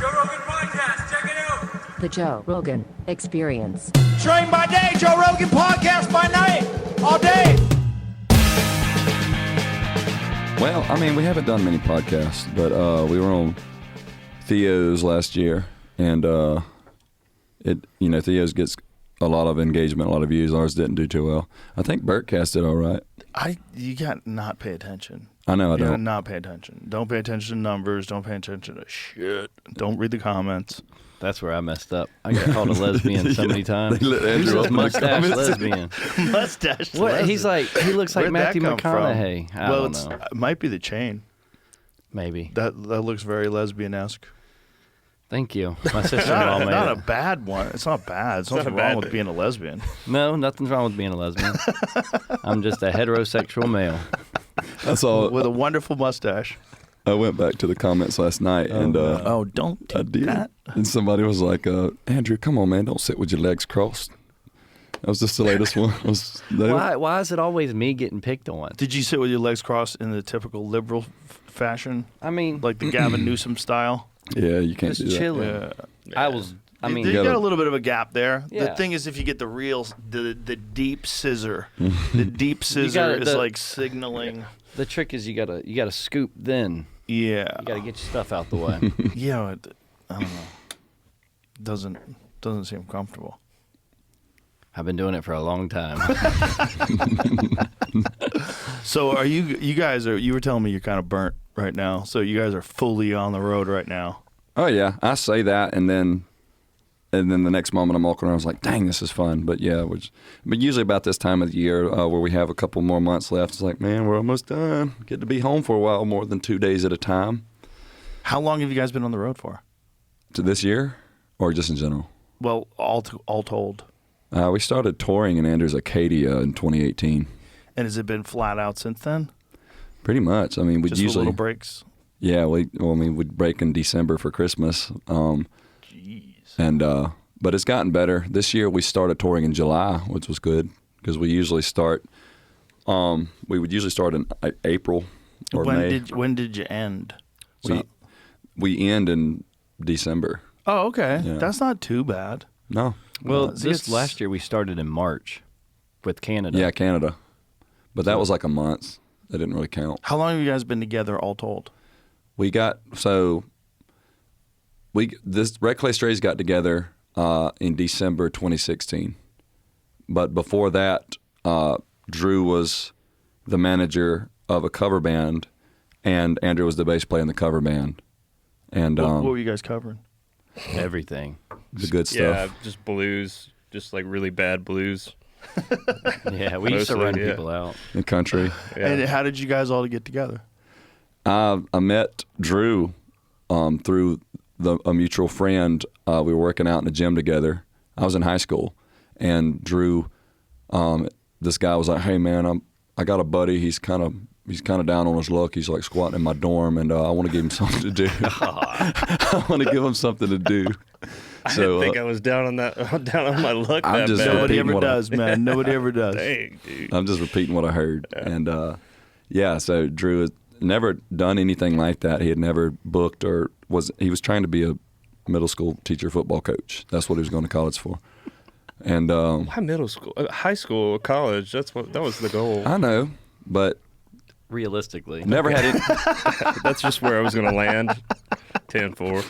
Joe Rogan Podcast. Check it out. The Joe Rogan Experience. Train by day, Joe Rogan Podcast by night, all day. Well, I mean, we haven't done many podcasts, but we were on Theo's last year, and Theo's gets a lot of engagement, a lot of views. Ours didn't do too well. I think Bertcast did all right. You got to not pay attention. I know I You got to don't. not pay attention. Don't pay attention to numbers. Don't pay attention to shit. Don't read the comments. That's where I messed up. I got called a lesbian so many times. They let Who's Andrew this off my mustache comments. lesbian? Mustache. What? He's like, he looks like Where'd Matthew that come from? McConaughey. I don't know. It might be the chain. Maybe. That looks very lesbian-esque. Thank you. My sister-in-law made Not it. a bad one. It's not bad. It's nothing not a bad wrong with thing. being a lesbian. No, nothing's wrong with being a lesbian. I'm just a heterosexual male. I saw. With a wonderful mustache. I went back to the comments last night, and Don't I do did. that. And somebody was like, "Andrew, come on, man, don't sit with your legs crossed." That was just the latest one. Why is it always me getting picked on? Did you sit with your legs crossed in the typical liberal fashion? I mean, Like the Gavin Newsom style? Yeah, you can't just do that. chilling. Yeah. I mean, you got a little bit of a gap there. Yeah. The thing is, if you get the deep scissor, the deep scissor is like signaling. the trick is you gotta scoop then. Yeah. You gotta get your stuff out the way. Yeah. I don't know. Doesn't seem comfortable. I've been doing it for a long time. So are you guys are? You were telling me you're kind of burnt right now. So you guys are fully on the road right now. Oh yeah, I say that, and then the next moment I'm walking around, I was like, "Dang, this is fun." But yeah, but usually about this time of the year where we have a couple more months left, it's like, man, we're almost done. Get to be home for a while, more than 2 days at a time. How long have you guys been on the road for? To this year, or just in general? Well, all told. We started touring in Andrews Acadia in 2018. And has it been flat out since then? Pretty much. I mean, we'd Just usually little breaks. Yeah, we'd break in December for Christmas. Jeez. But it's gotten better. This year we started touring in July, which was good because we usually start. We would usually start in April or May. When did you end? We end in December. Oh, okay. Yeah. That's not too bad. No. Well, it's- this last year we started in March with Canada. Yeah, Canada. But that was like a month. That didn't really count. How long have you guys been together, all told? This Red Clay Strays got together in December 2016. But before that, Drew was the manager of a cover band, and Andrew was the bass player in the cover band. And What were you guys covering? Everything. the good stuff. Yeah, just blues, just like really bad blues. Yeah, we used to Mostly, run yeah. people out. In country. Yeah. And how did you guys all get together? I met Drew through a mutual friend. We were working out in the gym together. I was in high school, and Drew, this guy was like, "Hey man, I got a buddy. He's kind of down on his luck. He's like squatting in my dorm, and I want to give him something to do. I want to give him something to do." I didn't think I was down on my luck I'm that just bad. Nobody repeating ever what I- does, man. Nobody ever does. Dang, dude. I'm just repeating what I heard. And so Drew had never done anything like that. He had never booked he was trying to be a middle school teacher football coach. That's what he was going to college for. And Why middle school? High school, college, that was the goal. I know, but Realistically. never had it. That's just where I was going to land. 10-4.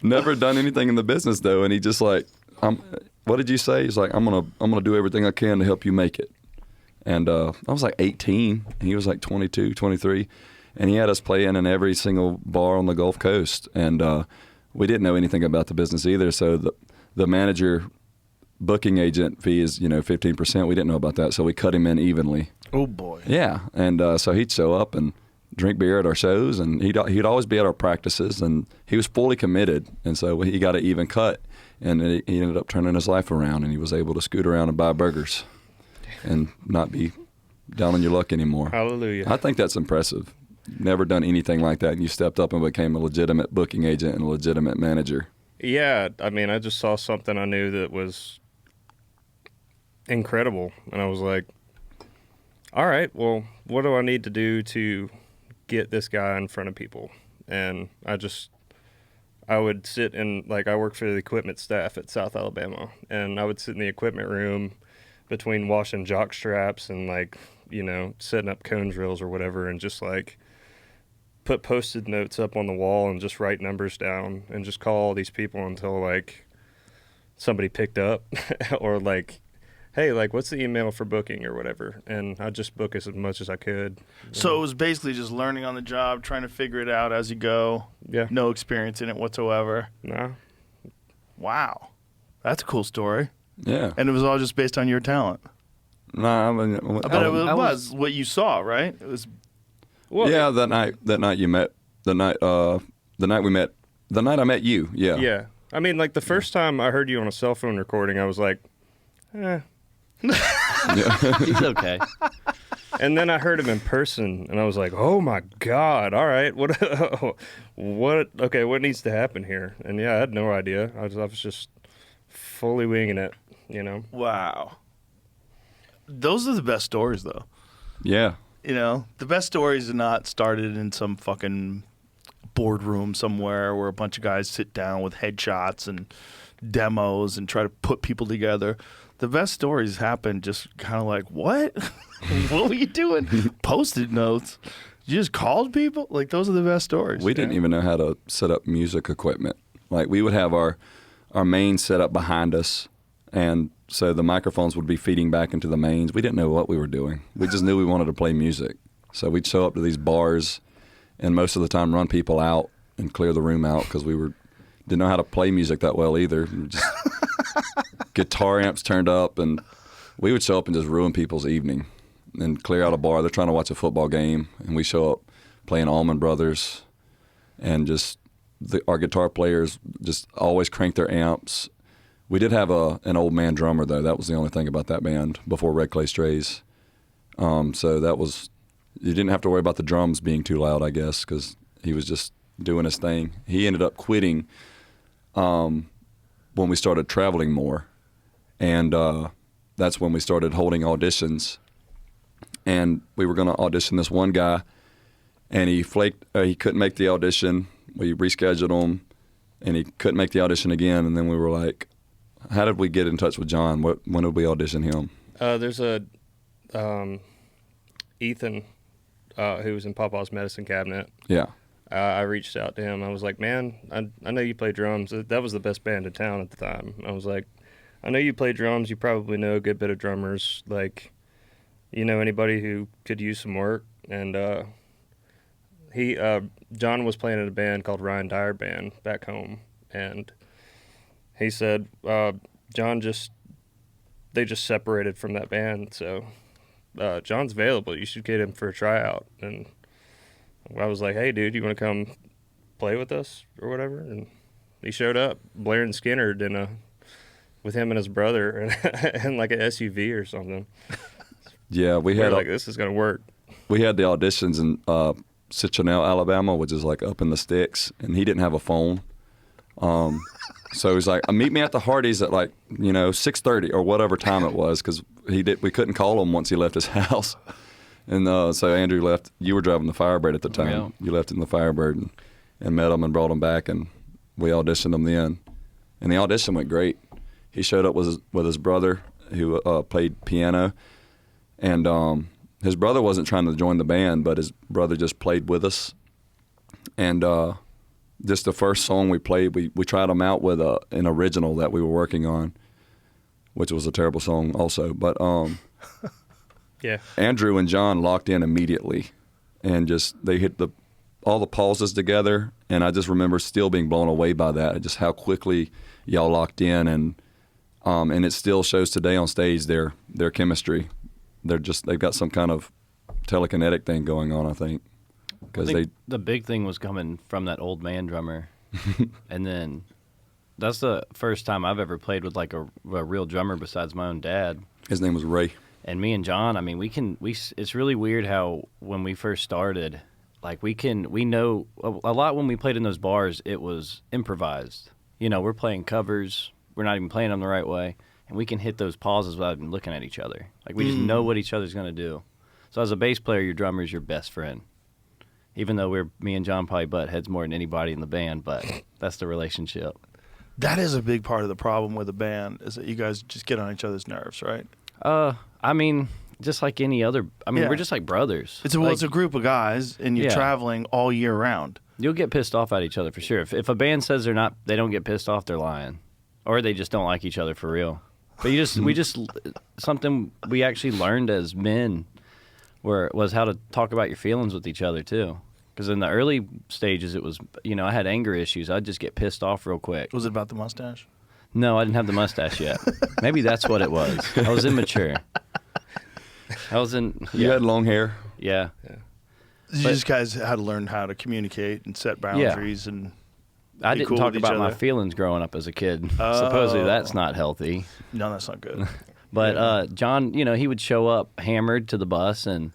Never done anything in the business though, and he just like, what did you say? He's like, I'm gonna do everything I can to help you make it. And I was like 18, and he was like 22, 23, and he had us playing in every single bar on the Gulf Coast, and we didn't know anything about the business either. So the manager booking agent fee is 15%. We didn't know about that, so we cut him in evenly. Oh boy. Yeah, and so he'd show up and drink beer at our shows, and he'd always be at our practices, and he was fully committed, and so he got an even cut, and he ended up turning his life around, and he was able to scoot around and buy burgers and not be down on your luck anymore. Hallelujah. I think that's impressive. Never done anything like that, and you stepped up and became a legitimate booking agent and a legitimate manager. Yeah, I mean, I just saw something I knew that was incredible, and I was like, all right, well, what do I need to do to get this guy in front of people? and I would sit in, like, I worked for the equipment staff at South Alabama, and I would sit in the equipment room between washing jock straps and, like, you know, setting up cone drills or whatever, and just, like, put Post-it notes up on the wall and just write numbers down and just call all these people until, like, somebody picked up or, like, hey, like, what's the email for booking or whatever, and I'd just book as much as I could. So it was basically just learning on the job, trying to figure it out as you go. Yeah. No experience in it whatsoever. No. Wow. That's a cool story. Yeah. And it was all just based on your talent. Nah, I mean, But it was what you saw, right? It was. Well, yeah, that night you met, the night we met, the night I met you. Yeah. Yeah. I mean, like, the first time I heard you on a cell phone recording, I was like, eh. He's okay. And then I heard him in person, and I was like, "Oh my God! All right, what? Okay, what needs to happen here?" And yeah, I had no idea. I was just fully winging it, you know. Wow. Those are the best stories, though. Yeah. You know, the best stories are not started in some fucking boardroom somewhere where a bunch of guys sit down with headshots and demos and try to put people together. The best stories happen just kind of like, what? What were you doing? Post-it notes. You just called people? Like, those are the best stories. We didn't even know how to set up music equipment. Like, we would have our main set up behind us, and so the microphones would be feeding back into the mains. We didn't know what we were doing. We just knew we wanted to play music. So we'd show up to these bars and most of the time run people out and clear the room out because didn't know how to play music that well either. Just guitar amps turned up, and we would show up and just ruin people's evening and clear out a bar. They're trying to watch a football game, and we show up playing Allman Brothers, and just our guitar players just always crank their amps. We did have an old man drummer, though. That was the only thing about that band before Red Clay Strays. So that was, you didn't have to worry about the drums being too loud, I guess, because he was just doing his thing. He ended up quitting when we started traveling more. And that's when we started holding auditions. And we were going to audition this one guy, and he flaked. He couldn't make the audition. We rescheduled him, and he couldn't make the audition again. And then we were like, how did we get in touch with John? When did we audition him? There's a Ethan who was in Papa's medicine cabinet. Yeah. I reached out to him. I was like, man, I know you play drums. That was the best band in town at the time. I was like, I know you play drums. You probably know a good bit of drummers. Like, you know anybody who could use some work? And John was playing in a band called Ryan Dyer Band back home. And he said, they just separated from that band. So John's available. You should get him for a tryout. And I was like, hey, dude, you want to come play with us or whatever? And he showed up, Blair and Skinner, with him and his brother and like an SUV or something. Yeah, we We're had like, this is going to work. We had the auditions in Citronelle, Alabama, which is like up in the sticks, and he didn't have a phone. So he's like, meet me at the Hardee's at like, 6:30 or whatever time it was, because we couldn't call him once he left his house. And so Andrew left. You were driving the Firebird at the time. Yeah. You left in the Firebird and met him and brought him back, and we auditioned him then. And the audition went great. He showed up with his brother who played piano, and his brother wasn't trying to join the band, but his brother just played with us. And just the first song we played, we tried him out with an original that we were working on, which was a terrible song also. But Yeah. Andrew and John locked in immediately, and they hit all the pauses together, and I just remember still being blown away by that, just how quickly y'all locked in, and it still shows today on stage their chemistry. They've got some kind of telekinetic thing going on, I think. The big thing was coming from that old man drummer, and then that's the first time I've ever played with like a real drummer besides my own dad. His name was Ray. And me and John, I mean, it's really weird how when we first started, like we know a lot when we played in those bars, it was improvised. We're playing covers, we're not even playing them the right way, and we can hit those pauses without even looking at each other. Like we just know what each other's going to do. So as a bass player, your drummer is your best friend. Even though me and John probably butt heads more than anybody in the band, but that's the relationship. That is a big part of the problem with a band, is that you guys just get on each other's nerves, right? I mean, just like any other. I mean, Yeah. we're just like brothers. It's a group of guys, and you're Yeah. traveling all year round. You'll get pissed off at each other for sure. If a band says they don't get pissed off, they're lying, or they just don't like each other for real. But we just something we actually learned as men was how to talk about your feelings with each other too. Because in the early stages, it was I had anger issues. I'd just get pissed off real quick. Was it about the mustache? No, I didn't have the mustache yet. Maybe that's what it was. I was immature. You had long hair. Yeah. You just guys had to learn how to communicate and set boundaries, and I be didn't cool talk with each about my other. feelings growing up as a kid. Supposedly Oh. that's not healthy. No, that's not good. But John, he would show up hammered to the bus, and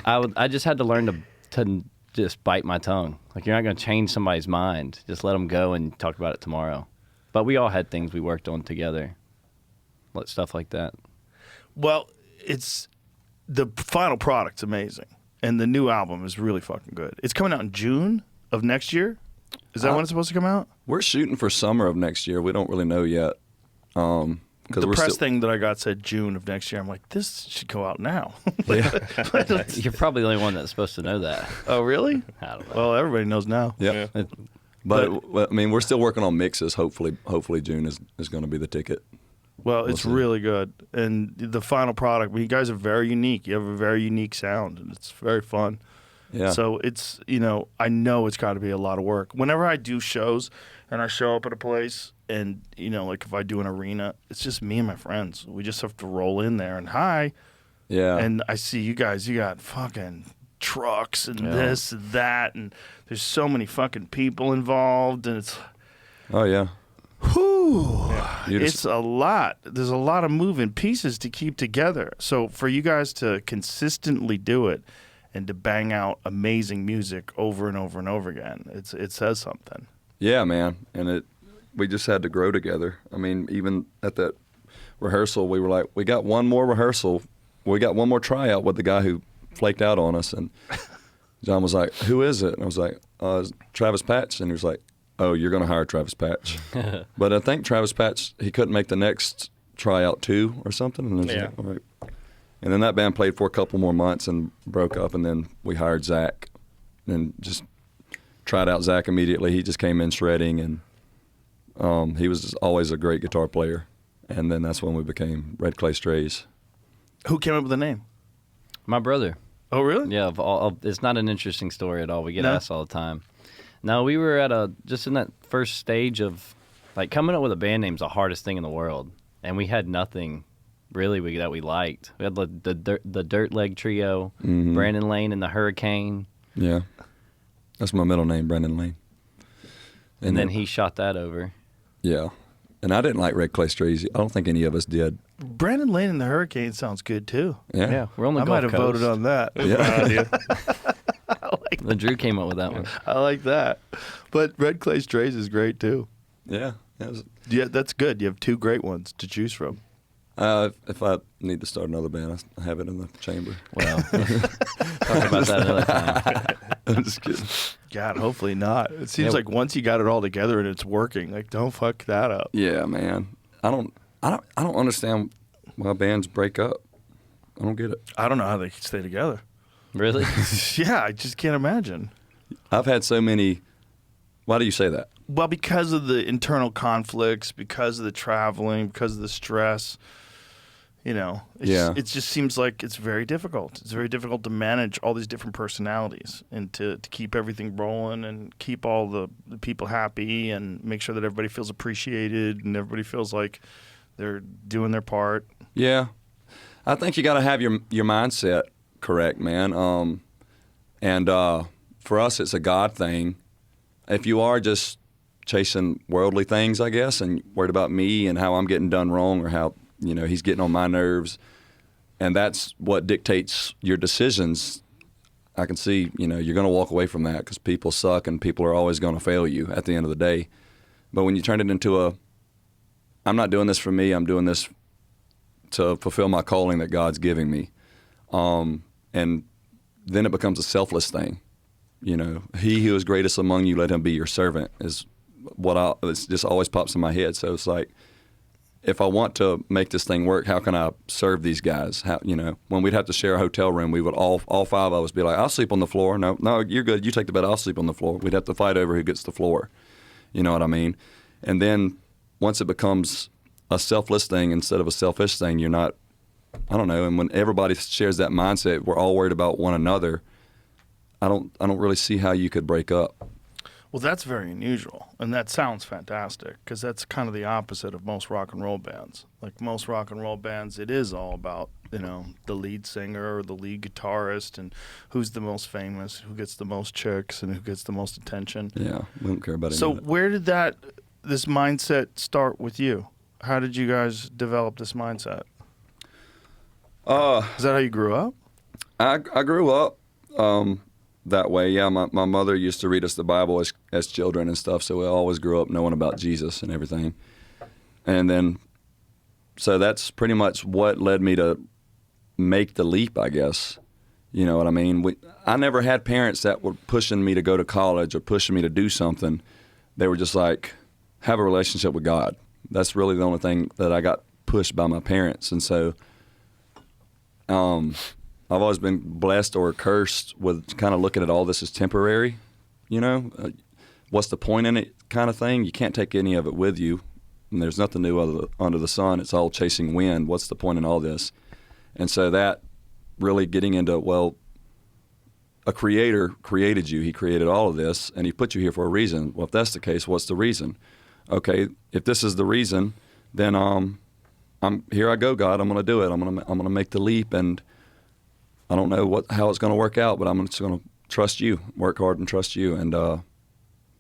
I just had to learn to just bite my tongue. Like, you're not going to change somebody's mind. Just let them go and talk about it tomorrow. But we all had things we worked on together, stuff like that. Well, it's the final product's amazing, and the new album is really fucking good. It's coming out in June of next year. Is that when it's supposed to come out? We're shooting for summer of next year. We don't really know yet. The press thing that I got said June of next year. I'm like, this should go out now. You're probably the only one that's supposed to know that. Oh, really? I don't know. Well, everybody knows now. Yeah. But I mean, we're still working on mixes. Hopefully June is going to be the ticket. Well, it's see. really good. And the final product, you guys are very unique. You have a very unique sound, and it's very fun. Yeah. So it's, I know it's got to be a lot of work. Whenever I do shows and I show up at a place and, like if I do an arena, it's just me and my friends. We just have to roll in there and hi. Yeah. And I see you guys, you got fucking trucks and this and that. And there's so many fucking people involved. And it's, Oh yeah. whew, You just- it's a lot. There's a lot of moving pieces to keep together. So for you guys to consistently do it and to bang out amazing music over and over and over again, it says something. Yeah, man. And we just had to grow together. I mean, even at that rehearsal, we were like, we got one more rehearsal. We got one more tryout with the guy who flaked out on us. And John was like, who is it? And I was like, it's Travis Patch. And he was like, oh, you're going to hire Travis Patch. But I think Travis Patch, he couldn't make the next tryout 2 or something. And, like, all right. And then that band played for a couple more months and broke up. And then we hired Zach and just tried out Zach immediately. He just came in shredding, and he was always a great guitar player. And then that's when we became Red Clay Strays. Who came up with the name? My brother. Oh, really? Yeah, it's not an interesting story at all. We get No? asked all the time. No, we were just in that first stage of, like, coming up with a band name's the hardest thing in the world, and we had nothing really that we liked. We had the Dirt Leg Trio, Brandon Lane and the Hurricane, Yeah. That's my middle name, Brendan Lane. and then he shot that over. Yeah. And I didn't like Red Clay Strays. I don't think any of us did. Brandon Lane and the Hurricane sounds good, too. Yeah. Yeah, we're on the I Gulf might have Coast. voted on that. Yeah. The Drew came up with that one. I like that. But Red Clay Strays is great, too. Yeah. It was- Yeah, that's good. You have 2 great ones to choose from. if I need to start another band, I have it in the chamber. Well, talk about that another time. I'm just kidding. God, hopefully not. It seems like once you got it all together and it's working, like, don't fuck that up. Yeah, man. I don't understand why bands break up. I don't get it. I don't know how they stay together. Really? Yeah, I just can't imagine. I've had so many. Why do you say that? Well, because of the internal conflicts, because of the traveling, because of the stress, it just seems like it's very difficult. It's very difficult to manage all these different personalities and to keep everything rolling and keep all the people happy and make sure that everybody feels appreciated and everybody feels like they're doing their part. Yeah, I think you got to have your mindset correct, man. And for us, it's a God thing. If you are just chasing worldly things, I guess, and worried about me and how I'm getting done wrong or how he's getting on my nerves, and that's what dictates your decisions, I can see you're going to walk away from that because people suck and people are always going to fail you at the end of the day. But when you turn it into I'm not doing this for me, I'm doing this to fulfill my calling that God's giving me, and then it becomes a selfless thing. You know, he who is greatest among you, let him be your servant, is it just always pops in my head. So it's like, if I want to make this thing work, how can I serve these guys? How, you know, when we'd have to share a hotel room, we would all five of us be like, I'll sleep on the floor. No, you're good. You take the bed. I'll sleep on the floor. We'd have to fight over who gets the floor. You know what I mean? And then once it becomes a selfless thing instead of a selfish thing, you're not, I don't know. And when everybody shares that mindset, we're all worried about one another. I don't really see how you could break up. Well, that's very unusual, and that sounds fantastic because that's kind of the opposite of most rock and roll bands. Like most rock and roll bands, it is all about, you know, the lead singer or the lead guitarist and who's the most famous, who gets the most chicks, and who gets the most attention. Yeah, we don't care about it. So where did this mindset start with you? How did you guys develop this mindset? Is that how you grew up? I grew up that way. Yeah, my mother used to read us the Bible as children and stuff, so we always grew up knowing about Jesus and everything. And then, so that's pretty much what led me to make the leap, I guess. You know what I mean? I never had parents that were pushing me to go to college or pushing me to do something. They were just like, have a relationship with God. That's really the only thing that I got pushed by my parents. And so I've always been blessed or cursed with kind of looking at all this as temporary, you know? What's the point in it kind of thing? You can't take any of it with you, and there's nothing new under the sun. It's all chasing wind. What's the point in all this? And so that really getting into, well, a creator created you. He created all of this, and he put you here for a reason. Well, if that's the case, what's the reason? Okay, if this is the reason, then here I go, God. I'm going to do it. I'm going to make the leap, and I don't know how it's going to work out, but I'm just going to trust you, work hard and trust you, and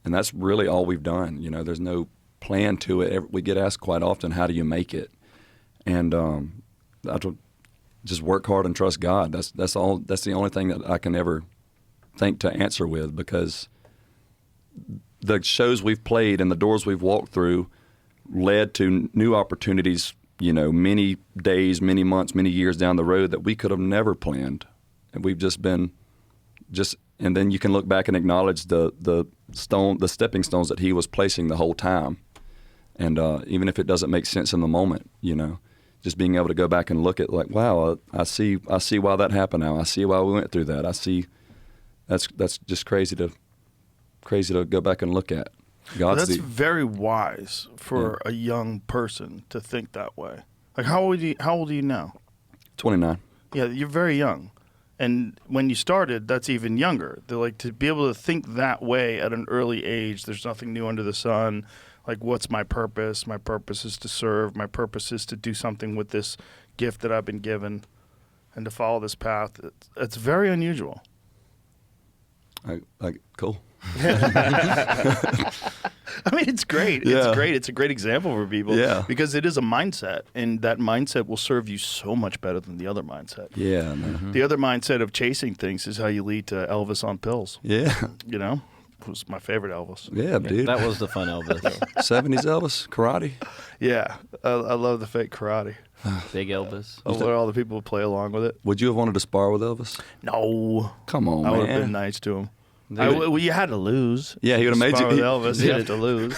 that's really all we've done. You know, there's no plan to it. We get asked quite often, how do you make it? And just work hard and trust God. That's all. That's the only thing that I can ever think to answer with, because the shows we've played and the doors we've walked through led to new opportunities, you know, many days, many months, many years down the road that we could have never planned. And we've just been and then you can look back and acknowledge the stepping stones that he was placing the whole time. And even if it doesn't make sense in the moment, you know, just being able to go back and look at, like, wow, I see why that happened now. I see why we went through that. I see that's just crazy to go back and look at. That's very wise for a young person to think that way. Like, how old are you now? 29. Yeah, you're very young. And when you started, that's even younger. They're like, to be able to think that way at an early age, there's nothing new under the sun. Like, what's my purpose? My purpose is to serve. My purpose is to do something with this gift that I've been given and to follow this path. It's very unusual. Cool. I mean, it's great. Yeah. It's great. It's a great example for people. Yeah. Because it is a mindset, and that mindset will serve you so much better than the other mindset. Yeah, man. Mm-hmm. The other mindset of chasing things is how you lead to Elvis on pills. Yeah. You know? It was my favorite Elvis. Yeah, dude. That was the fun Elvis. 70s Elvis, karate. Yeah. I love the fake karate. Big Elvis. I let all the people play along with it. Would you have wanted to spar with Elvis? No. Come on, I would man. have been nice to him. Well, you had to lose. Yeah, he would have made Spar you. with Elvis, you had to lose.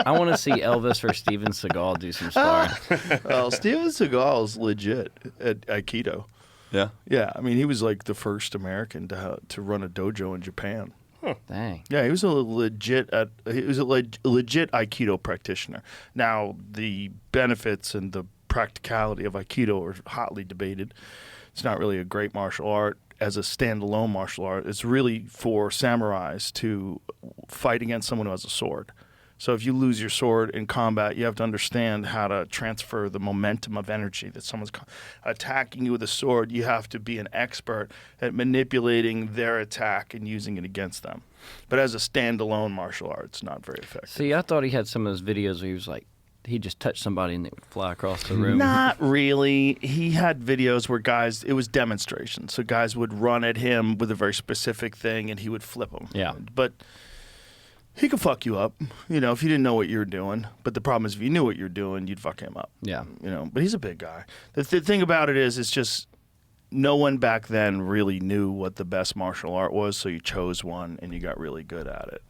I want to see Elvis or Steven Seagal do some sparring. Well, Steven Seagal is legit at Aikido. Yeah. Yeah, I mean, he was like the first American to run a dojo in Japan. Dang. Yeah, he was a legit Aikido practitioner. Now, the benefits and the practicality of Aikido are hotly debated. It's not really a great martial art as a standalone martial art. It's really for samurais to fight against someone who has a sword. So if you lose your sword in combat, you have to understand how to transfer the momentum of energy that someone's attacking you with a sword. You have to be an expert at manipulating their attack and using it against them. But as a standalone martial art, it's not very effective. See, I thought he had some of those videos where he was like, he just touched somebody and they would fly across the room. Not really. He had videos where it was demonstrations. So guys would run at him with a very specific thing and he would flip them. Yeah. But he could fuck you up, you know, if you didn't know what you were doing. But the problem is, if you knew what you were doing, you'd fuck him up. Yeah. You know, but he's a big guy. The thing about it is, it's just, no one back then really knew what the best martial art was, so you chose one and you got really good at it.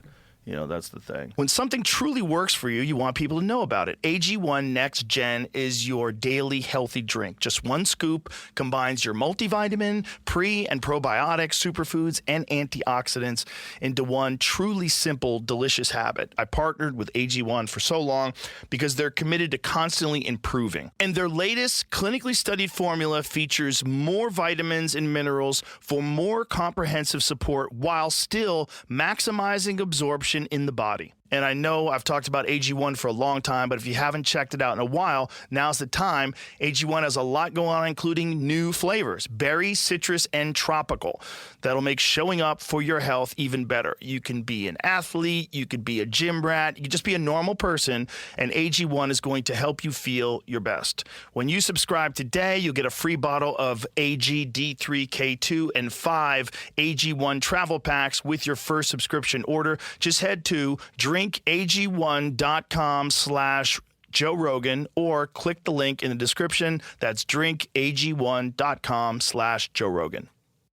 You know, that's the thing. When something truly works for you, you want people to know about it. AG1 Next Gen is your daily healthy drink. Just one scoop combines your multivitamin, pre- and probiotics, superfoods, and antioxidants into one truly simple, delicious habit. I partnered with AG1 for so long because they're committed to constantly improving. And their latest clinically studied formula features more vitamins and minerals for more comprehensive support while still maximizing absorption in the body. And I know I've talked about AG1 for a long time, but if you haven't checked it out in a while, now's the time. AG1 has a lot going on, including new flavors, berry, citrus, and tropical. That'll make showing up for your health even better. You can be an athlete, you could be a gym rat, you could just be a normal person, and AG1 is going to help you feel your best. When you subscribe today, you'll get a free bottle of AG D3K2 and 5 AG1 travel packs with your first subscription order. Just head to drinkag1.com/Joe Rogan or click the link in the description. That's drinkag1.com/Joe Rogan.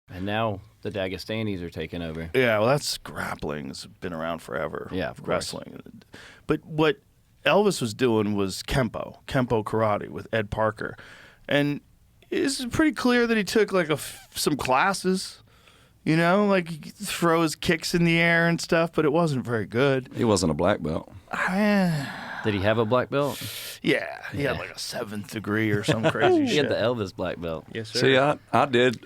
And now the Dagestanis are taking over. Yeah, well, that's grappling. It's been around forever. Yeah, of course. Wrestling. But what Elvis was doing was Kempo karate with Ed Parker. And it's pretty clear that he took like some classes. You know, like he throws kicks in the air and stuff, but it wasn't very good. He wasn't a black belt. Did he have a black belt? Yeah, he had like a 7th degree or some crazy He shit. had the Elvis black belt. Yes, sir. See, I did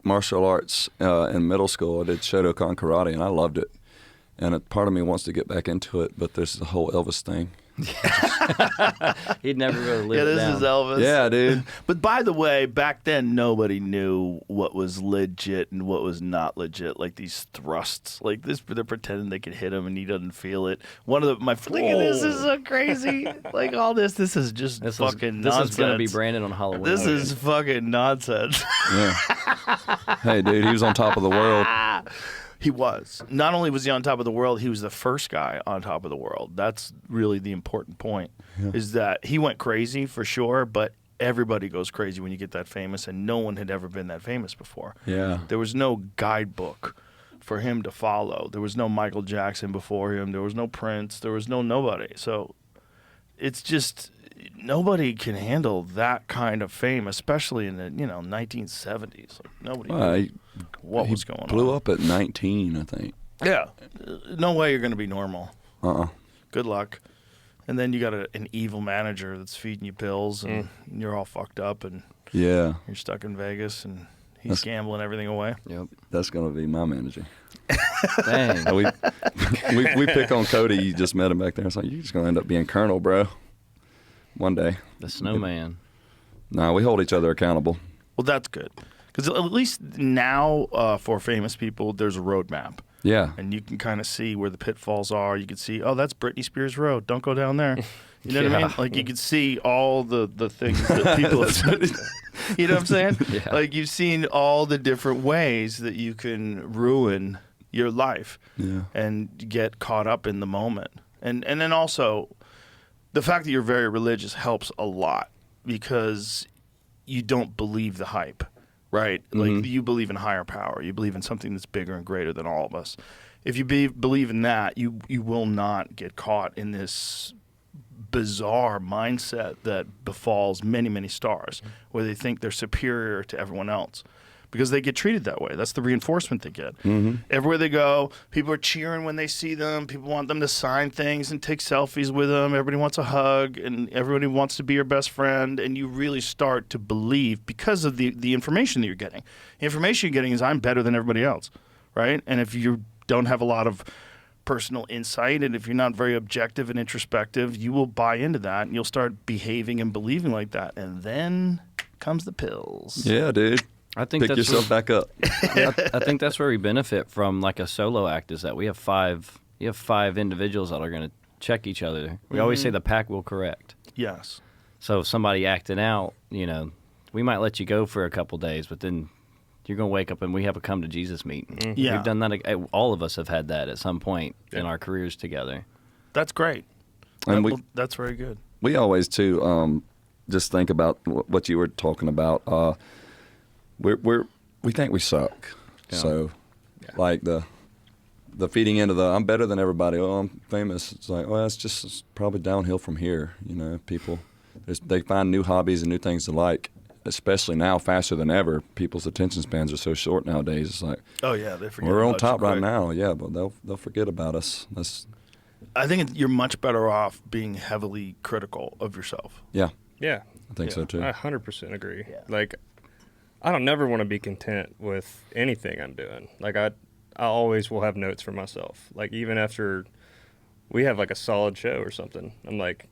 martial arts in middle school. I did Shotokan karate, and I loved it. And part of me wants to get back into it, but there's the whole Elvis thing. He'd never really lived Yeah, this down. is Elvis. Yeah, dude. But by the way, back then nobody knew what was legit and what was not legit. Like these thrusts, like this, they're pretending they can hit him and he doesn't feel it. One of look at this is so crazy. Like all this is just fucking this nonsense. is going to be branded on Halloween. This is fucking nonsense. Yeah. Hey, dude, he was on top of the world. He was. Not only was he on top of the world, he was the first guy on top of the world. That's really the important point, is that he went crazy for sure, but everybody goes crazy when you get that famous, and no one had ever been that famous before. Yeah. There was no guidebook for him to follow. There was no Michael Jackson before him. There was no Prince. There was no nobody. So it's just nobody can handle that kind of fame, especially in the 1970s. Like, nobody knew what was going on. Blew up at 19, I think. Yeah. No way you're going to be normal. Good luck. And then you got an evil manager that's feeding you pills, and you're all fucked up, and Yeah. you're stuck in Vegas, and he's gambling everything away. Yep. That's going to be my manager. Dang. we pick on Cody. You just met him back there. It's like, you're just going to end up being Colonel, bro. One day. The snowman. No, we hold each other accountable. Well, that's good. Because at least now, for famous people, there's a roadmap. Yeah. And you can kind of see where the pitfalls are. You can see, oh, that's Britney Spears Road. Don't go down there. You know what I mean? Like, you can see all the things that people have said. You know what I'm saying? Yeah. Like, you've seen all the different ways that you can ruin your life and get caught up in the moment. And then also, the fact that you're very religious helps a lot because you don't believe the hype. Right? Like, you believe in higher power. You believe in something that's bigger and greater than all of us. If you believe in that, you will not get caught in this bizarre mindset that befalls many, many stars, where they think they're superior to everyone else. Because they get treated that way. That's the reinforcement they get. Everywhere they go, people are cheering when they see them. People want them to sign things and take selfies with them. Everybody wants a hug, and everybody wants to be your best friend. And you really start to believe because of the information that you're getting. The information you're getting is I'm better than everybody else, right? And if you don't have a lot of personal insight, and if you're not very objective and introspective, you will buy into that, and you'll start behaving and believing like that. And then comes the pills. Yeah, dude. I think Pick yourself back up. I think that's where we benefit from like a solo act, is that we have five individuals that are going to check each other. We always say the pack will correct. Yes. So if somebody acting out, we might let you go for a couple days, but then you're going to wake up and we have a come to Jesus meeting. Yeah. We've done that. All of us have had that at some point in our careers together. That's great. And That's very good. we always, too, just think about what you were talking about. we think we suck. Yeah. So, like the feeding into the I'm better than everybody. Oh, I'm famous. It's like, well, it's probably downhill from here. You know, people they find new hobbies and new things to like. Especially now, faster than ever. People's attention spans are so short nowadays. It's like, Oh yeah, they forget. we're on about you top right quick. now. Yeah, but they'll forget about us. I think you're much better off being heavily critical of yourself. Yeah, Yeah, I think so too. I 100% agree. Yeah. Like, I don't never want to be content with anything I'm doing. Like, I always will have notes for myself. Like, even after we have like a solid show or something, I'm like,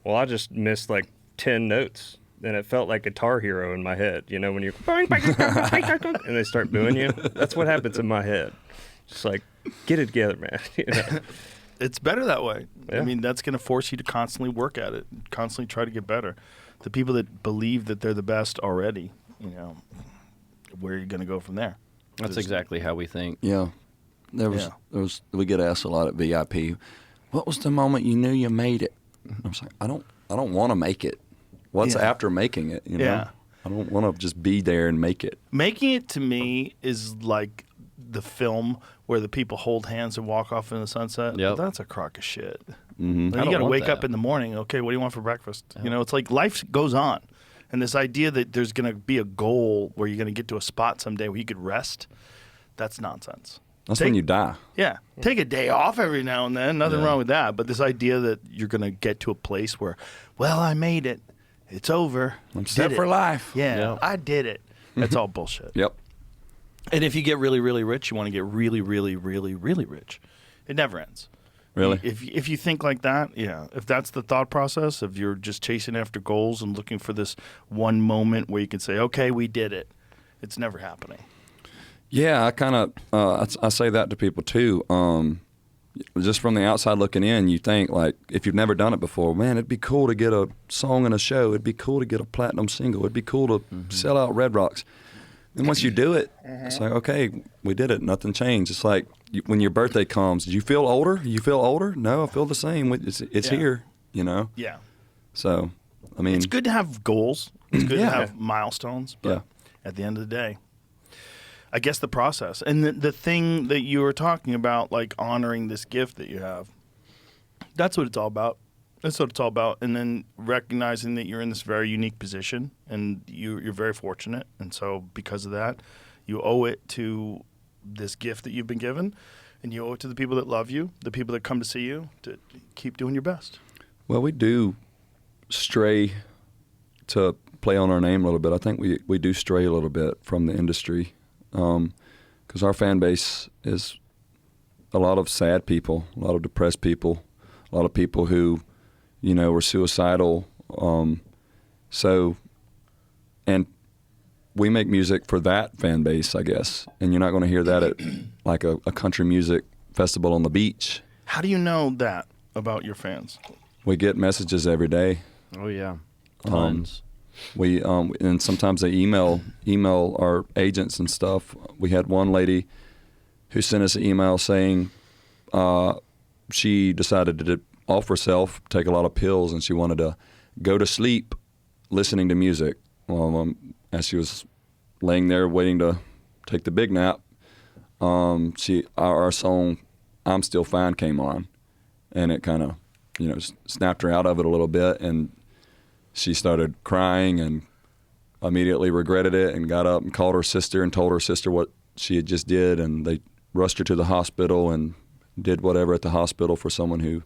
well, I just missed like 10 notes. And it felt like Guitar Hero in my head, you know, when you and they start booing you. That's what happens in my head. Just like, get it together, man. You know? It's better that way. Yeah. I mean, that's going to force you to constantly work at it, constantly try to get better. The people that believe that they're the best already, you know, where are you going to go from there? That's exactly how we think. Yeah, there was. We get asked a lot at VIP. What was the moment you knew you made it? I was like, I don't want to make it. What's Yeah. after making it? You know, Yeah. I don't want to just be there and make it. Making it to me is like the film where the people hold hands and walk off in the sunset. Yep. That's a crock of shit. Mm-hmm. I You don't got to want wake up that. in the morning. Okay, what do you want for breakfast? You know, it's like life goes on. And this idea that there's going to be a goal where you're going to get to a spot someday where you could rest, that's nonsense. That's when you die. Yeah. Take a day off every now and then. Nothing wrong with that. But this idea that you're going to get to a place where, well, I made it. It's over. I'm set Did for it. life. Yeah, Yep. I did it. That's all bullshit. Yep. And if you get really, really rich, you want to get really, really, really, really rich. It never ends. Really? If you think like that, yeah. If that's the thought process, if you're just chasing after goals and looking for this one moment where you can say, okay, we did it, it's never happening. Yeah, I kind of I say that to people too. Just from the outside looking in, you think like if you've never done it before, man, it'd be cool to get a song in a show. It'd be cool to get a platinum single. It'd be cool to sell out Red Rocks. And once you do it, it's like, okay, we did it. Nothing changed. It's like when your birthday comes, did you feel older? You feel older? No, I feel the same. It's Yeah. here, you know? Yeah. So, I mean, It's good to have goals. It's good Yeah. to have milestones. But Yeah. at the end of the day, I guess the process. And the thing that you were talking about, like honoring this gift that you have, that's what it's all about. That's what it's all about. And then recognizing that you're in this very unique position and you're very fortunate. And so because of that, you owe it to this gift that you've been given. And you owe it to the people that love you, the people that come to see you, to keep doing your best. well, we do stray to play on our name a little bit. I think we do stray a little bit from the industry because our fan base is a lot of sad people, a lot of depressed people, a lot of people who, you know, were suicidal. And we make music for that fan base, I guess. And you're not going to hear that at like a country music festival on the beach. How do you know that about your fans? We get messages every day. Oh yeah, tons. We and sometimes they email our agents and stuff. We had one lady who sent us an email saying she decided to off herself, take a lot of pills, and she wanted to go to sleep listening to music. As she was laying there waiting to take the big nap, our song "I'm Still Fine" came on, and it kind of, you know, snapped her out of it a little bit, and she started crying and immediately regretted it and got up and called her sister and told her sister what she had just did, and they rushed her to the hospital and did whatever at the hospital for someone who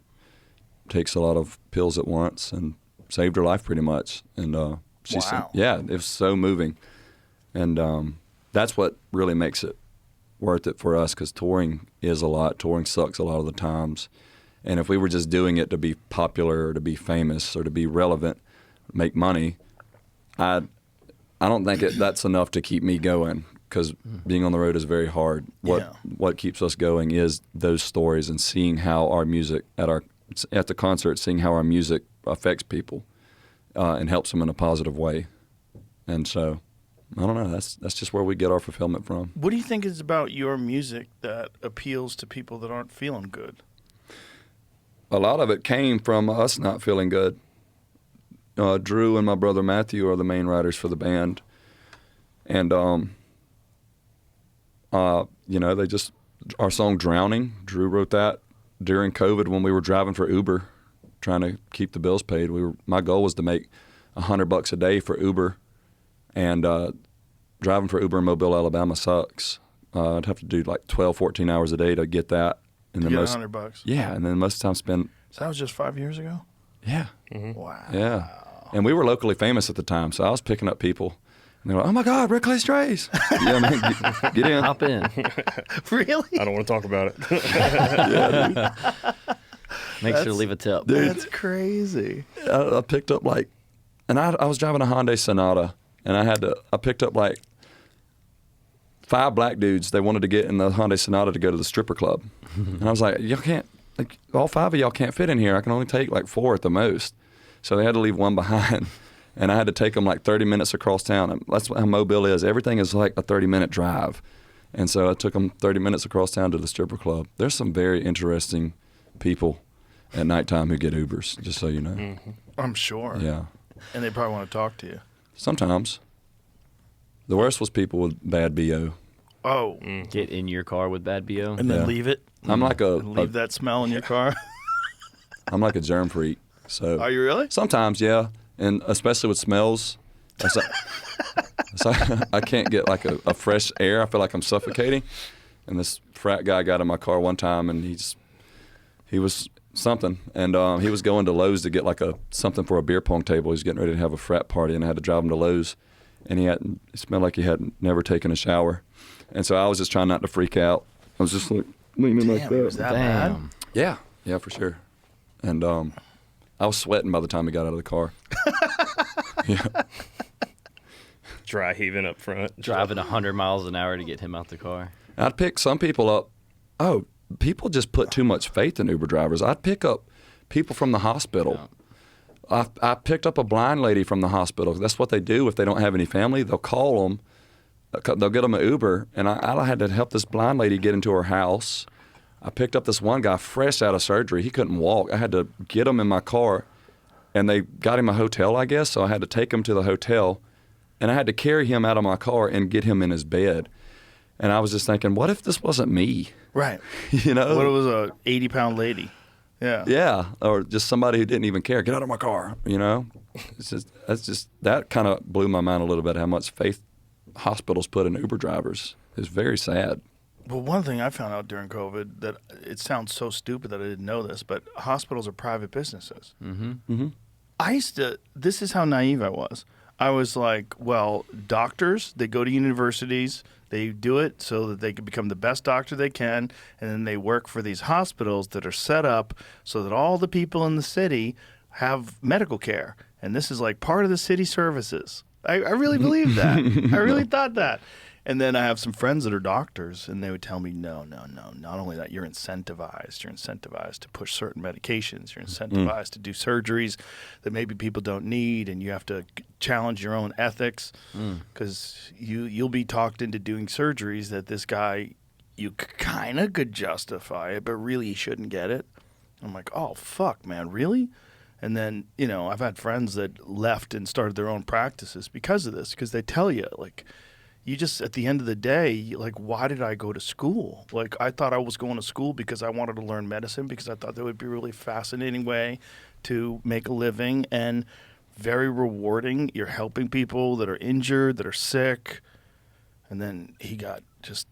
takes a lot of pills at once, and saved her life pretty much. And she said, Wow. yeah, it was so moving. And that's what really makes it worth it for us, because touring is a lot. Touring sucks a lot of the times. And if we were just doing it to be popular or to be famous or to be relevant, make money, I don't think that's enough to keep me going, because being on the road is very hard. What keeps us going is those stories and seeing how our music at the concert, seeing how our music affects people and helps them in a positive way. And so, I don't know. That's just where we get our fulfillment from. What do you think is about your music that appeals to people that aren't feeling good? A lot of it came from us not feeling good. Drew and my brother Matthew are the main writers for the band. And they just our song "Drowning." Drew wrote that during COVID when we were driving for Uber, trying to keep the bills paid. My goal was to make $100 a day for Uber, and driving for Uber in Mobile, Alabama sucks. I'd have to do like 12, 14 hours a day to get that. And to get $100. Yeah, and then most of the time spent. So that was just 5 years ago? Yeah. Mm-hmm. Wow. Yeah. And we were locally famous at the time, so I was picking up people. And they were like, "Oh my God, Rick Clay Strays." Yeah, man, get in. Hop in. Really? I don't want to talk about it. Make sure to leave a tip. That's crazy. I picked up I was driving a Hyundai Sonata, and I picked up 5 black dudes. They wanted to get in the Hyundai Sonata to go to the stripper club. And I was like, y'all can't, all 5 of y'all can't fit in here. I can only take 4 at the most. So they had to leave one behind. And I had to take them 30 minutes across town. And that's how Mobile is. Everything is like a 30-minute drive. And so I took them 30 minutes across town to the stripper club. There's some very interesting people at nighttime who get Ubers, just so you know. Mm-hmm. I'm sure. Yeah. And they probably want to talk to you. Sometimes. The worst was people with bad BO. Oh. Get in your car with bad BO. And then Yeah. leave it. I'm like And leave that smell in your car. I'm like a germ freak. So Are you really? sometimes, yeah, and especially with smells. So I can't get a fresh air. I feel like I'm suffocating. And this frat guy got in my car one time, and he was something, and he was going to Lowe's to get something for a beer pong table. He was getting ready to have a frat party, and I had to drive him to Lowe's, and it smelled like he had never taken a shower, and so I was just trying not to freak out. I was just leaning like Damn, it was that bad? Yeah, for sure. And I was sweating by the time he got out of the car. Yeah. Dry heaving up front. Driving 100 miles an hour to get him out the car. I'd pick some people up. Oh, people just put too much faith in Uber drivers. I'd pick up people from the hospital. Yeah. I picked up a blind lady from the hospital. That's what they do if they don't have any family. They'll call them. They'll get them an Uber. And I had to help this blind lady get into her house. I picked up this one guy fresh out of surgery. He couldn't walk. I had to get him in my car. And they got him a hotel, I guess. So I had to take him to the hotel. And I had to carry him out of my car and get him in his bed. And I was just thinking, what if this wasn't me? Right. You know? What if it was a 80-pound lady? Yeah. Yeah, or just somebody who didn't even care. Get out of my car, you know? That kind of blew my mind a little bit, how much faith hospitals put in Uber drivers. It's very sad. Well, one thing I found out during COVID, that it sounds so stupid that I didn't know this, but hospitals are private businesses. Mm-hmm. Mm-hmm. This is how naive I was. I was like, well, doctors, they go to universities, they do it so that they can become the best doctor they can, and then they work for these hospitals that are set up so that all the people in the city have medical care. And this is like part of the city services. I really believed that. I really thought that. And then I have some friends that are doctors, and they would tell me, no. Not only that, you're incentivized. You're incentivized to push certain medications. You're incentivized to do surgeries that maybe people don't need, and you have to challenge your own ethics because you'll be talked into doing surgeries that this guy, you kind of could justify it, but really you shouldn't get it. I'm like, oh, fuck, man, really? And then, I've had friends that left and started their own practices because of this, because they tell you, you just, at the end of the day, why did I go to school? I thought I was going to school because I wanted to learn medicine, because I thought that would be a really fascinating way to make a living and very rewarding. You're helping people that are injured, that are sick. And then he got just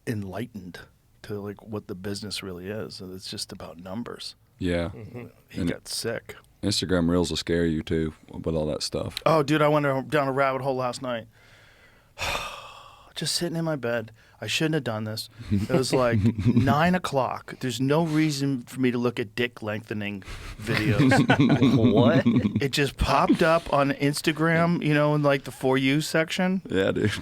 enlightened to, what the business really is. And it's just about numbers. Yeah. Mm-hmm. He got sick. Instagram Reels will scare you, too, with all that stuff. Oh, dude, I went down a rabbit hole last night. Just sitting in my bed. I shouldn't have done this. It was 9 o'clock. There's no reason for me to look at dick lengthening videos. What? It just popped up on Instagram, in the For You section. Yeah, dude.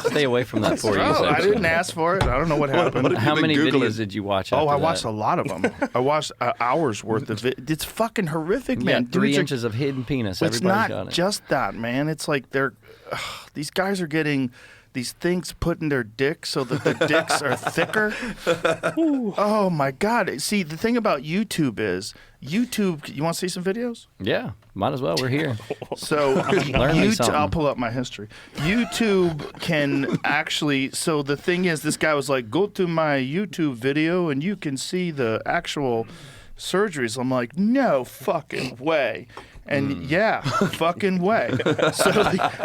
Stay away from that For You Oh, I section. didn't ask for it. I don't know what happened. How many Googling? videos did you watch? Oh, after I watched that? a lot of them. I watched hours worth of it. It's fucking horrific, You man. got 3 Dudes are- inches of hidden penis. It's Everybody's not got it. just that, man. It's these guys are getting these things put in their dicks so that the dicks are thicker. Oh my God! See, the thing about YouTube is YouTube. You want to see some videos? Yeah, might as well. We're here. So Learn me something. I'll pull up my history. YouTube can actually. So the thing is, this guy was like, "Go to my YouTube video and you can see the actual surgeries." I'm like, "No fucking way." And yeah, fucking way. So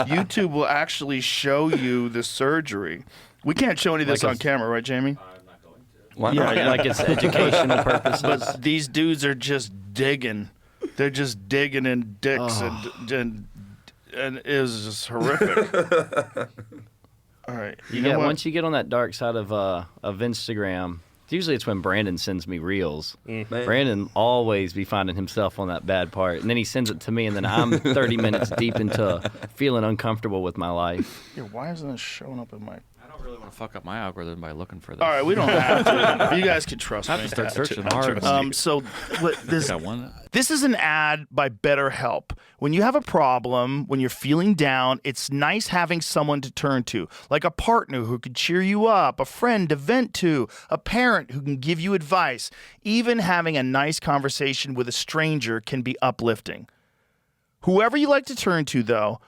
YouTube will actually show you the surgery. We can't show any of this on camera, right, Jamie? Why not? Yeah, like it's educational purposes. But these dudes are just digging. They're just digging in dicks, and it was just horrific. All right, you know what? Once you get on that dark side of Instagram, usually it's when Brandon sends me reels. Brandon always be finding himself on that bad part, and then he sends it to me, and then I'm 30 minutes deep into feeling uncomfortable with my life. Yeah, why isn't this showing up in my? I don't really want to fuck up my algorithm by looking for this. All right, we don't have to. You guys can trust me. I have to start searching hard. So what this? Got one. This is an ad by BetterHelp. When you have a problem, when you're feeling down, it's nice having someone to turn to, like a partner who could cheer you up, a friend to vent to, a parent who can give you advice. Even having a nice conversation with a stranger can be uplifting. Whoever you like to turn to, though,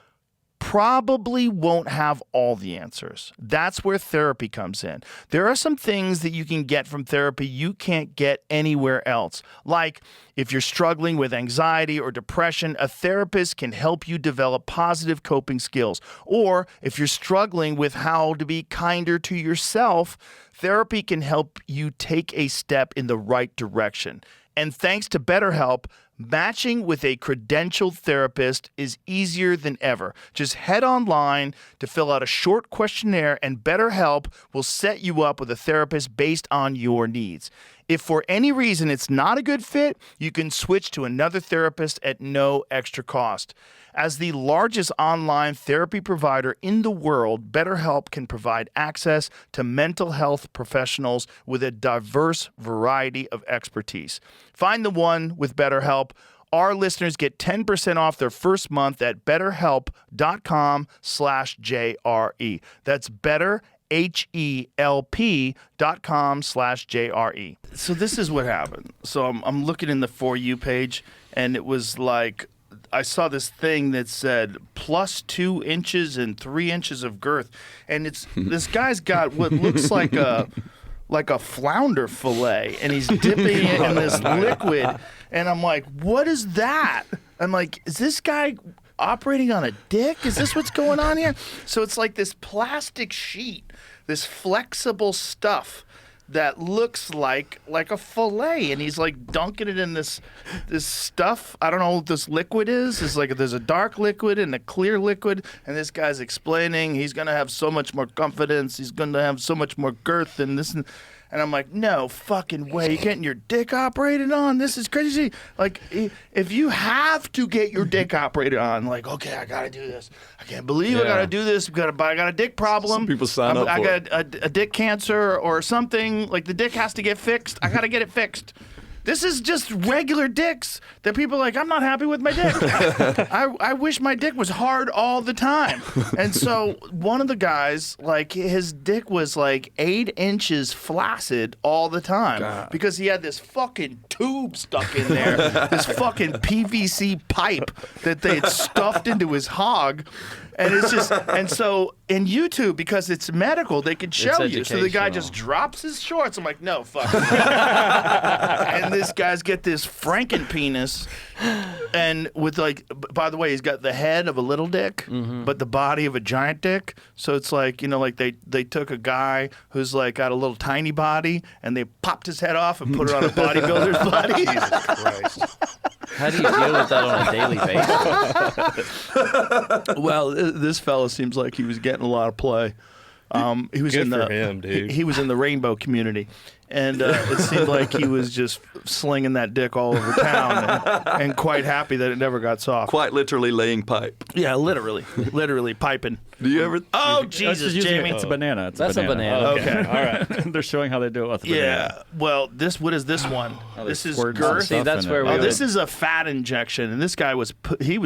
probably won't have all the answers. That's where therapy comes in. There are some things that you can get from therapy you can't get anywhere else. Like if you're struggling with anxiety or depression, a therapist can help you develop positive coping skills. Or if you're struggling with how to be kinder to yourself, therapy can help you take a step in the right direction. And thanks to BetterHelp, matching with a credentialed therapist is easier than ever. Just head online to fill out a short questionnaire, and BetterHelp will set you up with a therapist based on your needs. If for any reason it's not a good fit, you can switch to another therapist at no extra cost. As the largest online therapy provider in the world, BetterHelp can provide access to mental health professionals with a diverse variety of expertise. Find the one with BetterHelp. Our listeners get 10% off their first month at betterhelp.com/JRE. That's betterhelp.com/JRE. So this is what happened. So I'm looking in the For You page, and it was like, I saw this thing that said plus 2 inches and 3 inches of girth. And it's this guy's got what looks like a flounder fillet, and he's dipping it in this liquid. And I'm like, what is that? I'm like, is this guy operating on a dick? Is this what's going on here? So it's like this plastic sheet, this flexible stuff that looks like a fillet, and he's like dunking it in this stuff. I don't know what this liquid is. It's like there's a dark liquid and a clear liquid, and this guy's explaining he's gonna have so much more confidence, he's gonna have so much more girth and this, and I'm like, no fucking way, you're getting your dick operated on? This is crazy. Like, if you have to get your dick operated on, like, okay, I gotta do this. I can't believe I gotta do this. I got a dick problem. Some people sign up I for got a dick cancer or something. Like, the dick has to get fixed. I gotta get it fixed. This is just regular dicks that people are like, I'm not happy with my dick. I wish my dick was hard all the time. And so one of the guys, like, his dick was like 8 inches flaccid all the time because he had this fucking tube stuck in there, this fucking PVC pipe that they had stuffed into his hog. And it's just, and so in YouTube, because it's medical, they can show you. So the guy just drops his shorts. I'm like, no, fuck. And this guy's get this Franken penis, and with, like, by the way, he's got the head of a little dick, but the body of a giant dick. So it's like, you know, like they took a guy who's like got a little tiny body, and they popped his head off and put it on a bodybuilder's body. Jesus Christ. How do you deal with that on a daily basis? Well, this fella seems like he was getting a lot of play. He was Good in for the him, dude. He was in the rainbow community, And it seemed like he was just slinging that dick all over town and quite happy that it never got soft. Quite literally laying pipe. Yeah, literally piping. Do you ever? Oh, That's Jesus, just using Jamie. It's a banana. That's a banana. Okay, all right. They're showing how they do it with the Yeah. banana. Well, what is this one? Oh, This is squirting some girth. See, stuff that's in where it. we Oh, would- this is a fat injection, and this guy was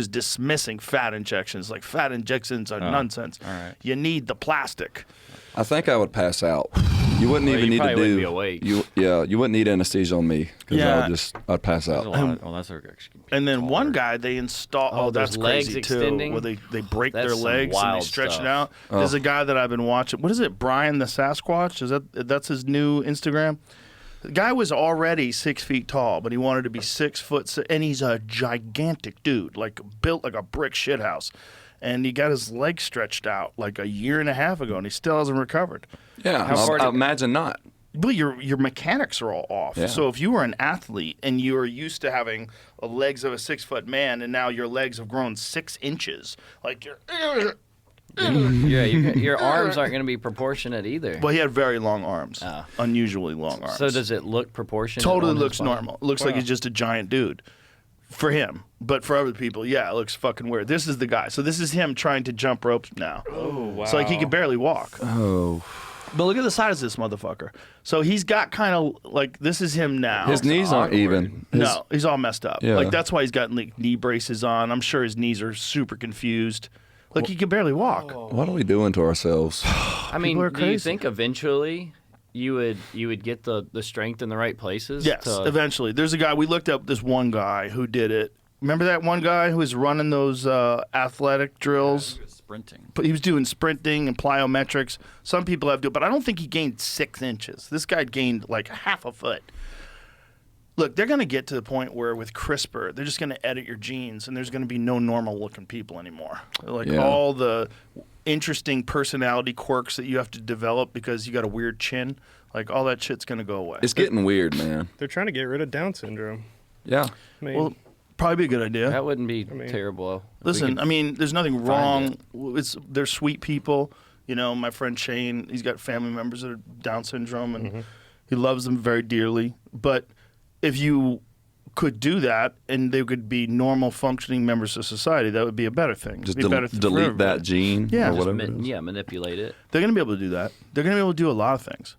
dismissing fat injections. Like fat injections are nonsense. all right. You need the plastic. I think I would pass out. You wouldn't Well, even you need to probably do. wouldn't be awake. You wouldn't need anesthesia on me because Yeah. I'd pass There's a out. lot of, well, that's And then one guy they install. Oh, Oh, that's those legs crazy too. extending? Where they break That's their some legs and they wild stretch stuff. it out. There's a guy that I've been watching. What is it? Brian the Sasquatch? That's his new Instagram? The guy was already 6 feet tall, but he wanted to be 6 foot, and he's a gigantic dude, like built like a brick shithouse. And he got his legs stretched out like a year and a half ago, and he still hasn't recovered. Yeah, How far I do- imagine not. But your mechanics are all off. Yeah. So if you were an athlete and you are used to having the legs of a 6 foot man, and now your legs have grown 6 inches, like you're. Yeah, your arms aren't going to be proportionate either. Well, he had very long arms, Oh. unusually long arms. So does it look proportionate? totally on his looks body? normal. It looks like he's just a giant dude for him, but for other people, yeah, it looks fucking weird. This is the guy. So this is him trying to jump ropes now. Oh, wow. So like he can barely walk. Oh, But look at the size of this motherfucker. So he's got kind of like this is him now. his knees aren't even. No, he's all messed up. Yeah. Like that's why he's got like knee braces on. I'm sure his knees are super confused. Like he can barely walk. What are we doing to ourselves? I mean, People are do you crazy. think eventually you would get the strength in the right places? Yes, to- eventually. There's a guy. We looked up this one guy who did it. Remember that one guy who was running those athletic drills? sprinting. But he was doing sprinting and plyometrics. Some people have to, but I don't think he gained 6 inches. This guy gained like half a foot. Look, they're going to get to the point where with CRISPR, they're just going to edit your genes, and there's going to be no normal-looking people anymore. Like Yeah. all the interesting personality quirks that you have to develop because you got a weird chin, like all that shit's going to go away. It's getting weird, man. They're trying to get rid of Down syndrome. Yeah. I mean, Well, probably be a good idea. that wouldn't be mean- terrible. if we Listen, could- I mean, there's nothing find wrong. They're sweet people. You know, my friend Shane, he's got family members that are Down syndrome, and he loves them very dearly. But if you could do that and they could be normal functioning members of society, that would be a better thing. Just It'd be a better thing for delete everybody. that gene Yeah. or Just whatever. it is. yeah, manipulate it. They're going to be able to do that. They're going to be able to do a lot of things.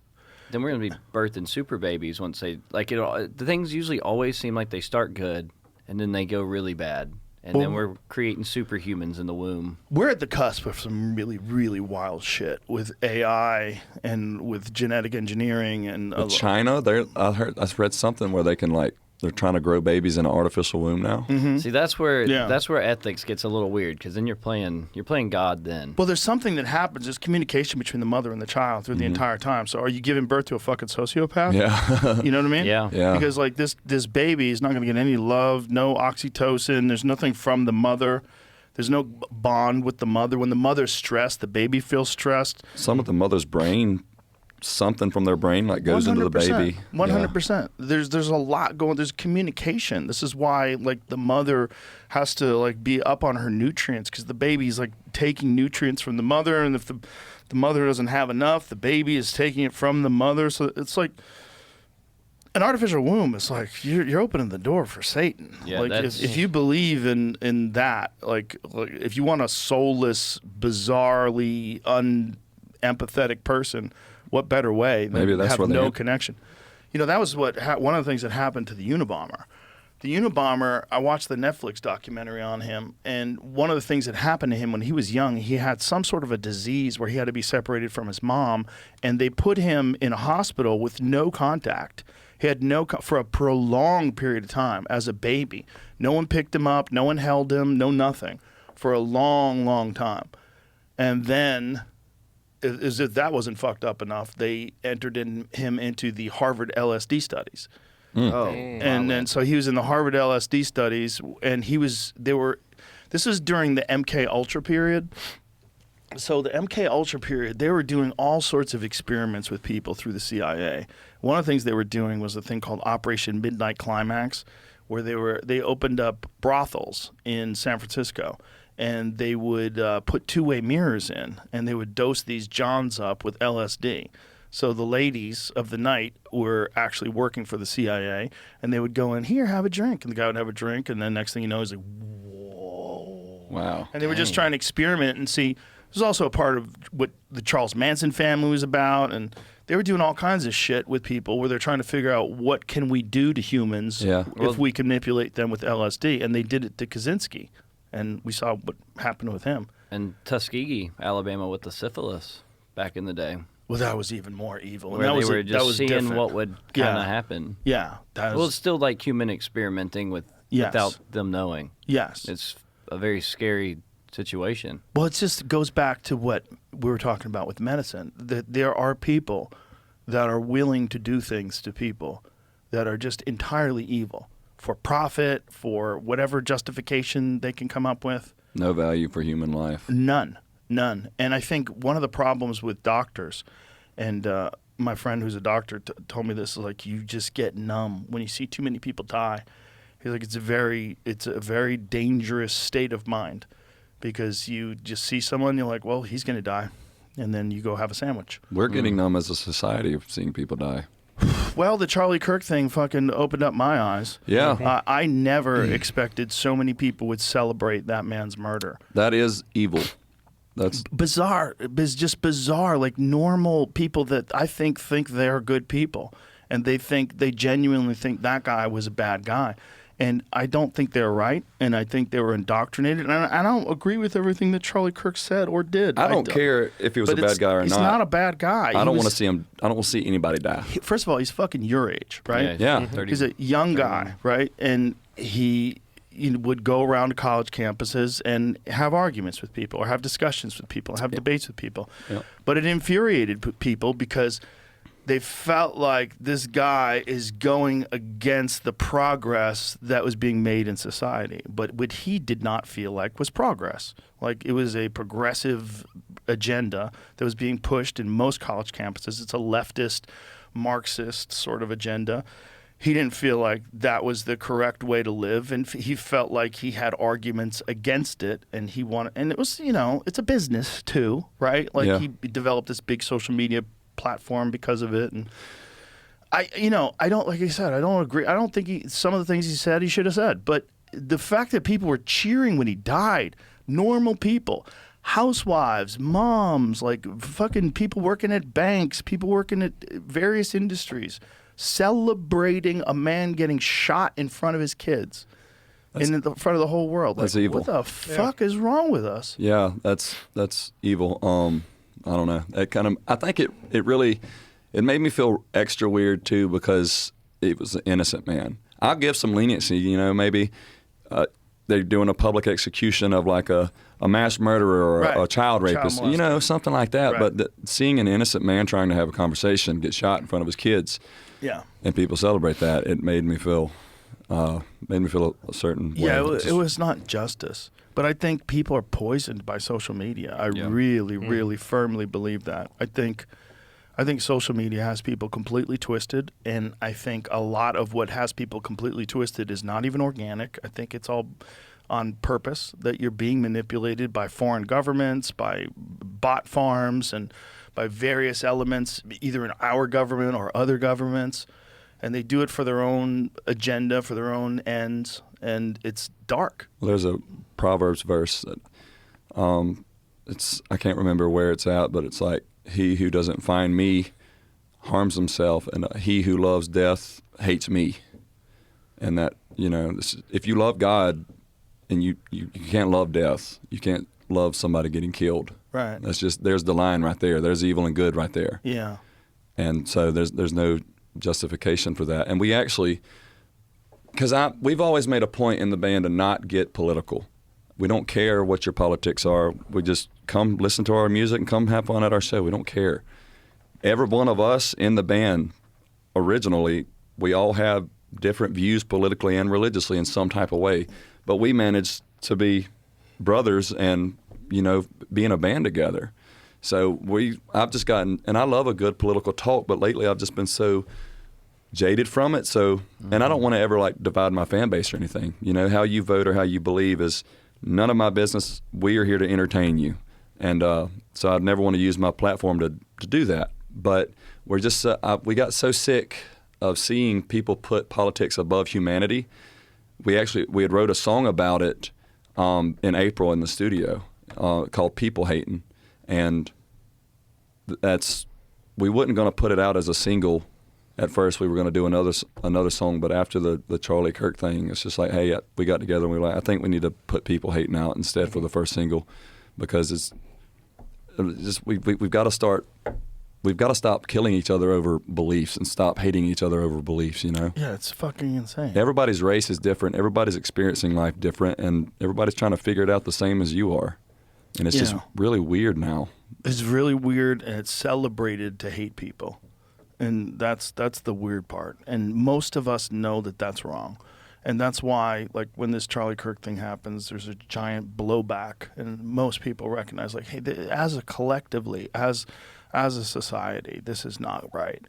Then we're gonna be birthing super babies once they like it. The things usually always seem like they start good and then they go really bad, and then we're creating superhumans in the womb. We're at the cusp of some really, really wild shit with AI and with genetic engineering and With China, I read something where they can they're trying to grow babies in an artificial womb now. See, that's where Yeah. that's where ethics gets a little weird because then you're playing God. Then Well, there's something that happens. There's communication between the mother and the child through the entire time. So, are you giving birth to a fucking sociopath? Yeah. You know what I mean? Yeah. Yeah. Because like this baby is not going to get any love, no oxytocin. There's nothing from the mother. There's no bond with the mother. When the mother's stressed, the baby feels stressed. Some of the mother's brain, something from their brain goes into the baby. 100%. There's a lot going. There's communication. This is why the mother has to be up on her nutrients because the baby's taking nutrients from the mother, and if the mother doesn't have enough, the baby is taking it from the mother. So it's like an artificial womb. It's like you're opening the door for Satan. Yeah, that's- if you believe in that, if you want a soulless, bizarrely unempathetic person, what better way than Maybe that's have where they no had- connection? You know, that was one of the things that happened to the Unabomber. The Unabomber, I watched the Netflix documentary on him, and one of the things that happened to him when he was young, he had some sort of a disease where he had to be separated from his mom, and they put him in a hospital with no contact. He had for a prolonged period of time as a baby. No one picked him up, no one held him, no nothing, for a long, long time. And then, as if that wasn't fucked up enough, they entered him into the Harvard LSD studies. oh, And then so he was in the Harvard LSD studies, and this was during the MK Ultra period. So the MK Ultra period, they were doing all sorts of experiments with people through the CIA. One of the things they were doing was a thing called Operation Midnight Climax, where they opened up brothels in San Francisco, and they would put two-way mirrors in, and they would dose these Johns up with LSD. So the ladies of the night were actually working for the CIA, and they would go in, here, have a drink. And the guy would have a drink, and then next thing you know, he's like, whoa. Wow. And they were just trying to experiment and see. It was also a part of what the Charles Manson family was about, and they were doing all kinds of shit with people where they're trying to figure out what can we do to humans if we can manipulate them with LSD. And they did it to Kaczynski, and we saw what happened with him. And Tuskegee, Alabama, with the syphilis back in the day. Well, that was even more evil. Where and they were just seeing different. what would kind of happen. Yeah. Well, it's still like human experimenting without them knowing. Yes. It's a very scary situation. Well, it just goes back to what we were talking about with medicine. That there are people that are willing to do things to people that are just entirely evil for profit, for whatever justification they can come up with. No value for human life. None. And I think one of the problems with doctors, and my friend who's a doctor told me this, is like you just get numb when you see too many people die. He's like, it's a very dangerous state of mind, because you just see someone, you're like, well, he's going to die, and then you go have a sandwich. We're getting numb as a society of seeing people die. Well, the Charlie Kirk thing fucking opened up my eyes. Yeah. I never expected so many people would celebrate that man's murder. That is evil. That's bizarre. It's just bizarre. Like normal people that I think they're good people, and they genuinely think that guy was a bad guy. And I don't think they're right, and I think they were indoctrinated. And I don't agree with everything that Charlie Kirk said or did. I don't care if he was a bad guy or not. He's not a bad guy. I don't want to see him. I don't want to see anybody die. First of all, he's fucking your age, right? Yeah. 30, he's a young guy, right? And he would go around to college campuses and have arguments with people, or have discussions with people, have debates with people. Yep. But it infuriated people because they felt like this guy is going against the progress that was being made in society. But what he did not feel like was progress. Like it was a progressive agenda that was being pushed in most college campuses. It's a leftist, Marxist sort of agenda. He didn't feel like that was the correct way to live, and he felt like he had arguments against it, and he wanted. And it was, it's a business too, right? Like he developed this big social media platform because of it, and I don't, like I said, I don't agree. I don't think some of the things he said he should have said, but the fact that people were cheering when he died, normal people, housewives, moms, like fucking people working at banks, people working at various industries, celebrating a man getting shot in front of his kids, in the front of the whole world. That's like, evil. What the fuck is wrong with us? Yeah, that's evil. I don't know. I think it really made me feel extra weird too, because it was an innocent man. I'll give some leniency, maybe they're doing a public execution of like a mass murderer or a child rapist, something like that. Right. But seeing an innocent man trying to have a conversation get shot in front of his kids, and people celebrate that, it made me feel a certain way. Yeah, it was not justice. But I think people are poisoned by social media. I really firmly believe that. I think social media has people completely twisted, and I think a lot of what has people completely twisted is not even organic. I think it's all on purpose, that you're being manipulated by foreign governments, by bot farms, and by various elements, either in our government or other governments. And they do it for their own agenda, for their own ends, and it's dark. Well, there's a Proverbs verse that I can't remember where it's at, but it's like, he who doesn't find me harms himself, and he who loves death hates me. And that, if you love God, and you can't love death, you can't love somebody getting killed. Right. There's the line right there. There's evil and good right there. Yeah. And so there's no justification for that. And we actually, because we've always made a point in the band to not get political. We don't care what your politics are. We just come listen to our music and come have fun at our show. We don't care. Every one of us in the band, originally, we all have different views politically and religiously in some type of way. But we managed to be brothers and, be in a band together. So I've just gotten, and I love a good political talk, but lately I've just been so jaded from it. So, and I don't want to ever divide my fan base or anything. How you vote or how you believe is none of my business. We are here to entertain you. And so I'd never want to use my platform to do that. but we're just we got so sick of seeing people put politics above humanity. We had wrote a song about it in April in the studio called "People Hating," and we wasn't going to put it out as a single. At first, we were going to do another song, but after the Charlie Kirk thing, it's just like, hey, we got together and we were like, I think we need to put "People Hating" out instead for the first single, because it's just we've got to start. We've got to stop killing each other over beliefs and stop hating each other over beliefs, you know? Yeah, it's fucking insane. Everybody's race is different. Everybody's experiencing life different, and everybody's trying to figure it out the same as you are. And it's just really weird now. It's really weird, and it's celebrated to hate people. And that's the weird part. And most of us know that that's wrong. And that's why, like, when this Charlie Kirk thing happens, there's a giant blowback. And most people recognize, like, hey, as a collectively, as a society, this is not right.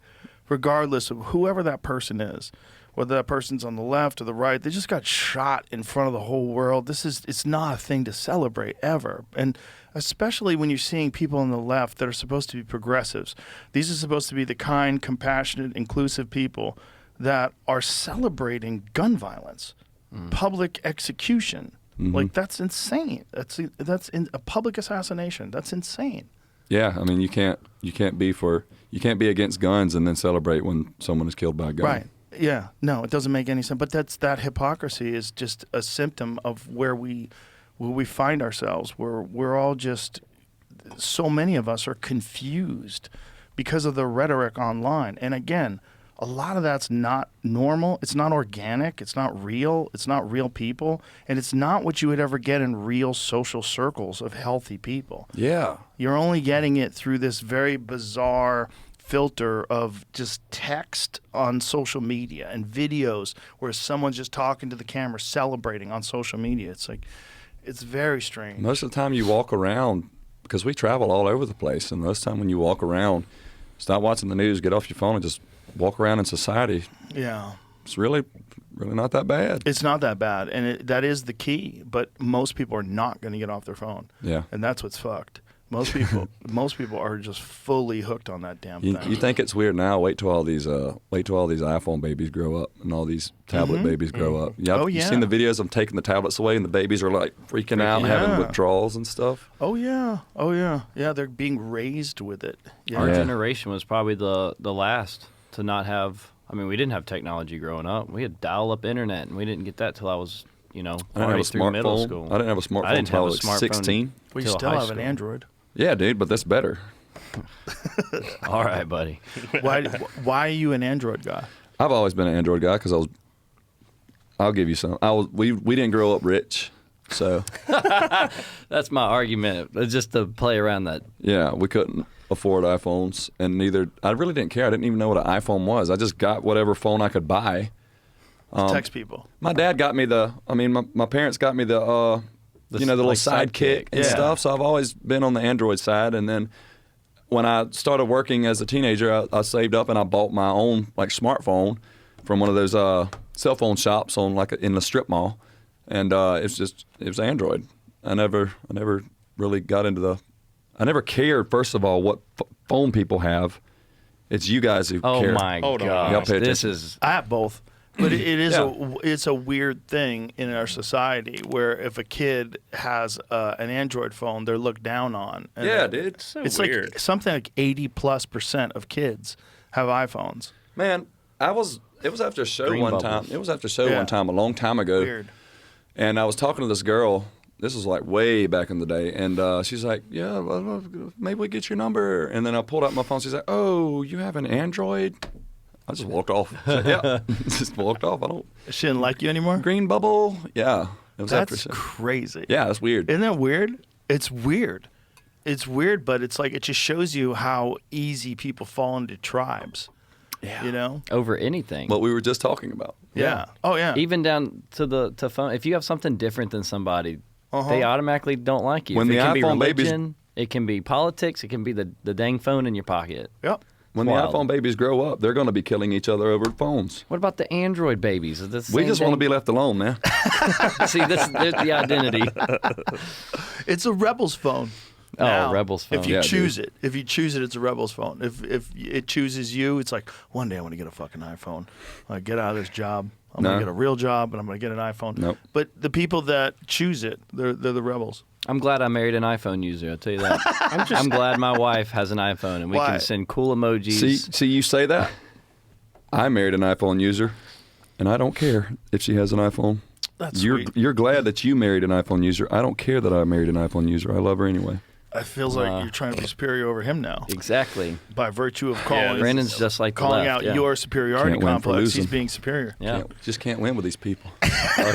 Regardless of whoever that person is, whether that person's on the left or the right, they just got shot in front of the whole world. It's not a thing to celebrate ever. And especially when you're seeing people on the left that are supposed to be progressives. These are supposed to be the kind, compassionate, inclusive people that are celebrating gun violence, public execution. Mm-hmm. Like, that's insane. That's a public assassination. That's insane. Yeah, I mean, you can't be against guns and then celebrate when someone is killed by a gun. Right. Yeah. No, it doesn't make any sense. But that hypocrisy is just a symptom of where we find ourselves. We're all just, so many of us are confused because of the rhetoric online. And again, a lot of that's not normal. It's not organic. It's not real. It's not real people. And it's not what you would ever get in real social circles of healthy people. Yeah. You're only getting it through this very bizarre filter of just text on social media and videos where someone's just talking to the camera, celebrating on social media. It's like, it's very strange. Most of the time you walk around, because we travel all over the place, and most of the time when you walk around, stop watching the news, get off your phone, and just walk around in society. Yeah. It's really not that bad. It's not that bad, and that is the key, but most people are not going to get off their phone. Yeah. And that's what's fucked. Most people are just fully hooked on that damn thing. You think it's weird now? Wait till all these iPhone babies grow up and all these tablet babies grow up. You've seen the videos of them taking the tablets away and the babies are like freaking out, having withdrawals and stuff. Oh yeah. Yeah, they're being raised with it. Yeah. Our generation was probably the last to not have. I mean, we didn't have technology growing up. We had dial-up internet, and we didn't get that till I was, I didn't have a through middle smartphone. school. I didn't have a smartphone until I was 16. We still have an Android. Yeah, dude, but that's better. All right, buddy. Why are you an Android guy? I've always been an Android guy because I'll give you some. We didn't grow up rich, so. That's my argument, just to play around that. Yeah, we couldn't afford iPhones, and I really didn't care. I didn't even know what an iPhone was. I just got whatever phone I could buy. Text people. My dad got me my parents got me the little like sidekick and stuff. So I've always been on the Android side. And then when I started working as a teenager, I saved up and I bought my own smartphone from one of those cell phone shops in the strip mall. And it was Android. I never really got into I never cared, first of all, what phone people have. It's you guys who care. Oh my God! I have both. But it's a weird thing in our society where if a kid has an Android phone, they're looked down on. And dude. It's weird. Like something like 80+% of kids have iPhones. Man, it was after a show Green one bubbles. time. It was after a show one time a long time ago. Weird. And I was talking to this girl. This was like way back in the day. And she's like, yeah, well, maybe we get your number. And then I pulled out my phone. She's like, oh, you have an Android? I just walked off. Said, yeah, just walked off. She didn't like you anymore? Green bubble. Yeah. It was That's crazy. Yeah, that's weird. Isn't that weird? It's weird. It's weird, but it's like it just shows you how easy people fall into tribes. Yeah. You know? Over anything. What we were just talking about. Yeah. Oh, yeah. Even down to phone. If you have something different than somebody, they automatically don't like you. When it the can iPhone be religion, it can be politics, it can be the dang phone in your pocket. Yep. When Wild. the iPhone babies grow up, they're going to be killing each other over phones. What about the Android babies? Is this the We same just want to thing? be left alone, man. See, there's the identity. It's a rebel's phone. Now, Rebels phone. If you Yeah, choose it, it's a Rebels phone. If it chooses you, it's like one day I want to get a fucking iPhone. Like get out of this job. I'm gonna get a real job, and I'm gonna get an iPhone. Nope. But the people that choose it, they're the rebels. I'm glad I married an iPhone user. I'll tell you that. I'm glad my wife has an iPhone, and we Why? can send cool emojis. See, you say that. I married an iPhone user, and I don't care if she has an iPhone. That's you're sweet. you're glad that you married an iPhone user. I don't care that I married an iPhone user. I love her anyway. It feels like you're trying to be superior over him now Exactly. by virtue of calling. Brandon's just like the calling left, out yeah. your superiority Can't win for complex. He's losing. being superior. Yeah. Just can't win with these people. Oh,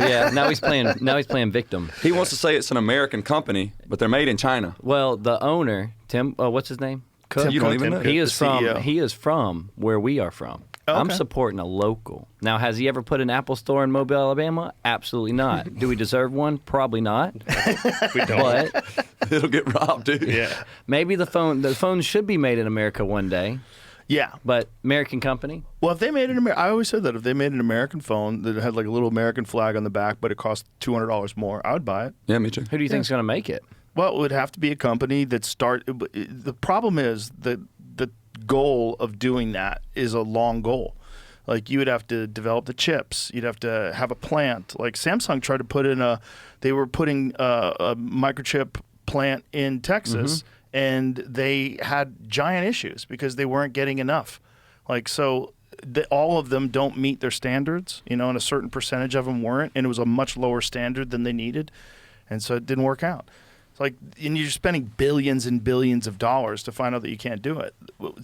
yeah. Now he's playing victim. He wants to say it's an American company, but they're made in China. Well, the owner, Tim, what's his name? Cook. You don't even know. He is the CEO. from. He is from where we are from. Oh, I'm okay. supporting a local. Now, has he ever put an Apple store in Mobile, Alabama? Absolutely not. Do we deserve one? Probably not. We don't. But It'll get robbed, dude. Yeah. maybe the phone should be made in America one day. Yeah. But American company. Well, if they made I always said that if they made an American phone that had like a little American flag on the back, but it cost $200 more, I would buy it. Yeah, me too. Who do you think's going to make it? Well, it would have to be a company that the problem is that the goal of doing that is a long goal. Like you would have to develop the chips. You'd have to have a plant. Like Samsung tried to put in they were putting a microchip plant in Texas, and they had giant issues because they weren't getting enough. Like so, all of them don't meet their standards, and a certain percentage of them weren't, and it was a much lower standard than they needed, and so it didn't work out. Like, and you're spending billions and billions of dollars to find out that you can't do it.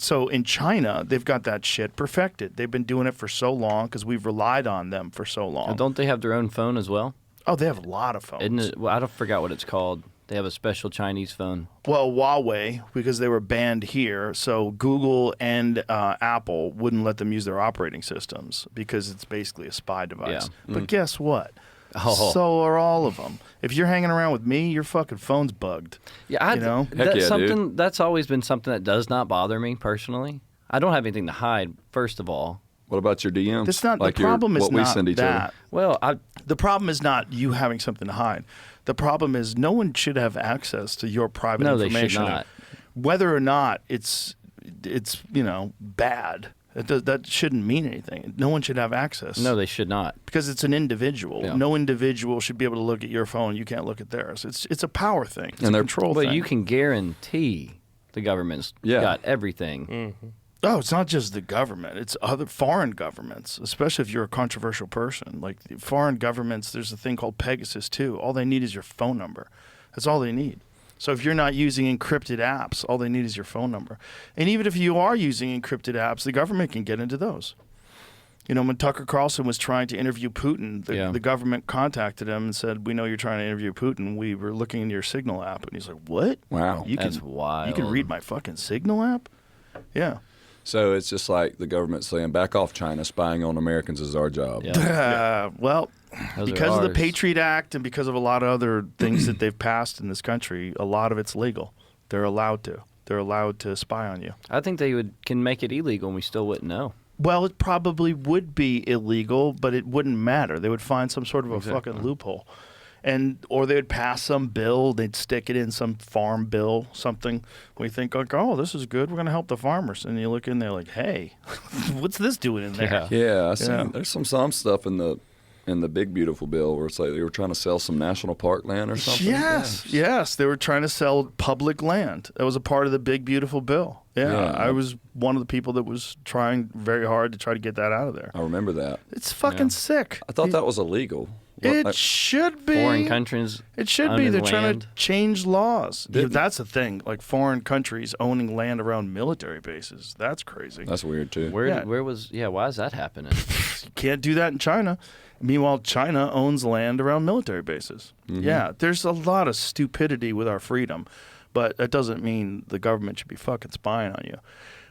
So in China, they've got that shit perfected. They've been doing it for so long because we've relied on them for so long. Don't they have their own phone as well? Oh, they have a lot of phones. Isn't it? Well, I don't forgot what it's called. They have a special Chinese phone. Well, Huawei, because they were banned here, so Google and Apple wouldn't let them use their operating systems because it's basically a spy device. Yeah. But guess what? Oh. So are all of them. If you're hanging around with me, your fucking phone's bugged. Yeah, you know? Heck yeah, something that's always been something that does not bother me personally. I don't have anything to hide. First of all, What about your DMs? That's not Like the problem. Is what we not send each that. other. The problem is not you having something to hide. The problem is no one should have access to your private No, they should information. not. Whether or not it's bad. That shouldn't mean anything. No one should have access. no, they should not. Because it's an individual. Yeah. No individual should be able to look at your phone. You can't look at theirs. It's a power thing. It's And a they're- control But thing. you can guarantee the government's got everything. Oh, it's not just the government. It's other foreign governments, especially if you're a controversial person. Like the foreign governments, there's a thing called Pegasus too. All they need is your phone number. That's all they need. So if you're not using encrypted apps, all they need is your phone number. And even if you are using encrypted apps, the government can get into those. When Tucker Carlson was trying to interview Putin, the government contacted him and said, "We know you're trying to interview Putin. We were looking into your Signal app." And he's like, "What? Wow. That's wild. You can read my fucking Signal app?" Yeah. So it's just like the government saying, back off China, spying on Americans is our job. Yeah. Well, Those are because of the ours. Patriot Act and because of a lot of other things that they've passed in this country, a lot of it's legal. They're allowed to. They're allowed to spy on you. I think they can make it illegal and we still wouldn't know. Well, it probably would be illegal, but it wouldn't matter. They would find some sort of a fucking loophole. Or they would pass some bill, they'd stick it in some farm bill, something. We think, like, oh, this is good, we're going to help the farmers. And you look in there like, hey, what's this doing in there? Yeah. Yeah, I seen there's some stuff in the big beautiful bill where it's like they were trying to sell some national park land or something. Yes. They were trying to sell public land. That was a part of the big beautiful bill. Yeah, I was one of the people that was trying very hard to try to get that out of there. I remember that. It's fucking sick. I thought that was illegal. It should be. Foreign countries. It should be. owning They're trying land. to change laws. Didn't- That's the thing. Like foreign countries owning land around military bases. That's crazy. That's weird too. Why is that happening? You can't do that in China. Meanwhile, China owns land around military bases. Yeah, there's a lot of stupidity with our freedom, but that doesn't mean the government should be fucking spying on you.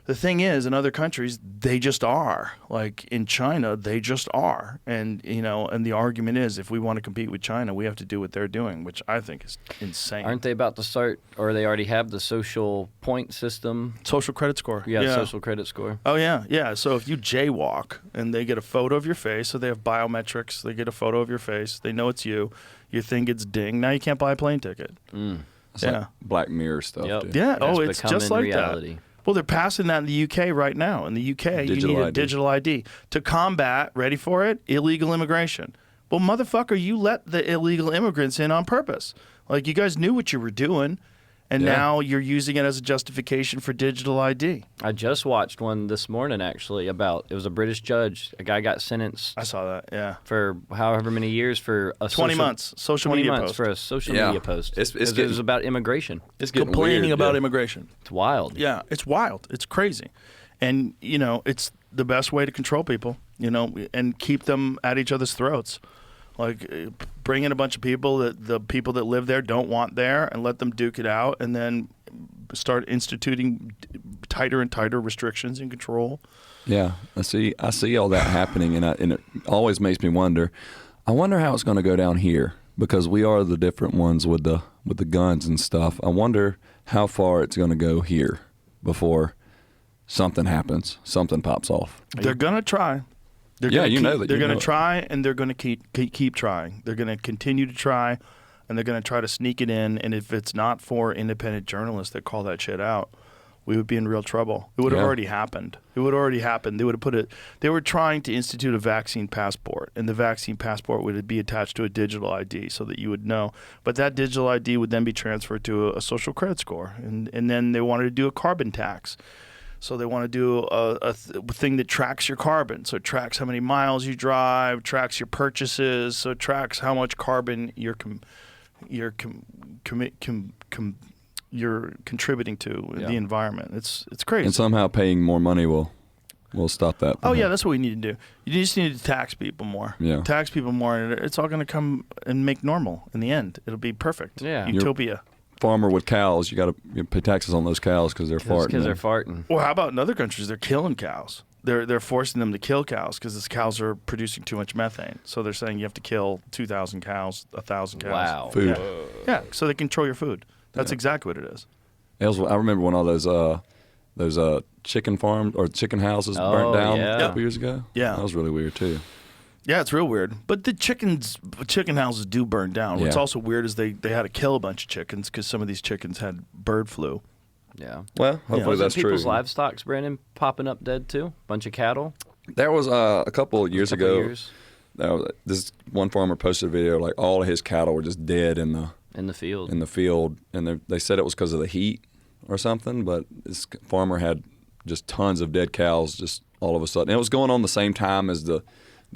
The thing is, in other countries, they just are. Like in China, they just are. And, and the argument is if we want to compete with China, we have to do what they're doing, which I think is insane. Aren't they about to start, or they already have the social point system? Social credit score. Yeah, social credit score. Oh, yeah. So if you jaywalk and they get a photo of your face, so they have biometrics, they get a photo of your face, they know it's you, your thing gets dinged, now you can't buy a plane ticket. It's like Black Mirror stuff. Yep. Dude. Yeah. That's It's just becoming like reality. that. Well, they're passing that in the UK right now. In the UK, you need a digital ID to combat, ready for it, illegal immigration. Well, motherfucker, you let the illegal immigrants in on purpose. Like, you guys knew what you were doing, and now you're using it as a justification for digital ID. I just watched one this morning, actually, about it was a British judge. A guy got sentenced I saw that, yeah. for however many years for a 20 months, social media post. for a social media post. It's it was about immigration. It's getting Complaining weird, about immigration. It's wild. Yeah, it's wild. It's crazy. And, you know, it's the best way to control people, you know, and keep them at each other's throats. Like, bring in a bunch of people that the people that live there don't want there and let them duke it out, and then start instituting tighter and tighter restrictions and control. Yeah, I see all that happening, and it always makes me wonder. I wonder how it's going to go down here, because we are the different ones with the guns and stuff. I wonder how far it's going to go here before something happens, something pops off. They're gonna try. They're Yeah, gonna you know that. They're You gonna know it. try, and they're gonna keep trying. They're gonna continue to try, and they're gonna try to sneak it in. And if it's not for independent journalists that call that shit out, we would be in real trouble. It would have Yeah. already happened. It would already happened. They would have put it. They were trying to institute a vaccine passport, and the vaccine passport would be attached to a digital ID so that you would know. But that digital ID would then be transferred to a social credit score, and then they wanted to do a carbon tax. So they want to do a thing that tracks your carbon. So it tracks how many miles you drive, tracks your purchases, so it tracks how much carbon you're contributing to the environment. It's crazy. And somehow paying more money will stop that. Oh yeah, that's what we need to do. You just need to tax people more. Yeah. Tax people more, and it's all going to come and make normal in the end. It'll be perfect. Yeah. Utopia. Farmer with cows, you got to pay taxes on those cows because they're farting. Because they're farting. Well, how about in other countries? They're killing cows. They're forcing them to kill cows because the cows are producing too much methane. So they're saying you have to kill 2,000 cows, 1,000 cows. Wow. Food. Yeah, so they control your food. That's exactly what it is. I remember when all those chicken farms or chicken houses burnt down yeah. a couple years ago. Yeah. That was really weird too. Yeah, it's real weird. But the chicken houses do burn down. What's Yeah. also weird is they had to kill a bunch of chickens because some of these chickens had bird flu. Yeah. Well, hopefully Wasn't that's true. people's livestocks, Brandon, popping up dead too? Bunch of cattle? There was a couple of years ago. Years This one farmer posted a video like all of his cattle were just dead in the field. and they said it was because of the heat or something. But this farmer had just tons of dead cows just all of a sudden. And it was going on the same time as the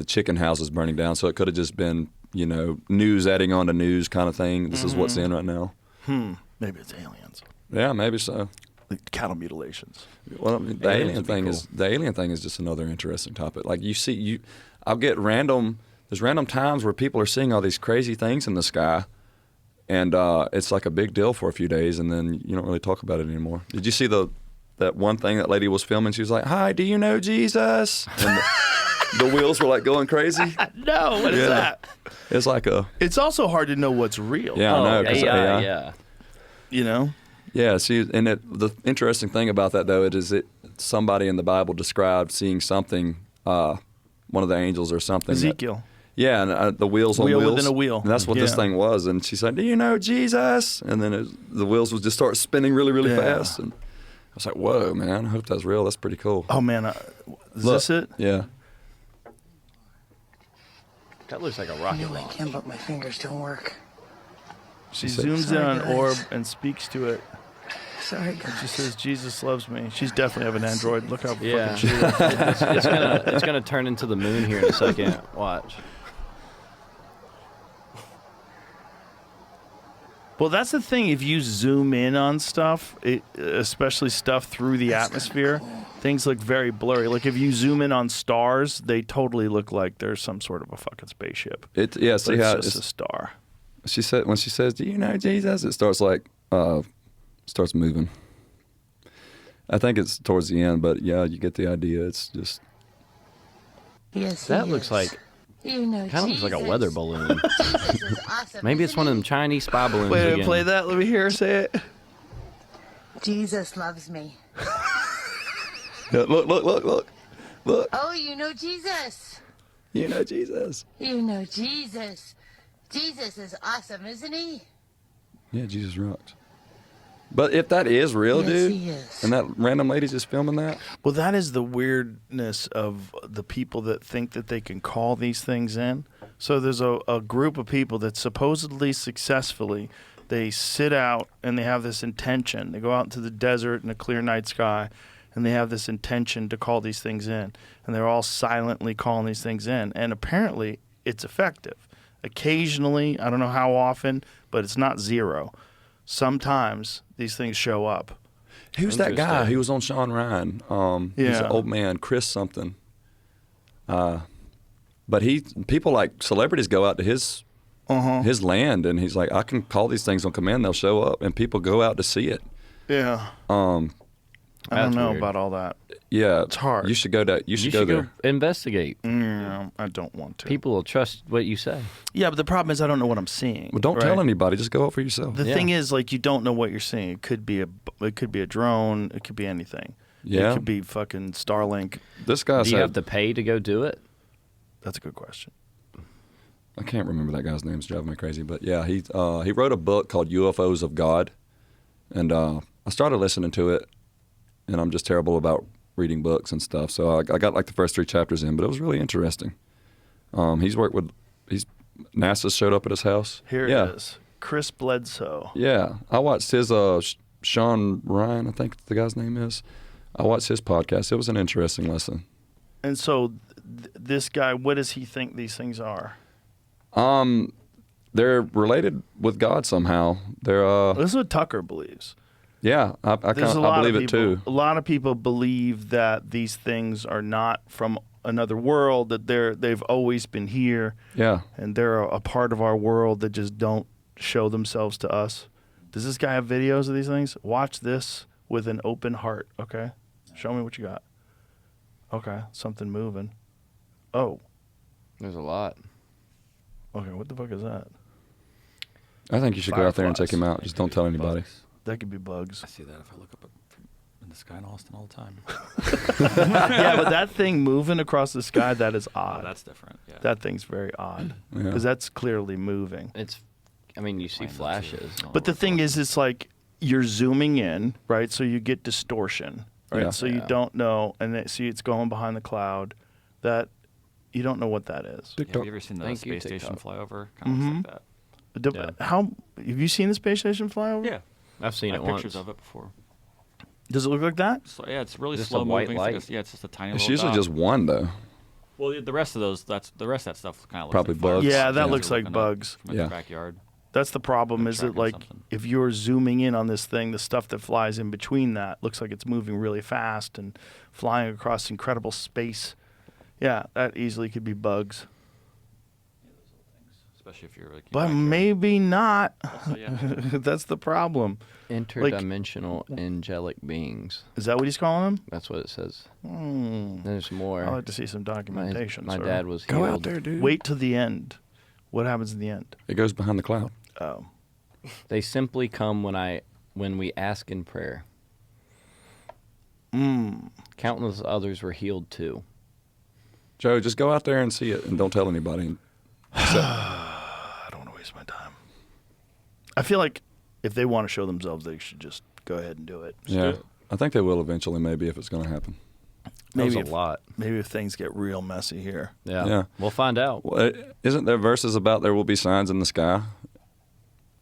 chicken houses burning down, so it could have just been news adding on to news kind of thing. This is what's in right now. Maybe it's aliens. Yeah, maybe so. Like cattle mutilations. Well, I mean, the alien thing is just another interesting topic. Like I'll get there's random times where people are seeing all these crazy things in the sky, and it's like a big deal for a few days, and then you don't really talk about it anymore. Did you see that one thing that lady was filming? She was like, "Hi, do you know Jesus?" And the wheels were like going crazy. No, what is that? It's like It's also hard to know what's real. Yeah, I know. 'Cause AI, AI. yeah. You know? Yeah, see, and the interesting thing about that though is somebody in the Bible described seeing something, one of the angels or something. Ezekiel. Yeah, and the wheels on Wheel wheels. within a wheel. And that's what this Yeah. thing was. And she said, "Do you know Jesus?" And then the wheels would just start spinning really, really Yeah. fast. And I was like, "Whoa, man! I hope that's real. That's pretty cool." Oh man, is Look. this it? Yeah. That looks like a I rocket knew I launch. can, but my fingers don't work. She said- zooms in on Sorry, orb guys. and speaks to it. Sorry, guys. She says, "Jesus loves me." She's definitely have an android. Look how Yeah. fucking she is. It's gonna turn into the moon here in a second. Watch. Well, that's the thing. If you zoom in on stuff, especially stuff through the atmosphere, things look very blurry. Like if you zoom in on stars, they totally look like there's some sort of a fucking spaceship. See But it's how just a star. she said when she says, "Do you know Jesus?" It starts starts moving. I think it's towards the end, but yeah, you get the idea. It's just Yes, That he looks is. like You know, kind of looks like a Jesus. weather balloon. Jesus is awesome, Maybe it's isn't one of he? them Chinese spy balloons Wait, again. play that. Let me hear her say it. Jesus loves me. yeah, look. Oh, you know Jesus. You know Jesus. You know Jesus. Jesus is awesome, isn't he? Yeah, Jesus rocks. But if that is real, Yes, dude, he is. and that random lady's just filming that, Well, that is the weirdness of the people that think that they can call these things in. So there's a group of people that supposedly successfully, they sit out and they have this intention. They go out into the desert in a clear night sky, and they have this intention to call these things in. And they're all silently calling these things in. And apparently it's effective. Occasionally, I don't know how often, but it's not zero. Sometimes these things show up. who's that guy? Interesting. He was on Sean Ryan. He's Yeah. an old man, Chris something. But people like celebrities go out to his land, and he's like, I can call these things on command. They'll show up, and people go out to see it. Yeah. I don't That's know weird. about all that. Yeah, It's hard. You should go to. You should go there. investigate. No, I don't want to. People will trust what you say. Yeah, but the problem is I don't know what I'm seeing. Well, don't tell right? anybody. Just go out for yourself. The Yeah. thing is, like, you don't know what you're seeing. It could be a drone. It could be anything. Yeah. It could be fucking Starlink. This guy Do you said, have to pay to go do it? That's a good question. I can't remember that guy's name. It's driving me crazy. But yeah, he wrote a book called UFOs of God, and I started listening to it, and I'm just terrible about reading books and stuff. So I got like the first 3 chapters in, but it was really interesting. NASA showed up at his house. Here yeah. it is. Chris Bledsoe. Yeah, I watched his Sean Ryan, I think the guy's name is. I watched his podcast. It was an interesting lesson. And so this guy, what does he think these things are? They're related with God somehow. They're This is what Tucker believes. yeah, I There's a I lot believe of it people, too. A lot of people believe that these things are not from another world, that they've always been here, Yeah. and they're a part of our world that just don't show themselves to us. Does this guy have videos of these things? Watch this with an open heart, okay? Show me what you got. Okay, something moving. Oh, There's a lot. okay, what the fuck is that? I think you should go out there and check Fireflies. him out. Just don't tell anybody. That could be bugs. I see that if I look up in the sky in Austin all the time. Yeah, but that thing moving across the sky, that is Oh, odd. that's different. Yeah. That thing's very odd Yeah. because that's clearly moving. You see Plain flashes. But the thing is, it's like you're zooming in, right? So you get distortion, right? Yeah. So you don't know, and see it's going behind the cloud. That you don't know what that is. Yeah, have you ever seen the Thank you, space station TikTok. fly over? Kind of looks like that. The- How have you seen the space station fly over? Yeah. I've seen I it have once. pictures of it before. Does it look like that? So, yeah, it's really Just a slow white moving. It's like light? yeah, it's just a tiny It's little usually dot. just one though. Well, the rest of those, the rest of that stuff kind of looks Probably like bugs. fire. Yeah, that Guys looks are like looking bugs. From Yeah. the backyard. That's the problem. They're Is that tracking like something. if you're zooming in on this thing, the stuff that flies in between that looks like it's moving really fast and flying across incredible space. Yeah, that easily could be bugs, Especially if you're like. but maybe not. So, yeah. That's the problem. Interdimensional angelic beings. Is that what he's calling them? That's what it says. Hmm. There's more. I'd like to see some documentation. My sir. dad was Go healed. out there, dude. Wait till the end. What happens in the end? It goes behind the cloud. Oh, They simply come when we ask in prayer. Countless others were healed too. Joe, just go out there and see it, and don't tell anybody. I don't want to waste my time. I feel like if they want to show themselves, they should just go ahead and do it. Yeah, I think they will eventually. Maybe if it's going to happen. That was Maybe a lot. Maybe if things get real messy here. Yeah. Yeah. We'll find out. Well, isn't there verses about there will be signs in the sky?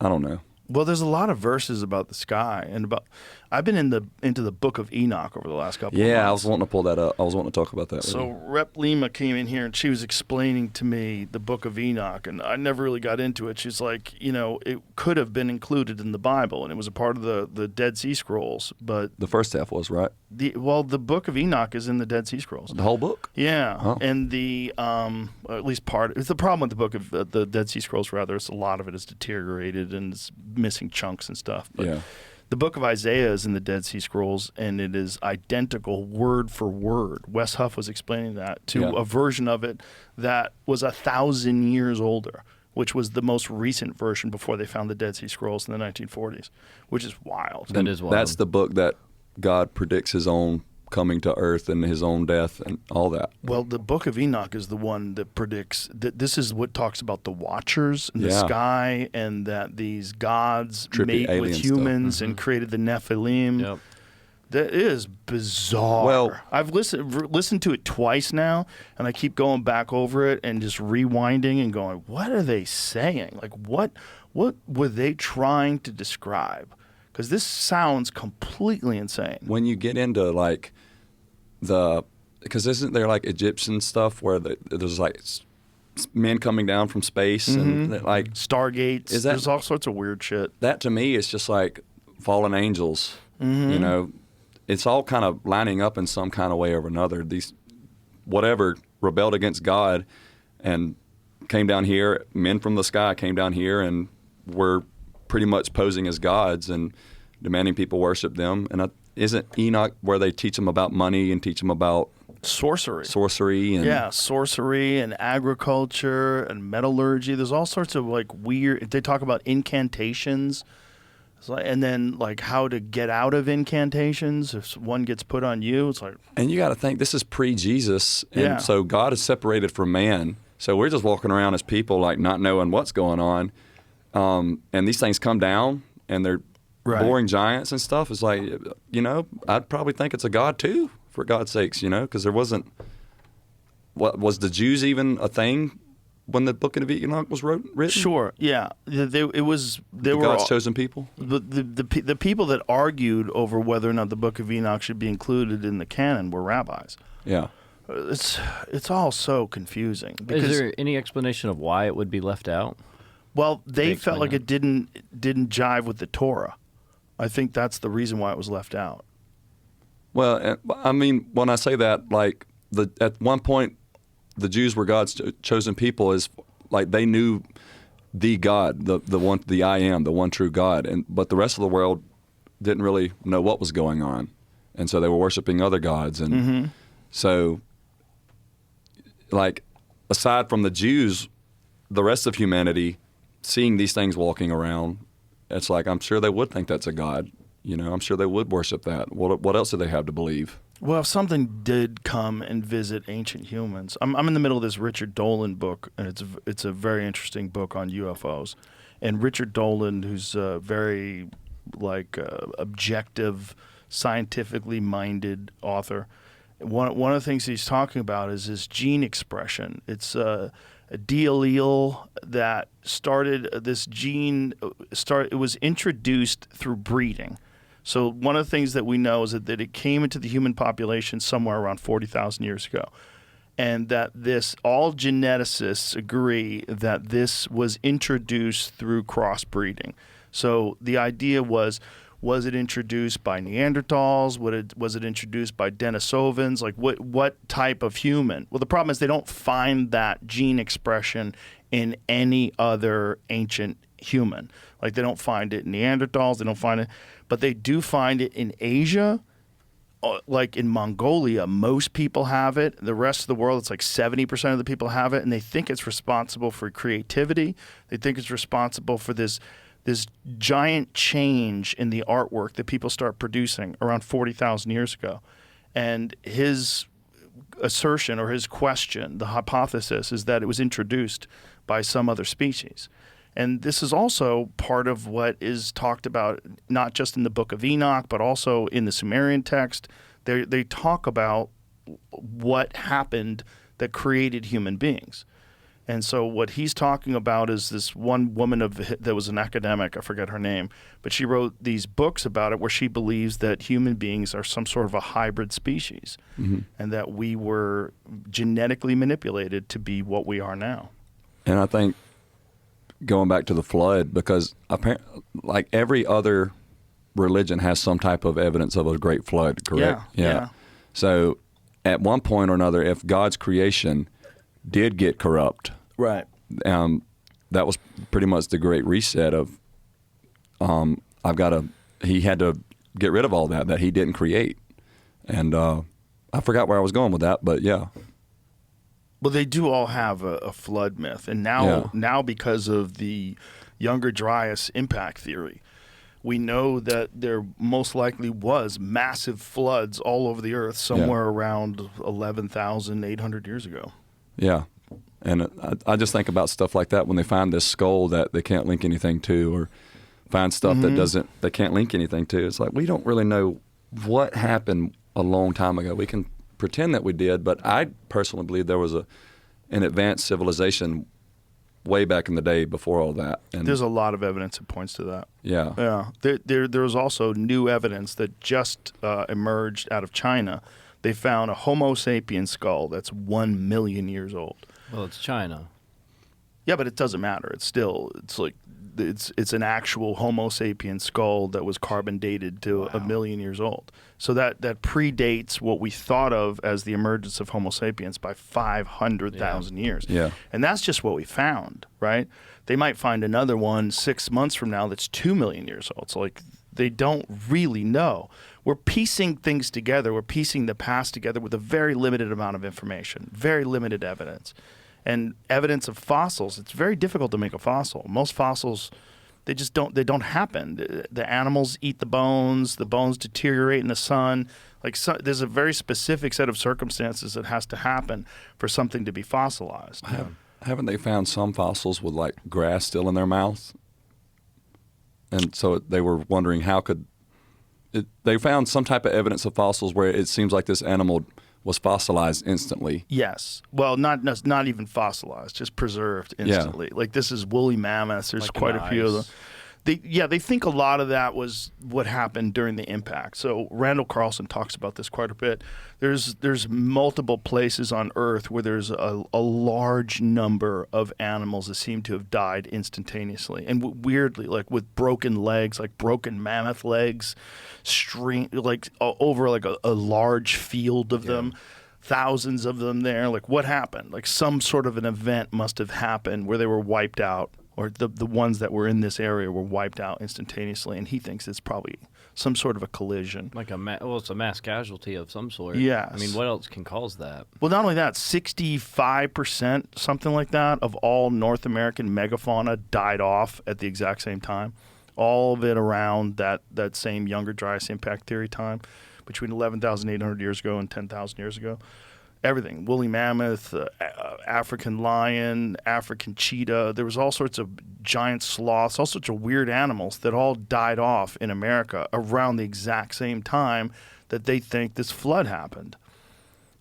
I don't know. Well, there's a lot of verses about the sky and about. I've been into the Book of Enoch over the last couple. of Yeah, I months. was wanting to pull that up. I was wanting to talk about that. with So you. Rep Lima came in here and she was explaining to me the Book of Enoch, and I never really got into it. She's like, it could have been included in the Bible, and it was a part of the Dead Sea Scrolls. But The first half was right. the Book of Enoch is in the Dead Sea Scrolls. The whole book. Yeah, Oh. and at least part. It's the problem with the Book of the Dead Sea Scrolls. Rather, it's a lot of it is deteriorated and it's missing chunks and stuff. But Yeah. the Book of Isaiah is in the Dead Sea Scrolls, and it is identical word for word. Wes Huff was explaining that to Yeah. a version of it that was 1,000 years older, which was the most recent version before they found the Dead Sea Scrolls in the 1940s, which is wild. That is wild. That's the book that God predicts his own coming to earth and his own death and all that. Well, the Book of Enoch is the one that predicts that this is what talks about the Watchers in the Yeah. sky, and that these gods Trippy mate alien with stuff. humans and created the Nephilim. Yep. That is bizarre. Well- I've listened to it twice now, and I keep going back over it and just rewinding and going, "What are they saying? Like, what were they trying to describe?" Because this sounds completely insane. When you get into like because isn't there like Egyptian stuff where there's like men coming down from space and like Stargates. Is that- There's all sorts of weird shit. that to me is just like fallen angels. You know, it's all kind of lining up in some kind of way or another. These whatever rebelled against God and came down here. Men from the sky came down here and were pretty much posing as gods and demanding people worship them. And isn't Enoch where they teach them about money and teach them about Sorcery. and Yeah, sorcery and agriculture and metallurgy. There's all sorts of like weird. They talk about incantations, and then like how to get out of incantations if one gets put on you. It's like, And you got to think this is pre-Jesus, and Yeah. so God is separated from man. So we're just walking around as people, like not knowing what's going on. And these things come down, and they're Right. boring giants and stuff. It's like, I'd probably think it's a god too, for God's sakes, because there wasn't. What was the Jews even a thing when the Book of Enoch was written? sure, yeah. It was. They The were God's all- chosen people. the people that argued over whether or not the Book of Enoch should be included in the canon were rabbis. Yeah. It's all so confusing because Is there any explanation of why it would be left out? well they They felt explain like that? it didn't jive with the Torah. I think that's the reason why it was left out. Well, I mean, when I say that, like at one point, the Jews were God's chosen people. Is like they knew the God, the one, the I am, the one true God, but the rest of the world didn't really know what was going on, and so they were worshiping other gods, and so, like, aside from the Jews, the rest of humanity, seeing these things walking around, it's like I'm sure they would think that's a god. I'm sure they would worship that. What else do they have to believe? Well, if something did come and visit ancient humans, I'm in the middle of this Richard Dolan book, and it's a very interesting book on UFOs. And Richard Dolan, who's a very objective, scientifically minded author, one of the things he's talking about is this gene expression. It's a D allele that started this gene. It was introduced through breeding. So one of the things that we know is that it came into the human population somewhere around 40,000 years ago. And that all geneticists agree that this was introduced through crossbreeding. So the idea was it introduced by Neanderthals? Was it introduced by Denisovans? Like what type of human? Well, the problem is they don't find that gene expression in any other ancient human. Like they don't find it in Neanderthals, they don't find it, but they do find it in Asia, like in Mongolia. Most people have it. The rest of the world, it's like 70% of the people have it, and they think it's responsible for creativity. They think it's responsible for this giant change in the artwork that people start producing around 40,000 years ago. And his assertion or his question, the hypothesis, is that it was introduced by some other species. And this is also part of what is talked about not just in the Book of Enoch, but also in the Sumerian text. They talk about what happened that created human beings. And so what he's talking about is this one woman that was an academic, I forget her name, but she wrote these books about it where she believes that human beings are some sort of a hybrid species and that we were genetically manipulated to be what we are now. And I think going back to the flood, because apparently, like every other religion has some type of evidence of a great flood, correct? Yeah. So at one point or another, if God's creation did get corrupt, Right. that was pretty much the great reset of he had to get rid of all that he didn't create. And I forgot where I was going with that, but yeah. Well, they do all have a flood myth, and now because of the Younger Dryas impact theory, We know that there most likely was massive floods all over the earth somewhere around 11,800 years ago. Yeah. And I just think about stuff like that when they find this skull that they can't link anything to, or find stuff that they can't link anything to. It's like, we don't really know what happened a long time ago. We can pretend that we did, but I personally believe there was an advanced civilization way back in the day before all that. And there's a lot of evidence that points to that. Yeah. Yeah. There's also new evidence that just emerged out of China. They found a Homo sapien skull that's 1 million years old. Well, it's China. Yeah, but it doesn't matter. It's an actual Homo sapien skull that was carbon dated to 1 million years old. So that predates what we thought of as the emergence of Homo sapiens by 500,000 years. Yeah. And that's just what we found, right? They might find another one 6 months from now that's 2 million years old. So they don't really know. We're piecing things together. We're piecing the past together with a very limited amount of information, very limited evidence. And evidence of fossils, it's very difficult to make a fossil. Most fossils, they don't happen. The animals eat the bones deteriorate in the sun. There's a very specific set of circumstances that has to happen for something to be fossilized. Haven't they found some fossils with like grass still in their mouths? And so they were wondering they found some type of evidence of fossils where it seems like this animal was fossilized instantly. Yes. Well, not even fossilized, just preserved instantly. Yeah. Like this is woolly mammoths. There's Like quite in a the few of them. ice. They think a lot of that was what happened during the impact. So Randall Carlson talks about this quite a bit. There's multiple places on Earth where there's a large number of animals that seem to have died instantaneously, and weirdly, like with broken legs, like broken mammoth legs, over like a large field of them. Thousands of them there. Like, what happened? Like, some sort of an event must have happened where they were wiped out, or the ones that were in this area were wiped out instantaneously. And he thinks it's probably some sort of a collision. Like it's a mass casualty of some sort. Yes. I mean, what else can cause that? Well, not only that, 65%, something like that, of all North American megafauna died off at the exact same time. All of it around that same Younger Dryas impact theory time, between 11,800 years ago and 10,000 years ago. Everything, woolly mammoth, African lion, African cheetah. There was all sorts of giant sloths, all sorts of weird animals that all died off in America around the exact same time that they think this flood happened.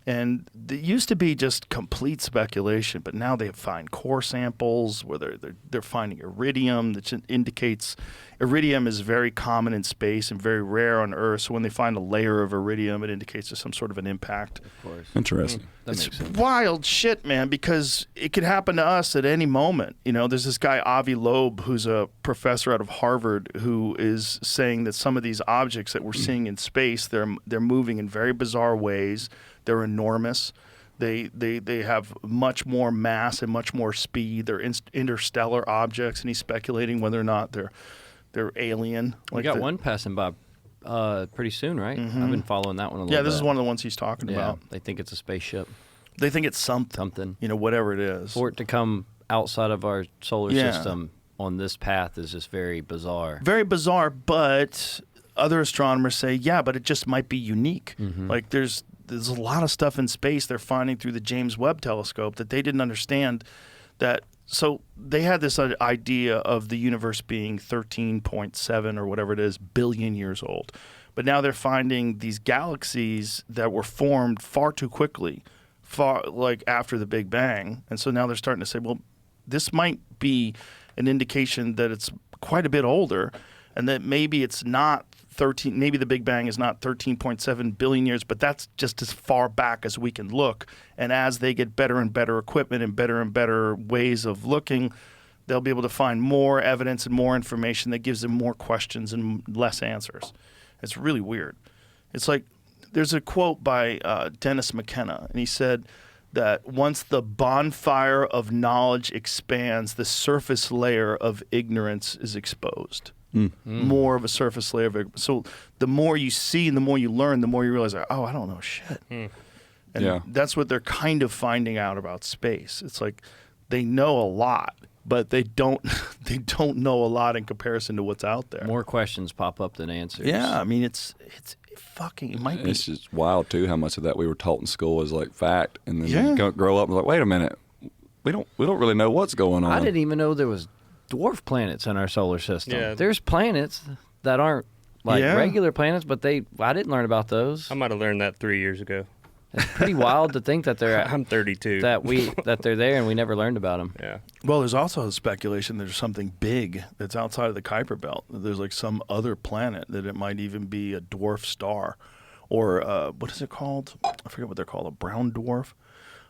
And it used to be just complete speculation, but now they find core samples where they're finding iridium, that indicates iridium is very common in space and very rare on Earth. So when they find a layer of iridium, it indicates there's some sort of an impact. Of course. Interesting. That makes sense. Wild shit, man, because it could happen to us at any moment. You know, there's this guy, Avi Loeb, who's a professor out of Harvard, who is saying that some of these objects that we're seeing in space, they're moving in very bizarre ways. They're enormous. They have much more mass and much more speed. They're interstellar objects, and he's speculating whether or not they're alien. We got one passing by pretty soon, right? I've been following that one a little bit. Yeah, this is one of the ones he's talking about. They think it's a spaceship. They think it's something. You know, whatever it is. For it to come outside of our solar system on this path is just very bizarre. Very bizarre, but other astronomers say, but it just might be unique. Like there's a lot of stuff in space they're finding through the James Webb telescope that they didn't understand. So they had this idea of the universe being 13.7 or whatever it is billion years old. But now they're finding these galaxies that were formed far too quickly, like after the Big Bang. And so now they're starting to say, well, this might be an indication that it's quite a bit older, and that maybe it's not maybe the Big Bang is not 13.7 billion years, but that's just as far back as we can look. And as they get better and better equipment and better ways of looking, they'll be able to find more evidence and more information that gives them more questions and less answers. It's really weird. It's like there's a quote by Dennis McKenna, and he said that once the bonfire of knowledge expands, the surface layer of ignorance is exposed. More of a surface layer of ignorance. So the more you see and the more you learn, the more you realize, I don't know shit. And that's what they're kind of finding out about space. It's like they know a lot, but they don't they don't know a lot in comparison to what's out there. More questions pop up than answers. Yeah, I mean it's fucking it might be. It's just wild too how much of that we were taught in school is like fact, and then Yeah. you go- grow up and like, wait a minute, we don't really know what's going on. I didn't even know there was dwarf planets in our solar system. Yeah. There's planets that aren't like Yeah. regular planets, but I didn't learn about those. I might have learned that 3 years ago. It's pretty wild to think that they're I'm 32. that they're there and we never learned about them. Yeah. Well, there's also speculation there's something big that's outside of the Kuiper Belt. There's like some other planet that it might even be a dwarf star, or what is it called? I forget what they're called, a brown dwarf.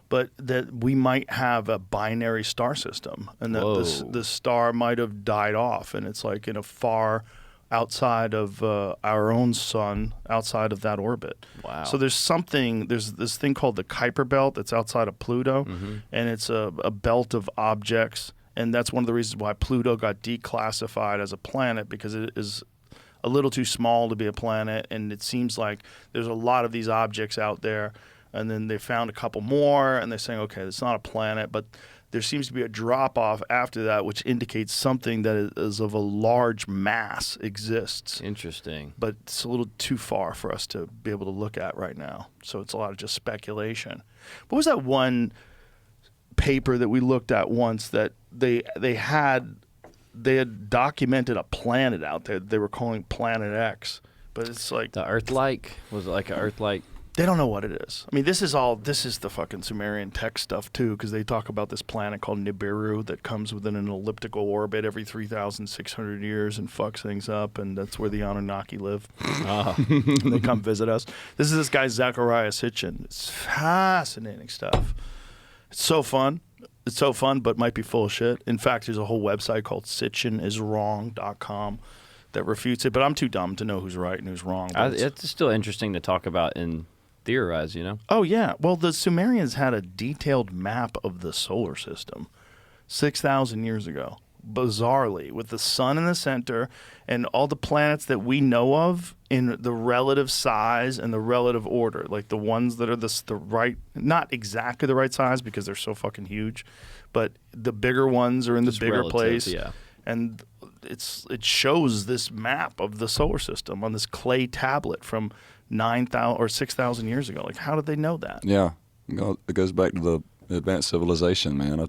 But that we might have a binary star system, and that this star might have died off, and it's like in a far outside of our own sun, outside of that orbit. Wow. So there's this thing called the Kuiper Belt that's outside of Pluto, and it's a belt of objects, and that's one of the reasons why Pluto got declassified as a planet, because it is a little too small to be a planet, and it seems like there's a lot of these objects out there, and then they found a couple more, and they're saying, okay, it's not a planet, but there seems to be a drop-off after that, which indicates something that is of a large mass exists. Interesting. But it's a little too far for us to be able to look at right now. So it's a lot of just speculation. What was that one paper that we looked at once that they had documented a planet out there that they were calling Planet X? But it's like The Earth-like? Was it like an Earth-like? they don't know what it is. I mean, this is the fucking Sumerian tech stuff too, because they talk about this planet called Nibiru that comes within an elliptical orbit every 3,600 years and fucks things up, and that's where the Anunnaki live. And they come visit us. This is this guy Zechariah Sitchin. It's fascinating stuff. It's so fun. It's so fun, but might be full of shit. In fact, there's a whole website called sitchiniswrong.com that refutes it, but I'm too dumb to know who's right and who's wrong. But It's still interesting to talk about and theorize, you know? Oh, yeah. Well, the Sumerians had a detailed map of the solar system 6,000 years ago, bizarrely, with the sun in the center and all the planets that we know of in the relative size and the relative order. Like the ones that are the right, not exactly the right size because they're so fucking huge, but the bigger ones are in Just the bigger relative, place. yeah. And it shows this map of the solar system on this clay tablet from 9,000 or 6,000 years ago. Like, how did they know that? Yeah, it goes back to the advanced civilization, man.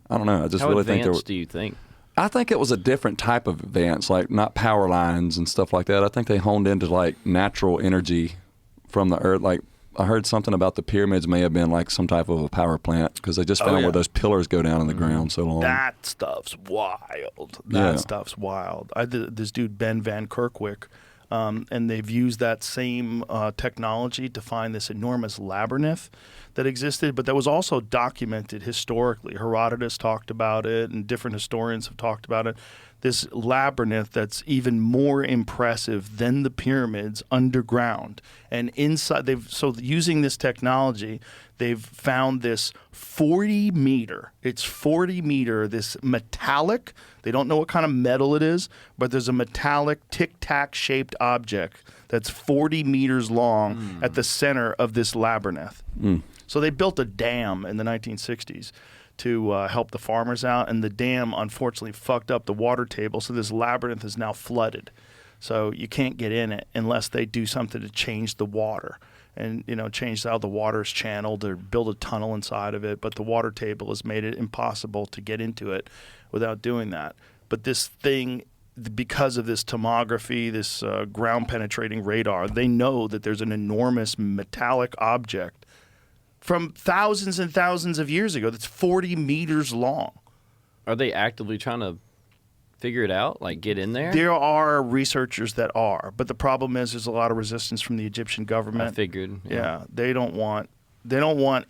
I don't know. I just How really think advanced do you think? I think it was a different type of advance, like not power lines and stuff like that. I think they honed into like natural energy from the earth. Like I heard something about the pyramids may have been like some type of a power plant because they just found yeah. where those pillars go down in the ground so long. That stuff's wild. Yeah. That stuff's wild. I did this dude Ben Van Kerkwick, and they've used that same technology to find this enormous labyrinth that existed, but that was also documented historically. Herodotus talked about it, and different historians have talked about it. This labyrinth that's even more impressive than the pyramids underground. And inside, using this technology, they've found this 40-meter, this metallic, they don't know what kind of metal it is, but there's a metallic tic-tac shaped object that's 40 meters long at the center of this labyrinth. So they built a dam in the 1960s to help the farmers out, and the dam unfortunately fucked up the water table, so this labyrinth is now flooded. So you can't get in it unless they do something to change the water and, change how the water is channeled or build a tunnel inside of it. But the water table has made it impossible to get into it without doing that. But this thing, because of this tomography, this ground-penetrating radar, they know that there's an enormous metallic object from thousands and thousands of years ago that's 40 meters long. Are they actively trying to figure it out, like get in there? There are researchers that are, but the problem is there's a lot of resistance from the Egyptian government. I figured. Yeah, they don't want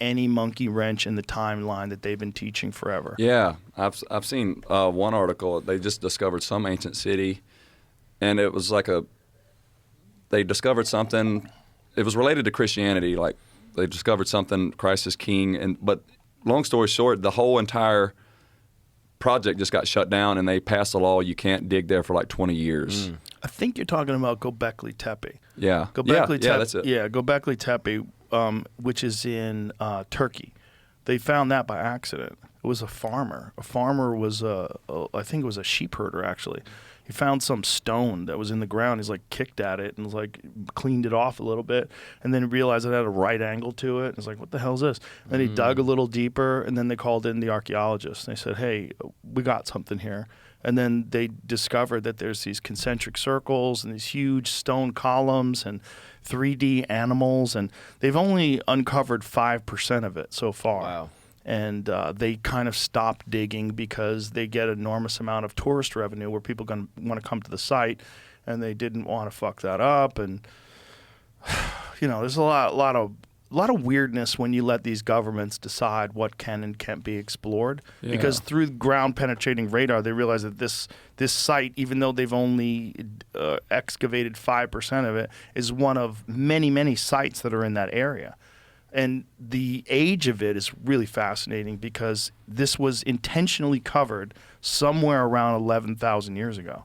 any monkey wrench in the timeline that they've been teaching forever. Yeah, I've seen one article. They just discovered some ancient city, and it was like they discovered something. It was related to Christianity, like they discovered something, Christ is king, but long story short, the whole entire project just got shut down, and they passed a law you can't dig there for like 20 years. I think you're talking about Göbekli Tepe. Yeah. Göbekli Tepe. Yeah, that's it. Yeah, Göbekli Tepe, which is in Turkey. They found that by accident. It was a farmer. A farmer was I think it was a sheep herder actually. He found some stone that was in the ground. He's like kicked at it and was like cleaned it off a little bit, and then realized it had a right angle to it. And was like, what the hell is this? And then he dug a little deeper, and then they called in the archaeologists. And they said, hey, we got something here. And then they discovered that there's these concentric circles and these huge stone columns and 3D animals, and they've only uncovered 5% of it so far. Wow. And they kind of stopped digging because they get an enormous amount of tourist revenue where people going to want to come to the site, and they didn't want to fuck that up. And there's a lot of weirdness when you let these governments decide what can and can't be explored. Yeah. Because through ground penetrating radar, they realize that this site, even though they've only excavated 5% of it, is one of many, many sites that are in that area. And the age of it is really fascinating because this was intentionally covered somewhere around 11,000 years ago.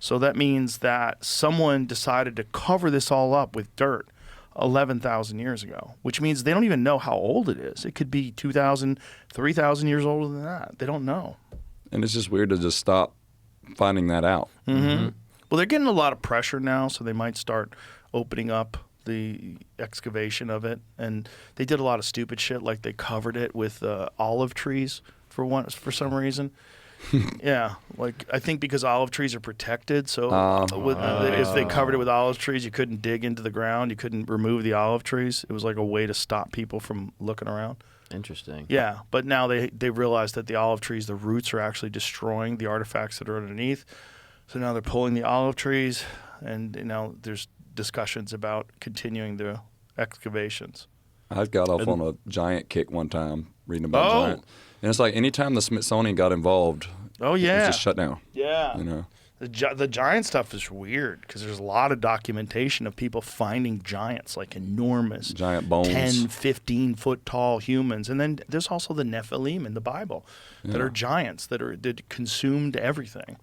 So that means that someone decided to cover this all up with dirt 11,000 years ago, which means they don't even know how old it is. It could be 2,000, 3,000 years older than that. They don't know. And it's just weird to just stop finding that out. Mm-hmm. Well, they're getting a lot of pressure now, so they might start opening up the excavation of it. And they did a lot of stupid shit, like they covered it with olive trees for some reason. Yeah, like I think because olive trees are protected, so if they covered it with olive trees, you couldn't dig into the ground, you couldn't remove the olive trees. It was like a way to stop people from looking around. Interesting. Yeah, but now they realize that the olive trees, the roots are actually destroying the artifacts that are underneath. So now they're pulling the olive trees, and there's discussions about continuing the excavations. I got off on a giant kick one time reading about giant. And it's like anytime the Smithsonian got involved, it was just shut down. Yeah. The giant stuff is weird because there's a lot of documentation of people finding giants, like enormous giant bones, 10, 15 foot tall humans. And then there's also the Nephilim in the Bible that are giants that consumed everything.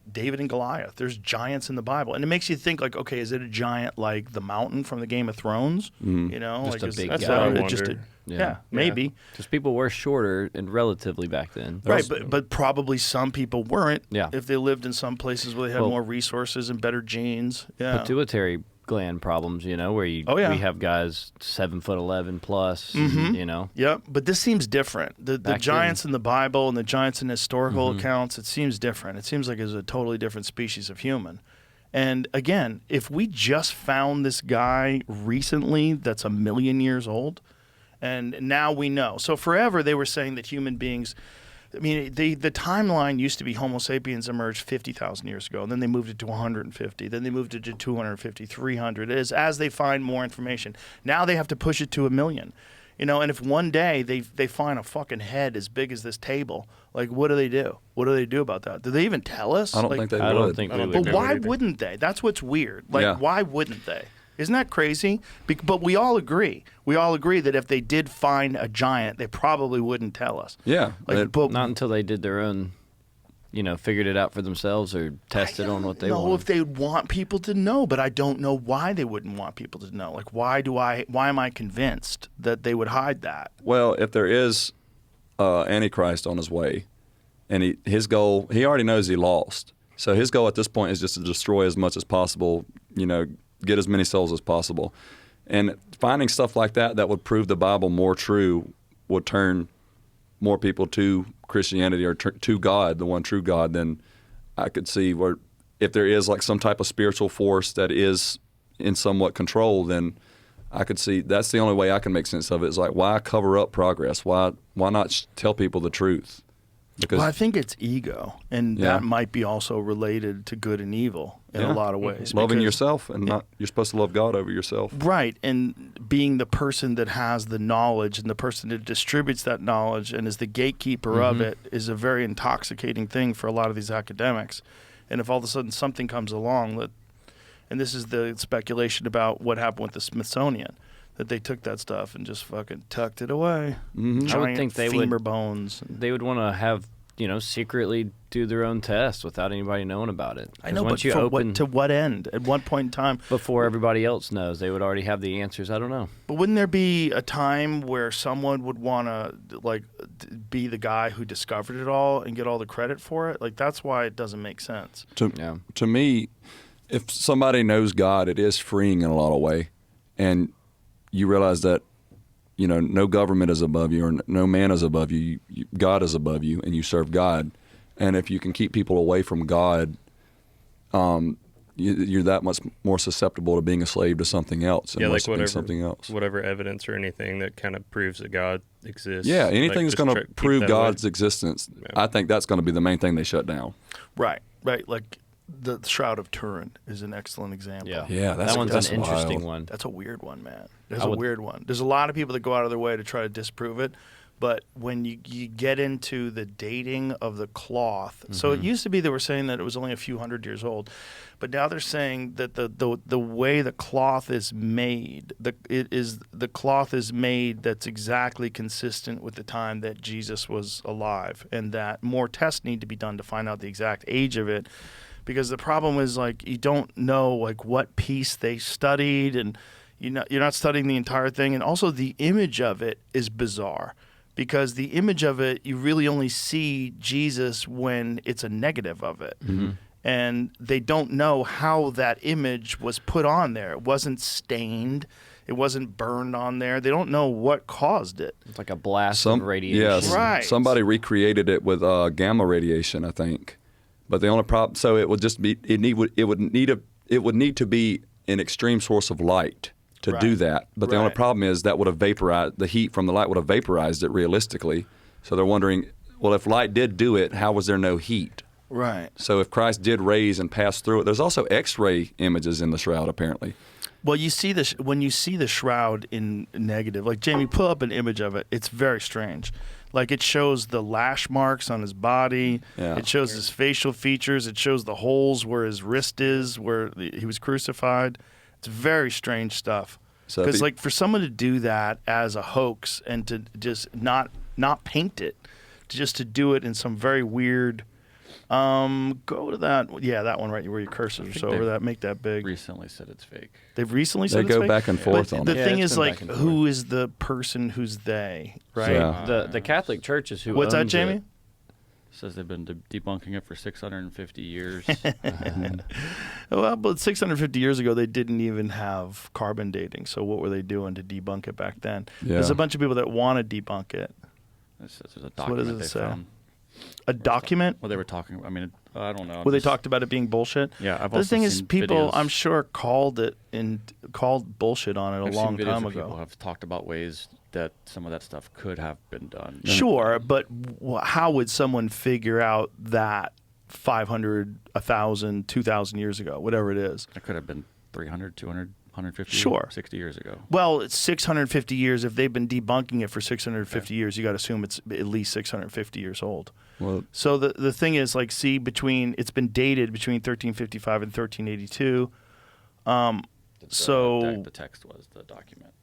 David and Goliath. There's giants in the Bible, and it makes you think like, okay, is it a giant like the mountain from the Game of Thrones? Just a big that's guy. Maybe. Because people were shorter and relatively back then. Right, but probably some people weren't. Yeah. If they lived in some places where they had more resources and better genes. Yeah. Pituitary gland problems, where we have guys 7'11" plus, Yep, but this seems different. The giants in the Bible and the giants in historical accounts, it seems different. It seems like it's a totally different species of human. And again, if we just found this guy recently that's 1 million years old, and now we know. So forever they were saying that human beings, the timeline used to be Homo sapiens emerged 50,000 years ago, and then they moved it to 150, then they moved it to 250, 300. As they find more information. Now they have to push it to 1 million. And if one day they find a fucking head as big as this table, like what do they do? What do they do about that? Do they even tell us? I don't think they would. I don't think we would. But why wouldn't they? That's what's weird. Why wouldn't they? Isn't that crazy? But we all agree. We all agree that if they did find a giant, they probably wouldn't tell us. Yeah. But not until they did their own, figured it out for themselves or tested on what they want. I don't know if they would want people to know, but I don't know why they wouldn't want people to know. Like, why am I convinced that they would hide that? Well, if there is Antichrist on his way, and his goal, he already knows he lost. So his goal at this point is just to destroy as much as possible, get as many souls as possible. And finding stuff like that would prove the Bible more true would turn more people to Christianity or to God, the one true God. Then I could see where if there is like some type of spiritual force that is in somewhat control, then I could see that's the only way I can make sense of it. Is like, why cover up progress? Why not tell people the truth? Because I think it's ego, and that might be also related to good and evil in a lot of ways. Loving yourself, and you're supposed to love God over yourself. Right, and being the person that has the knowledge and the person that distributes that knowledge and is the gatekeeper of it is a very intoxicating thing for a lot of these academics. And if all of a sudden something comes along and this is the speculation about what happened with the Smithsonian, that they took that stuff and just fucking tucked it away. I would think they femur would bones. They would want to have secretly do their own tests without anybody knowing about it. I know, 'Cause but once you for open to what end? At what point in time? before everybody else knows, they would already have the answers. I don't know. But wouldn't there be a time where someone would want to be the guy who discovered it all and get all the credit for it? Like, that's why it doesn't make sense. To me, if somebody knows God, it is freeing in a lot of way, and you realize that no government is above you, or no man is above you. God is above you, and you serve God. And if you can keep people away from God, you're that much more susceptible to being a slave to something else and worshiping something else. Whatever evidence or anything that kind of proves that God exists. Yeah, anything that's going to prove God's way. existence, Yeah. I think that's going to be the main thing they shut down. Right. Like the Shroud of Turin is an excellent example. Yeah, that one's that's an interesting wild. one. That's a weird one, man. There's a weird one. There's a lot of people that go out of their way to try to disprove it. But when you get into the dating of the cloth, so it used to be they were saying that it was only a few hundred years old, but now they're saying that the way the cloth is made, the cloth is made that's exactly consistent with the time that Jesus was alive, and that more tests need to be done to find out the exact age of it, because the problem is you don't know what piece they studied, and you're not studying the entire thing, and also the image of it is bizarre. Because the image of it, you really only see Jesus when it's a negative of it. Mm-hmm. And they don't know how that image was put on there. It wasn't stained. It wasn't burned on there. They don't know what caused it. It's like a blast of radiation. Yes, right. Somebody recreated it with gamma radiation, I think. But the only problem, so it would just be it would need to be an extreme source of light to do that. But the only problem is that would have vaporized, the heat from the light would have vaporized it realistically. So they're wondering, well, if light did do it, how was there no heat? Right. So if Christ did raise and pass through it, there's also X-ray images in the shroud apparently. Well, you see this when you see the shroud in negative. Like, Jamie, pull up an image of it. It's very strange. Like, it shows the lash marks on his body. Yeah. It shows his facial features. It shows the holes where his wrist is, where he was crucified. It's very strange stuff. Because, for someone to do that as a hoax and to just not paint it, to do it in some very weird. Go to that. Yeah, that one right where your cursors are. So over that, make that big. Recently said it's fake. They've recently said they it's go fake? back and forth but on the it. thing it's is, been back and forth. who is the person who's they, right? Yeah. The Catholic Church is who What's that, owns Jamie? it. Says they've been debunking it for 650 years. Well, but 650 years ago, they didn't even have carbon dating. So what were they doing to debunk it back then? Yeah. There's a bunch of people that want to debunk it. It says there's a So what does document it they say? found. A document? Well, they were talking. I mean, I don't know. Where they talked about it being bullshit? Yeah, I've The also thing is, seen people, videos. I'm sure, called bullshit on it I've a long seen videos time where ago. People have talked about ways that some of that stuff could have been done. Sure, but how would someone figure out that 500, 1,000, 2,000 years ago, whatever it is? It could have been 300, 200, 150, Sure. 60 years ago. Well, it's 650 years. If they've been debunking it for 650 years, you got to assume it's at least 650 years old. Well, So the thing is, it's been dated between 1355 and 1382. The text was the document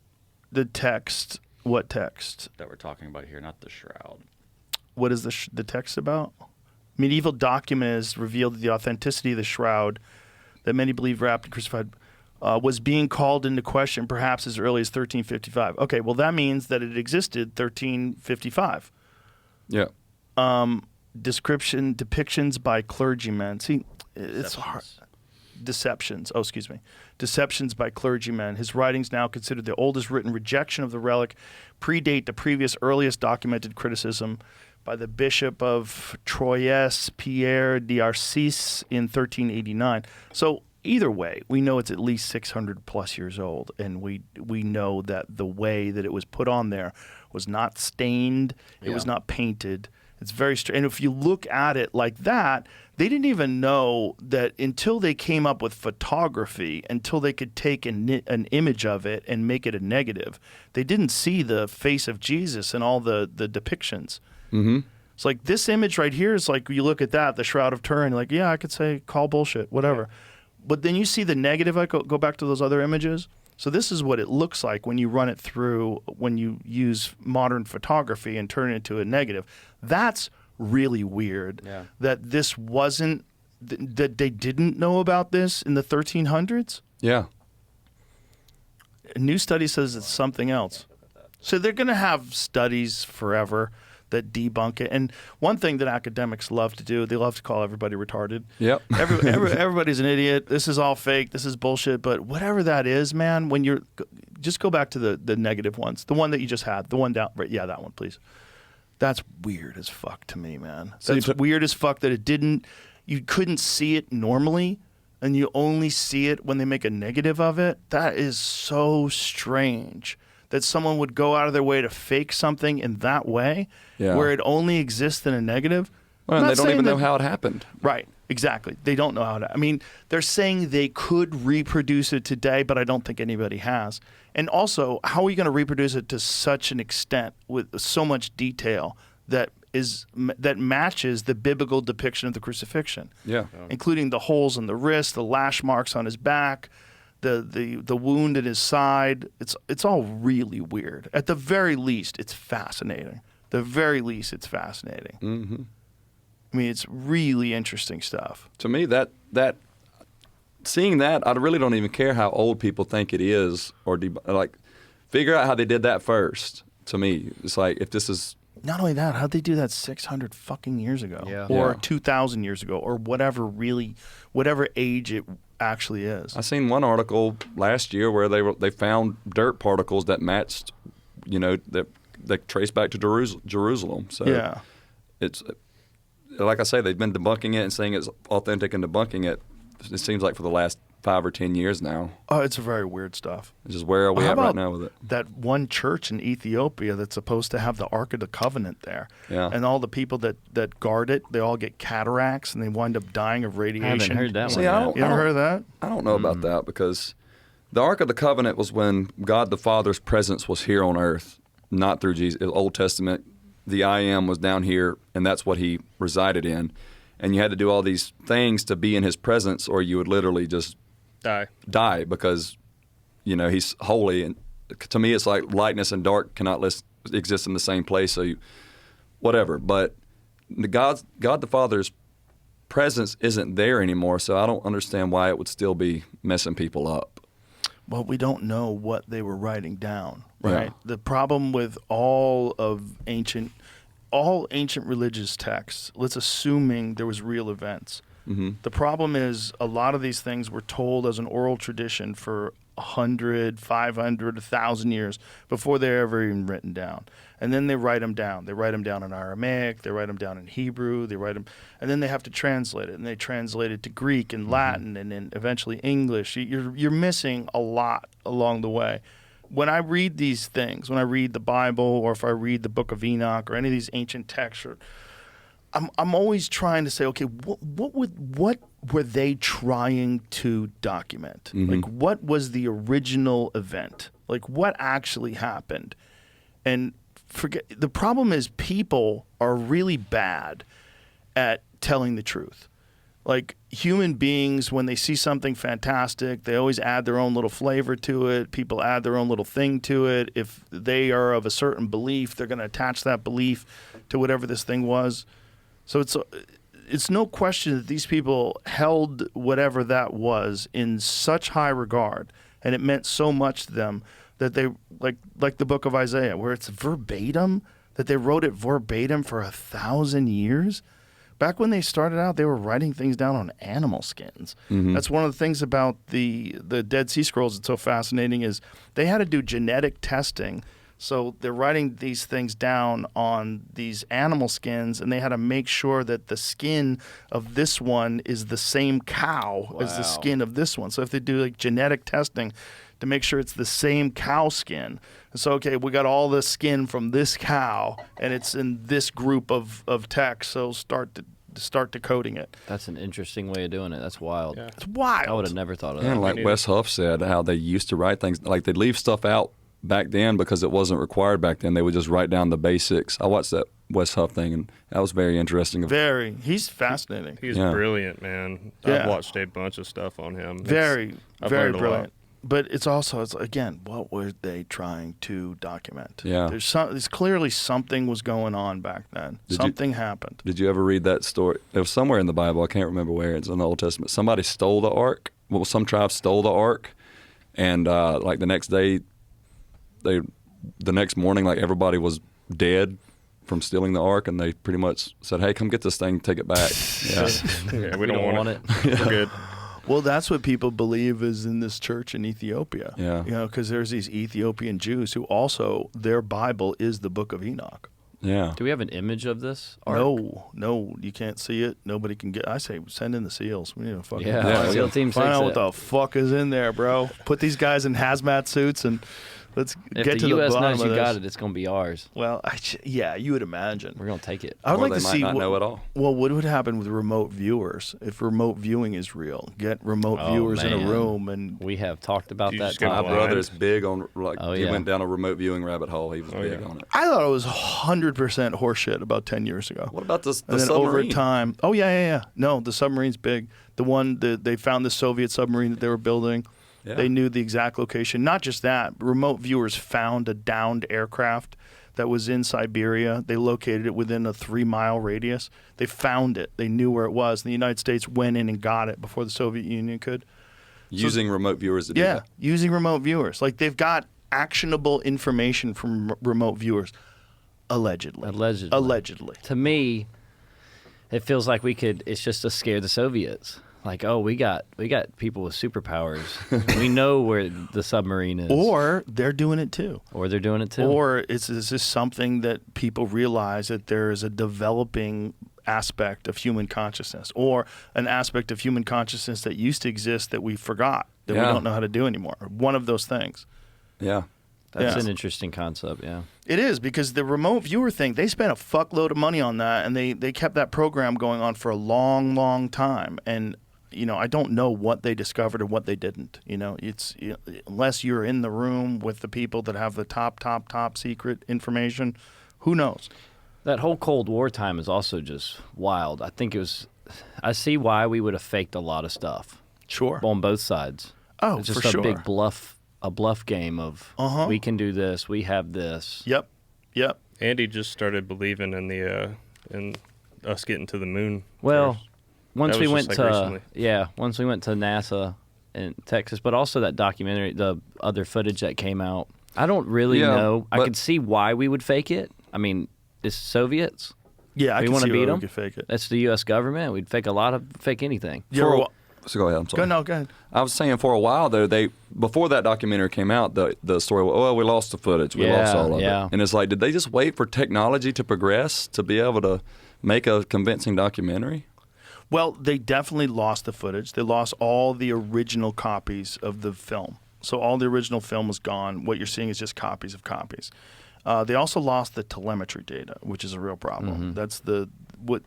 The text, what text? that we're talking about here, not the shroud. What is the text about? Medieval document has revealed the authenticity of the shroud that many believe wrapped and crucified was being called into question perhaps as early as 1355. Okay, well, that means that it existed 1355. yeah. Depictions by clergymen. See, it's hard. Deceptions. Oh, excuse me. Deceptions by clergymen. His writings, now considered the oldest written rejection of the relic, predate the previous earliest documented criticism by the Bishop of Troyes, Pierre d'Arcis, in 1389. So either way, we know it's at least 600 plus years old, and we know that the way that it was put on there was not stained, it was not painted. It's very strange. And if you look at it like that, they didn't even know that until they came up with photography, until they could take an image of it and make it a negative. They didn't see the face of Jesus and all the depictions. Mm-hmm. It's like this image right here is like, you look at that, the Shroud of Turin, like, yeah, I could say call bullshit, whatever. But then you see the negative, go back to those other images. So this is what it looks like when you run it through, when you use modern photography and turn it into a negative. That's really weird. Yeah. That this wasn't, that they didn't know about this in the 1300s. Yeah. A new study says it's something else. So they're going to have studies forever that debunk it. And one thing that academics love to do, they love to call everybody retarded. Yep. Everybody's an idiot. This is all fake. This is bullshit. But whatever that is, man, when you're just go back to the negative ones, the one that you just had, the one down, right? Yeah, that one, please. That's weird as fuck to me, man. So That's weird as fuck that you couldn't see it normally, and you only see it when they make a negative of it. That is so strange that someone would go out of their way to fake something in that way, where it only exists in a negative. Well, and they don't even know how it happened. Right, exactly. They don't know how to. I mean, they're saying they could reproduce it today, but I don't think anybody has. And also, how are you going to reproduce it to such an extent with so much detail that matches the biblical depiction of the crucifixion? Yeah. Including the holes in the wrist, the lash marks on his back, the wound in his side. It's all really weird. At the very least, it's fascinating. Mm-hmm. I mean, it's really interesting stuff. To me, that seeing that, I really don't even care how old people think it is, or like figure out how they did that first. To me, it's like if this is not only that, how'd they do that 600 fucking years ago, Yeah. or Yeah. 2,000 years ago, or whatever age it actually is. I seen one article last year where they found dirt particles that matched, that trace back to Jerusalem. So Yeah. it's like I say, they've been debunking it and saying it's authentic and debunking it. It seems like for the last 5 or 10 years now. Oh, it's very weird stuff. It's just where are we How at right about now with it? that one church in Ethiopia that's supposed to have the Ark of the Covenant there? Yeah. And all the people that guard it, they all get cataracts and they wind up dying of I radiation. haven't heard that See, one. I yet. don't- You ever heard of that? I don't know about that because the Ark of the Covenant was when God the Father's presence was here on earth, not through Jesus. The Old Testament, the I Am was down here, and that's what he resided in. And you had to do all these things to be in his presence, or you would literally just die because, he's holy. And to me, it's like lightness and dark cannot exist in the same place. So whatever. But God the Father's presence isn't there anymore, so I don't understand why it would still be messing people up. Well, we don't know what they were writing down, right? Yeah. The problem with all ancient religious texts, let's assuming there was real events. Mm-hmm. The problem is a lot of these things were told as an oral tradition for 100, 500, 1,000 years before they're ever even written down. And then they write them down. They write them down in Aramaic. They write them down in Hebrew. They write them, and then they have to translate it. And they translate it to Greek and Latin and then eventually English. You're missing a lot along the way. When I read these things, when I read the Bible or if I read the Book of Enoch or any of these ancient texts, I'm always trying to say, okay, what were they trying to document? Mm-hmm. Like, what was the original event? Like, what actually happened? And the problem is people are really bad at telling the truth. Like, human beings, when they see something fantastic, they always add their own little flavor to it. People add their own little thing to it. If they are of a certain belief, they're going to attach that belief to whatever this thing was. So it's no question that these people held whatever that was in such high regard, and it meant so much to them that they, like the book of Isaiah, where it's verbatim, that they wrote it verbatim for 1,000 years. Back when they started out, they were writing things down on animal skins. Mm-hmm. That's one of the things about the Dead Sea Scrolls that's so fascinating is they had to do genetic testing. So they're writing these things down on these animal skins, and they had to make sure that the skin of this one is the same cow as the skin of this one. So if they do like genetic testing to make sure it's the same cow skin, and so okay, we got all the skin from this cow, and it's in this group of text. So start decoding it. That's an interesting way of doing it. That's wild. Yeah. It's wild. I would have never thought of that. And like Wes Huff said, how they used to write things, like they'd leave stuff out back then because it wasn't required back then. They would just write down the basics. I watched that Wes Huff thing, and that was very interesting. He's fascinating. He's Yeah. brilliant, man. Yeah. I've watched a bunch of stuff on him. Very I've learned a lot. brilliant. But it's again, what were they trying to document? Yeah. There's clearly something was going on back then. Something happened. Did you ever read that story? It was somewhere in the Bible. I can't remember where. It's in the Old Testament. Somebody stole the ark. Well, some tribe stole the ark, and like the next day, the next morning, like everybody was dead from stealing the ark, and they pretty much said, "Hey, come get this thing, take it back." Yeah, Yeah, we don't want it. We're good. Well, that's what people believe is in this church in Ethiopia. Yeah. You know, because there's these Ethiopian Jews who also, their Bible is the Book of Enoch. yeah. Do we have an image of this ark? No, you can't see it. Nobody can get. I say, send in the SEALs. We need to fucking Yeah, SEAL Team 6. find out what the fuck is in there, bro. Put these guys in hazmat suits and let's If get the to U.S. the bottom knows of you this. got it, it's going to be ours. Well, yeah, you would imagine. We're going to take it. I would Or like they to might see not know at all. Well, what would happen with remote viewers if remote viewing is real? Get remote Oh, viewers in a man. room and We have talked about You that just go My topic. blind. brother is big on Oh, he yeah. went down a remote viewing rabbit hole. He was big yeah. on it. I thought it was 100% horseshit about 10 years ago. What about the And then submarine? over time, yeah. No, the submarine's big. The one that they found the Soviet submarine that they were building. Yeah. They knew the exact location. Not just that, remote viewers found a downed aircraft that was in Siberia. They located it within a 3-mile radius. They found it. They knew where it was. And the United States went in and got it before the Soviet Union could. Using remote viewers to do Yeah, that. using remote viewers. Like they've got actionable information from remote viewers. Allegedly. Allegedly. To me, it feels like it's just to scare the Soviets. Like, oh, we got people with superpowers. We know where the submarine is. Or they're doing it too. Or they're doing it too. Or is this something that people realize that there is a developing aspect of human consciousness, or an aspect of human consciousness that used to exist that we forgot, that we Yeah. don't know how to do anymore? One of those things. Yeah. That's yeah. an interesting concept, yeah. It is, because the remote viewer thing, they spent a fuckload of money on that, and they kept that program going on for a long, long time. And you know, I don't know what they discovered or what they didn't. You know, unless you're in the room with the people that have the top secret information, who knows? That whole Cold War time is also just wild. I see why we would have faked a lot of stuff Sure. on both sides. Oh, It's just for a sure. big bluff game of we can do this, we have this. Yep. Andy just started believing in in us getting to the moon. Well, first. once That we was went just, like, to recently. once we went to NASA in Texas, but also that documentary, the other footage that came out. I don't really Yeah, know. I but- could see why we would fake it. I mean, it's Soviets. Yeah, I We can wanna see beat where we them? could fake it. That's the U.S. government. We'd fake anything. You ever wa- So go ahead. I'm sorry. Go ahead. I was saying for a while though, before that documentary came out, the story was, oh, we lost the footage, we lost all of Yeah. it, and it's like, did they just wait for technology to progress to be able to make a convincing documentary? Well, they definitely lost the footage. They lost all the original copies of the film. So all the original film was gone. What you're seeing is just copies of copies. They also lost the telemetry data, which is a real problem. That's the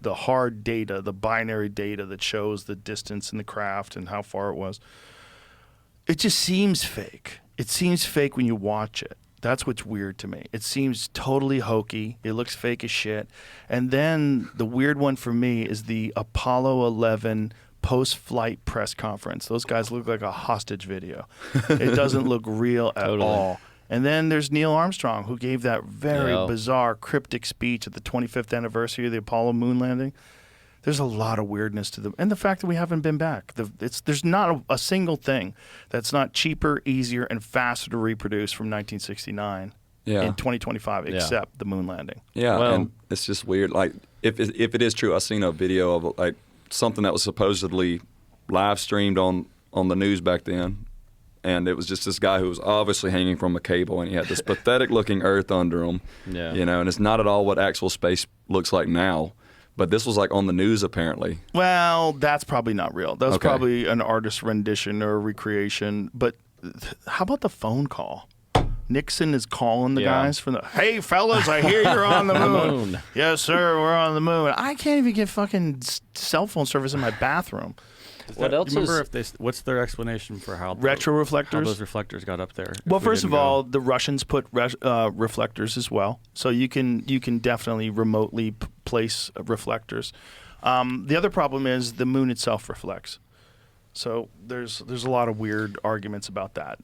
hard data, the binary data that shows the distance in the craft and how far it was. It just seems fake. It seems fake when you watch it. That's what's weird to me. It seems totally hokey. It looks fake as shit. And then the weird one for me is the Apollo 11 post-flight press conference. Those guys look like a hostage video. It doesn't look real at Totally. all. And then there's Neil Armstrong, who gave that very Yeah. bizarre, cryptic speech at the 25th anniversary of the Apollo moon landing. There's a lot of weirdness to them. And the fact that we haven't been back. There's not a single thing that's not cheaper, easier, and faster to reproduce from 1969 Yeah. in 2025, except the moon landing. Yeah, Well- and it's just weird. Like, if it is true, I seen a video of like something that was supposedly live streamed on the news back then, and it was just this guy who was obviously hanging from a cable, and he had this pathetic looking Earth under him. Yeah. You know, and it's not at all what actual space looks like now. But this was like on the news apparently. Well, that's probably not real. That's Okay. probably an artist rendition or a recreation. But how about the phone call? Nixon is calling the Yeah. guys from the, hey, fellas, I hear you're on the moon. moon. Yes, sir, we're on the moon. I can't even get fucking cell phone service in my bathroom. What else Do you remember is- if they? What's their explanation for how Retro how reflectors? those reflectors got up there? Well, if we first of didn't go? all, the Russians put reflectors as well, so you can definitely remotely place reflectors. The other problem is the moon itself reflects. So there's a lot of weird arguments about that.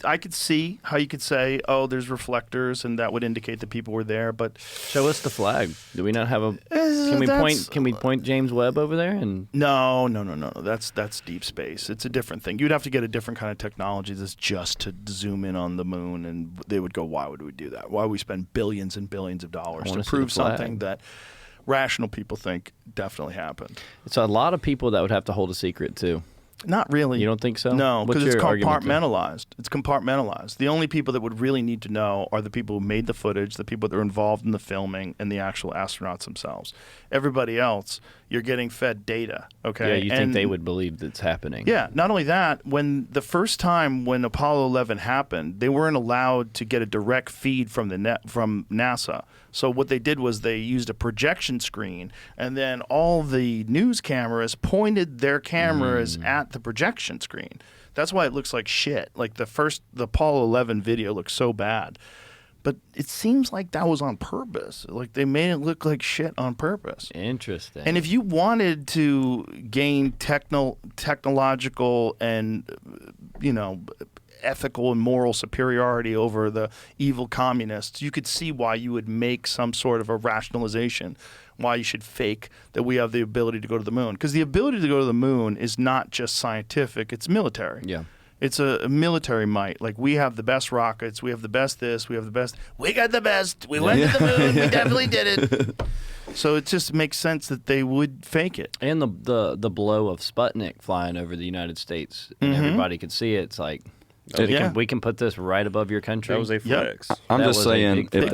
I could see how you could say, oh, there's reflectors, and that would indicate that people were there. But Show us the flag. Do we not have a? Can we point James Webb over there? And no. That's deep space. It's a different thing. You'd have to get a different kind of technology that's just to zoom in on the moon, and they would go, why would we do that? Why would we spend billions and billions of dollars to prove something that rational people think definitely happened? It's a lot of people that would have to hold a secret too. Not really. You don't think so? No, What's because it's your argument there? compartmentalized. It's compartmentalized. The only people that would really need to know are the people who made the footage, the people that are involved in the filming, and the actual astronauts themselves. Everybody else, you're getting fed data, okay? Yeah, you think they would believe that's happening. Yeah, not only that, when the first time when Apollo 11 happened, they weren't allowed to get a direct feed from from NASA. So what they did was they used a projection screen, and then all the news cameras pointed their cameras at the projection screen. That's why it looks like shit. Like the Apollo 11 video looks so bad. But it seems like that was on purpose. Like they made it look like shit on purpose. Interesting. And if you wanted to gain technological and, ethical and moral superiority over the evil communists, you could see why you would make some sort of a rationalization, why you should fake that we have the ability to go to the moon. Because the ability to go to the moon is not just scientific, it's military. Yeah. It's a military might. Like, we have the best rockets, we have the best this, we have the best. We got the best. We went to the moon. We definitely did it. So it just makes sense that they would fake it. And the blow of Sputnik flying over the United States, and everybody could see it. It's like we can put this right above your country. That was a flex. I'm That just was a saying, big if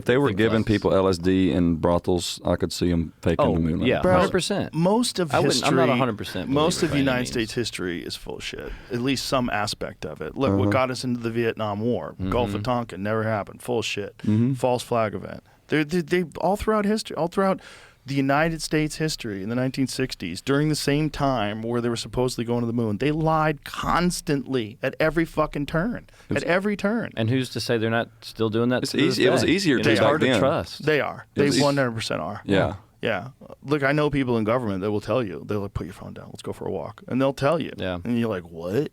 they were Big giving flex. people LSD in brothels, I could see them faking the moon. yeah, Bro, 100%. Most of history, I'm not 100% most of believer by any United means. States history is full of shit. At least some aspect of it. Look, what got us into the Vietnam War, Gulf of Tonkin, never happened. Full of shit. False flag event. They all throughout history, all throughout the United States history in the 1960s, during the same time where they were supposedly going to the moon, they lied constantly at every fucking turn. At every turn. And who's to say they're not still doing that? It's to this easy. It was day? easier You to know, it's back hard then. to trust. They are. It They was- 100% are. Yeah. Yeah. Look, I know people in government that will tell you, they'll like, put your phone down, let's go for a walk. And they'll tell you. Yeah. And you're like, what?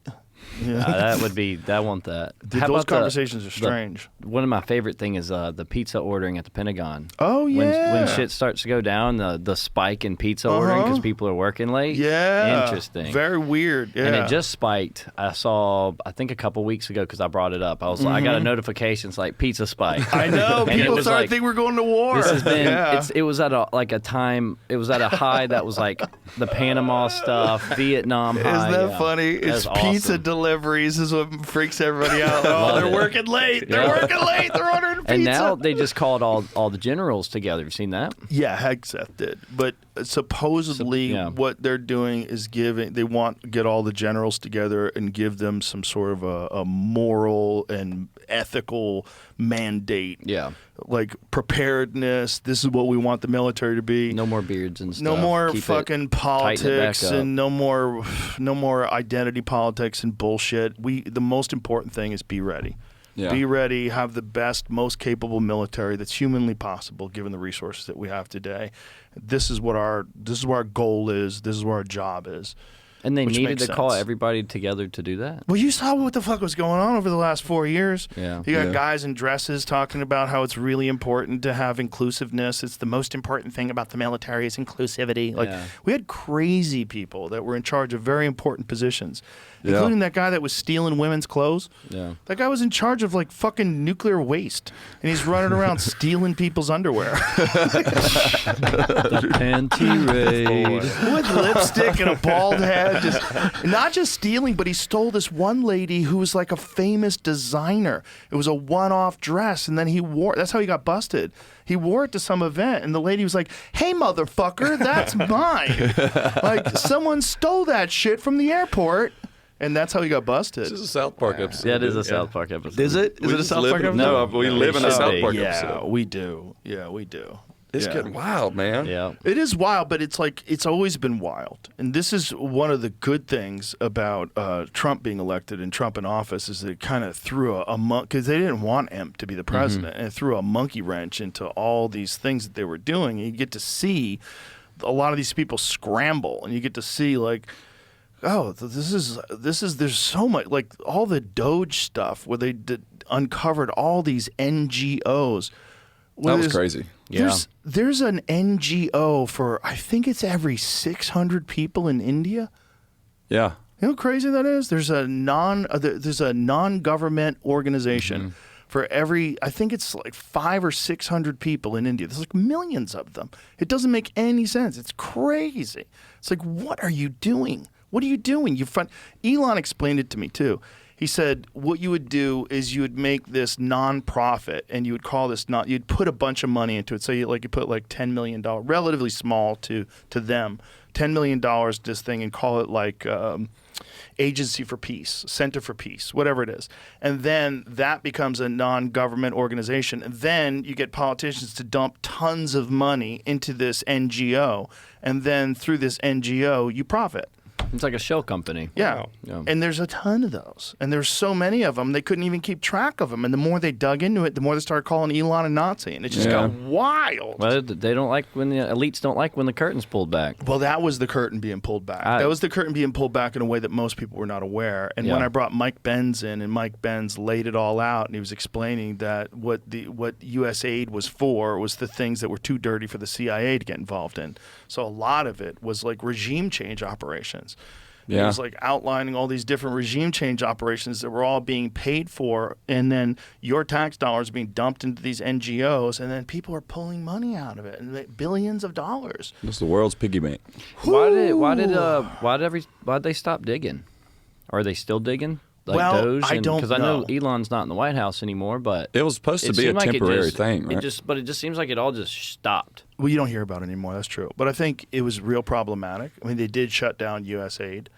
Yeah. I want that. Dude, those conversations are strange. One of my favorite thing is the pizza ordering at the Pentagon. Oh, yeah. When shit starts to go down, the spike in pizza ordering because people are working late. Yeah. Interesting. Very weird. Yeah. And it just spiked. I saw, I think a couple weeks ago, because I brought it up. I was like, I got a notification. It's like pizza spike. I know. And it People was started like, thinking we're going to war. This has been. Yeah. It was at a time. It was at a high that was like the Panama stuff, Vietnam high. Isn't that yeah. funny? It's That's pizza awesome. deliveries is what freaks everybody out. Oh, Love they're it. working late. They're Yeah. working late. They're ordering pizza. And now they just called all the generals together. You seen that? Yeah, Hegseth did. But supposedly yeah. what they're doing is they want to get all the generals together and give them some sort of a moral and ethical mandate. Yeah. Like preparedness. This is what we want the military to be. No more beards and stuff. No more Keep it- fucking tighten it back politics up. and no more identity politics and bullshit. The most important thing is be ready. Yeah. Be ready, have the best, most capable military that's humanly possible given the resources that we have today. This is what our goal is. This is what our job is. And they which needed makes to call sense. everybody together to do that. Well, you saw what the fuck was going on over the last 4 years. Yeah. You got Yeah. guys in dresses talking about how it's really important to have inclusiveness. It's the most important thing about the military is inclusivity. Like, Yeah. we had crazy people that were in charge of very important positions, Yeah. including that guy that was stealing women's clothes. Yeah. That guy was in charge of like fucking nuclear waste, and he's running around stealing people's underwear Panty raid. with lipstick and a bald head. Not just stealing, but he stole this one lady who was like a famous designer. It was a one-off dress, and then he wore. That's how he got busted. He wore it to some event, and the lady was like, "Hey, motherfucker, that's mine! Like someone stole that shit from the airport." And that's how he got busted. This is a South Park episode. That is a South Park episode. Is it? Is We it a just South live Park in- episode? No, we live in a it South should Park be. Yeah, episode. we do. Yeah, we do. It's Yeah. getting wild, man. Yeah. It is wild, but it's like it's always been wild. And this is one of the good things about Trump being elected and Trump in office is that it kind of threw a because they didn't want Emp to be the president, and it threw a monkey wrench into all these things that they were doing. And you get to see a lot of these people scramble, and you get to see like oh, this is there's so much, like all the Doge stuff where they uncovered all these NGOs. That was crazy. There's an NGO for, I think it's every 600 people in India. Yeah. You know how crazy that is? There's a non-government organization for every, I think it's like 500 or 600 people in India. There's like millions of them. It doesn't make any sense. It's crazy. It's like, what are you doing? What are you doing? Elon explained it to me too. He said what you would do is you would make this non-profit, and you would call this you'd put a bunch of money into it. So you put like $10 million, relatively small to them, $10 million to this thing, and call it like Agency for Peace, Center for Peace, whatever it is. And then that becomes a non-government organization. And then you get politicians to dump tons of money into this NGO. And then through this NGO, you profit. It's like a shell company. Yeah. Yeah. And there's a ton of those. And there's so many of them, they couldn't even keep track of them. And the more they dug into it, the more they started calling Elon a Nazi. And it just got wild. Well, they don't like when the elites don't like when the curtain's pulled back. Well, that was the curtain being pulled back. That was the curtain being pulled back in a way that most people were not aware. And when I brought Mike Benz in, and Mike Benz laid it all out, and he was explaining that what U.S. aid was for was the things that were too dirty for the CIA to get involved in. So a lot of it was like regime change operations. Yeah. It was like outlining all these different regime change operations that were all being paid for, and then your tax dollars being dumped into these NGOs, and then people are pulling money out of it, and billions of dollars. It's the world's piggy bank. Why did they stop digging? Are they still digging? Like Well, Doge? I don't Because I know know. Elon's not in the White House anymore, but It was supposed to be a seemed like temporary thing, right? But it just seems like it all just stopped. Well, you don't hear about it anymore. That's true. But I think it was real problematic. I mean, they did shut down U.S. aid.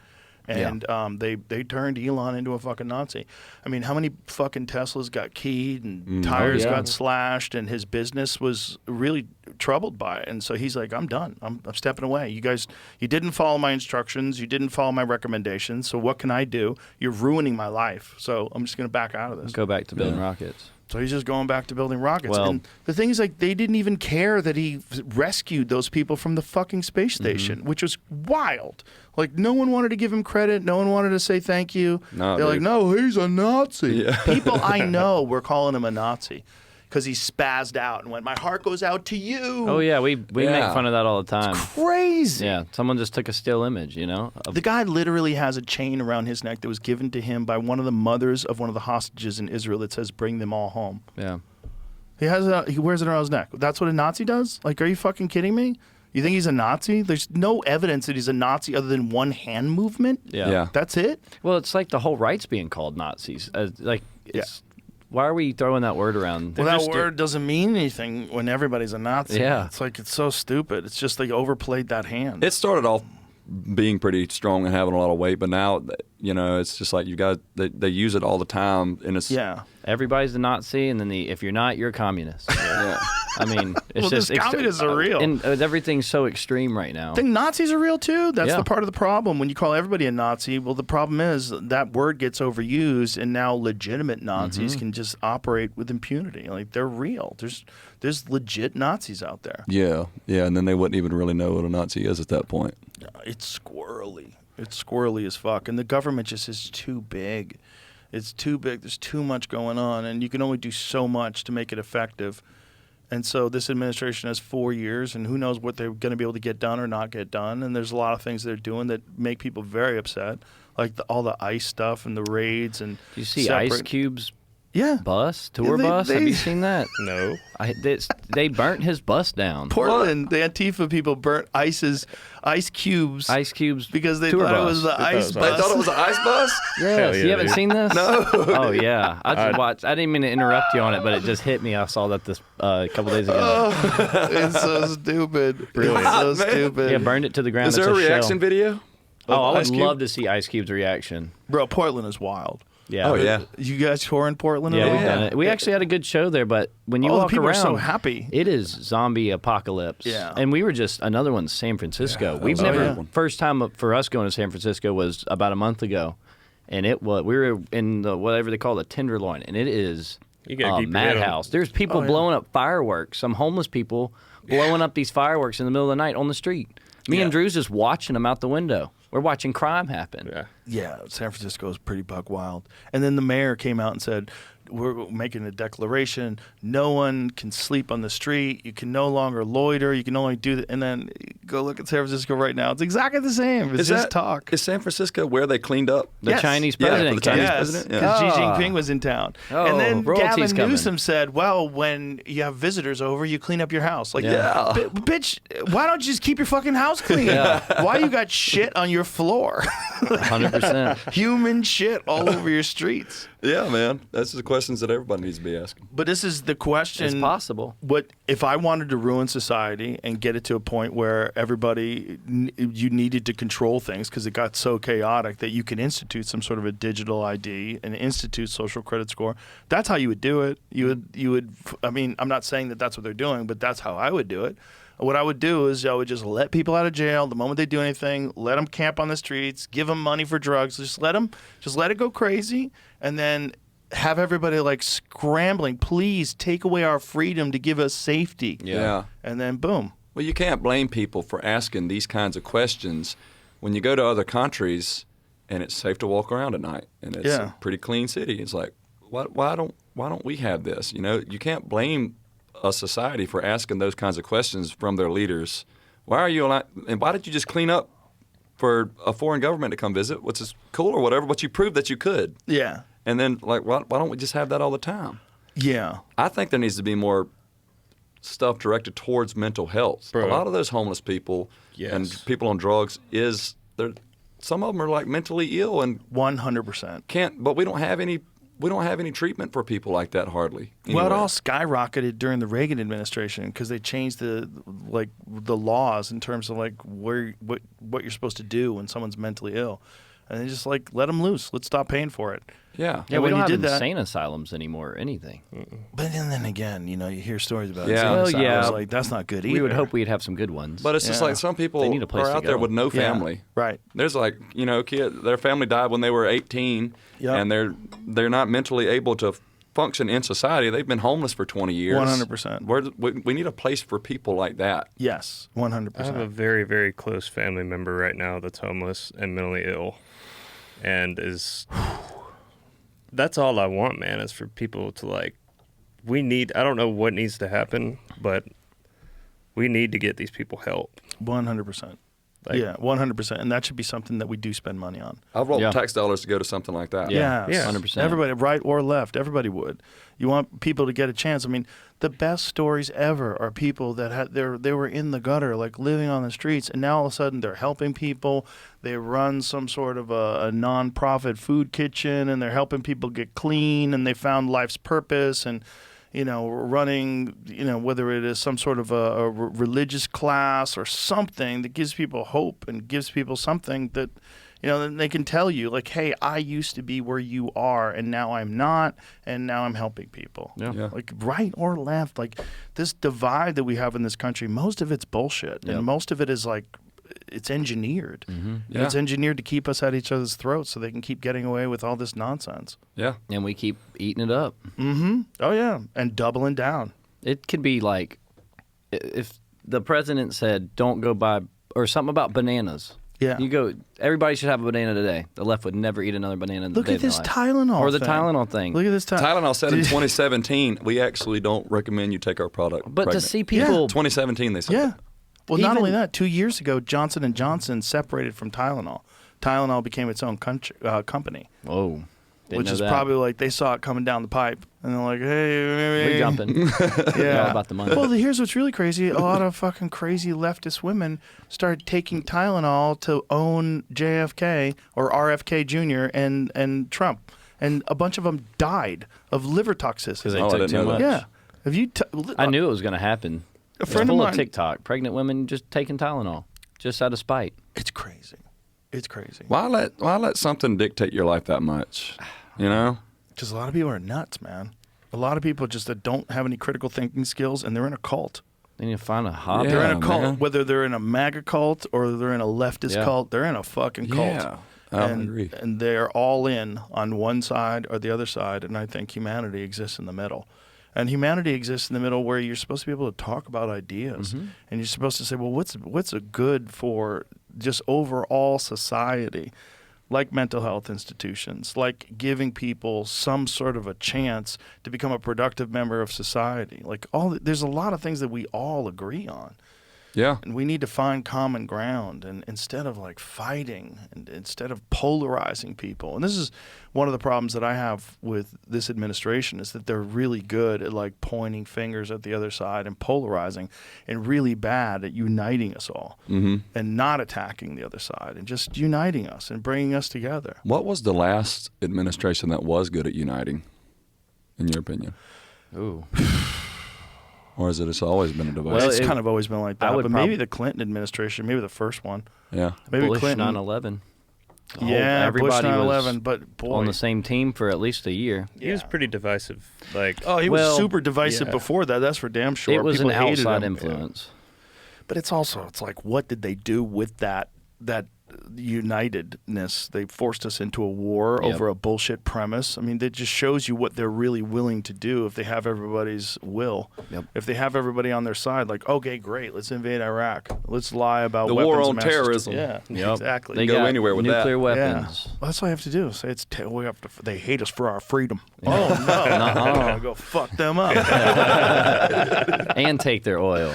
And they turned Elon into a fucking Nazi. I mean, how many fucking Teslas got keyed and tires got slashed, and his business was really troubled by it. And so he's like, I'm done. I'm stepping away. You guys, you didn't follow my instructions. You didn't follow my recommendations. So what can I do? You're ruining my life. So I'm just going to back out of this. Go back to building rockets. So he's just going back to building rockets. Well- And the thing is, like, they didn't even care that he rescued those people from the fucking space station, which was wild. Like, no one wanted to give him credit. No one wanted to say thank you. No, They're like, dude. no, he's a Nazi. Yeah. People I know were calling him a Nazi because he spazzed out and went, my heart goes out to you. Oh yeah, we make Yeah. fun of that all the time. Crazy. Yeah, someone just took a still image, of The guy literally has a chain around his neck that was given to him by one of the mothers of one of the hostages in Israel that says, bring them all home. yeah. He wears it around his neck. That's what a Nazi does? Like, are you fucking kidding me? You think he's a Nazi? There's no evidence that he's a Nazi other than one hand movement. Yeah. That's it? Well, it's like the whole right's being called Nazis. Why are we throwing that word around? Well, that word doesn't mean anything when everybody's a Nazi. Yeah. It's like, it's so stupid. It's just they overplayed that hand. It started off being pretty strong and having a lot of weight, but now, it's just like they use it all the time, and it's Everybody's a Nazi, and then if you're not, you're a communist. yeah. I mean, it's Well, just this communists are real. and everything's so extreme right now. I think Nazis are real too. That's Yeah. the part of the problem. When you call everybody a Nazi, well, the problem is that word gets overused, and now legitimate Nazis can just operate with impunity. Like, they're real. There's legit Nazis out there. Yeah, and then they wouldn't even really know what a Nazi is at that point. It's squirrely. It's squirrely as fuck. And the government just is too big. It's too big. There's too much going on, and you can only do so much to make it effective. And so this administration has 4 years, and who knows what they're going to be able to get done or not get done. And there's a lot of things they're doing that make people very upset, like all the ICE stuff and the raids. And Do you see Ice Cube's tour they- bus? Have you seen that? No. They burnt his bus down. Portland, the Antifa people burnt Ice Cubes Ice Cube's because they tour thought it bus. was the They ICE thought bus. Thought it was an ice bus? Yes, Hell yeah, you haven't dude. seen this? No. Oh yeah, I just watched. I didn't mean to interrupt you on it, but it just hit me. I saw that this a couple days ago. It's so stupid. Brilliant. It's so Man. stupid. Yeah, burned it to the ground. Is there a It's reaction shell. video? Oh, I would Ice Cube? love to see Ice Cube's reaction. Bro, Portland is wild. Yeah. Oh yeah. You guys tour in Portland? Yeah, at all? we've done it. We actually had a good show there, but when you Oh, the walk people around, are so happy. It is zombie apocalypse. Yeah. And we were just another one, San Francisco. that We've was a never good one. first time for us going to San Francisco was about a month ago, and we were in the whatever they call the Tenderloin, and it is You gotta a keep your head on. madhouse. There's people blowing up fireworks. Some homeless people blowing up these fireworks in the middle of the night on the street. Me and Drew's just watching them out the window. We're watching crime happen. Yeah. Yeah, San Francisco is pretty buck wild. And then the mayor came out and said, we're making a declaration. No one can sleep on the street. You can no longer loiter. You can only do that. And then go look at San Francisco right now. It's exactly the same. It's just talk. Is San Francisco where they cleaned up? The Yes. Chinese Yeah, president for the Chinese came. president? Yeah. Because Xi Ah. Jinping was in town. Oh, and then royalty's Gavin coming. Newsom said, well, when you have visitors over, you clean up your house. Like, Yeah. bitch, why don't you just keep your fucking house clean? Why you got shit on your floor? 100%. Human shit all over your streets. Yeah, man. That's the questions that everybody needs to be asking. But this is the question. It's possible. What if I wanted to ruin society and get it to a point where everybody, you needed to control things because it got so chaotic that you could institute some sort of a digital ID and institute social credit score? That's how you would do it. You would. I mean, I'm not saying that that's what they're doing, but that's how I would do it. What I would do is I would just let people out of jail the moment they do anything, let them camp on the streets, give them money for drugs, just let it go crazy, and then have everybody like scrambling, please take away our freedom to give us safety. Yeah. And then boom. Well, you can't blame people for asking these kinds of questions when you go to other countries and it's safe to walk around at night and it's a pretty clean city. It's like, why don't we have this? You know, you can't blame a society for asking those kinds of questions from their leaders. Why are you allowed, and why did you just clean up for a foreign government to come visit, which is cool or whatever, but you proved that you could. Yeah. And then, like, why don't we just have that all the time? Yeah. I think there needs to be more stuff directed towards mental health. Bro. A lot of those homeless people and people on drugs some of them are like mentally ill and 100%. can't. But we don't have any treatment for people like that hardly. Well, it anywhere. all skyrocketed during the Reagan administration because they changed the laws in terms of like what you're supposed to do when someone's mentally ill, and they just like let them loose. Let's stop paying for it. Yeah. Yeah, we when don't you have did that- insane asylums anymore or anything. But then again, you hear stories about Yeah. insane Well, asylums, yeah. like that's not good either. We would hope we'd have some good ones. But it's just Yeah. like some people They need a place are to out there go. with no Yeah. family. Right. There's like, kid, their family died when they were 18, Yep. and they're not mentally able to function in society. They've been homeless for 20 years. 100%. We need a place for people like that. Yes, I have a 100%. very, very close family member right now that's homeless and mentally ill, and that's all I want, man, is for people to I don't know what needs to happen, but we need to get these people help. 100%. Like- Yeah, 100%, and that should be something that we do spend money on. I'd roll Yeah. tax dollars to go to something like that. Yeah. Yes. 100%. Everybody, right or left, everybody would. You want people to get a chance. I mean, the best stories ever are people that they were in the gutter, like living on the streets, and now all of a sudden they're helping people. They run some sort of a non-profit food kitchen, and they're helping people get clean, and they found life's purpose, and running, whether it is some sort of a religious class or something that gives people hope and gives people something that, then they can tell you, like, hey, I used to be where you are, and now I'm not, and now I'm helping people. Yeah. Yeah. Like, right or left, like, this divide that we have in this country, most of it's bullshit, Yep. and most of it is, like, it's engineered. Mm-hmm. Yeah. It's engineered to keep us at each other's throats so they can keep getting away with all this nonsense. Yeah. And we keep eating it up. Mm-hmm. Oh, yeah, and doubling down. It could be like if the president said, don't go buy, or something about bananas. Yeah. You go, everybody should have a banana today. The left would never eat another banana in the Look day at of their this life. Tylenol Or the thing. Tylenol thing. Look at this Tylenol said in 2017, we actually don't recommend you take our product. But pregnant. to see people, 2017, they said. Yeah. Well, not Even- only that, 2 years ago, Johnson & Johnson separated from Tylenol. Tylenol became its own company, whoa, didn't which know is that. probably like they saw it coming down the pipe, and they're like, hey, maybe. We're jumping. Yeah. All about the money. Well, here's what's really crazy. A lot of fucking crazy leftist women started taking Tylenol to own JFK or RFK Jr. and Trump. And a bunch of them died of liver toxicity. Because they Oh, I took didn't too know much. that. Yeah. Have you? I knew it was going to happen. A It's friend of full mine. of TikTok. Pregnant women just taking Tylenol, just out of spite. It's crazy. It's crazy. Why let something dictate your life that much? Because a lot of people are nuts, man. A lot of people just that don't have any critical thinking skills, and they're in a cult. They need to find a hobby. Yeah. They're in a cult, man. whether they're in a MAGA cult or they're in a leftist Yeah. cult. They're in a fucking cult. Yeah. I and, agree. And they're all in on one side or the other side, and I think humanity exists in the middle. And humanity exists in the middle where you're supposed to be able to talk about ideas, Mm-hmm. and you're supposed to say, well, what's a good for just overall society, like mental health institutions, like giving people some sort of a chance to become a productive member of society. Like there's a lot of things that we all agree on. Yeah. And we need to find common ground, and instead of like fighting and instead of polarizing people. And this is one of the problems that I have with this administration, is that they're really good at like pointing fingers at the other side and polarizing, and really bad at uniting us all and not attacking the other side and just uniting us and bringing us together. What was the last administration that was good at uniting, in your opinion? Ooh. Or is it it's always been a divide? Well, it's kind of always been like that. would But maybe the Clinton administration, maybe the first one. Yeah. Maybe Bush Clinton. 9/11. Yeah, everybody Bush was 9/11, but boy. on the same team for at least a year. He was pretty divisive. Like, Oh, he Well, was super divisive yeah. before that. That's for damn sure. It was People an hated outside him. influence. But it's like, what did they do with that unitedness? They forced us into a war Yep. over a bullshit premise. I mean, that just shows you what they're really willing to do if they have everybody's will. Yep. If they have everybody on their side, like, okay, great, let's invade Iraq. Let's lie about The weapons war of on mass terrorism. Yeah, Yep. exactly. They Go got anywhere with that. nuclear Yeah. weapons. Well, that's all you have to do. Say it's they hate us for our freedom. Oh no, go fuck them up. And take their oil.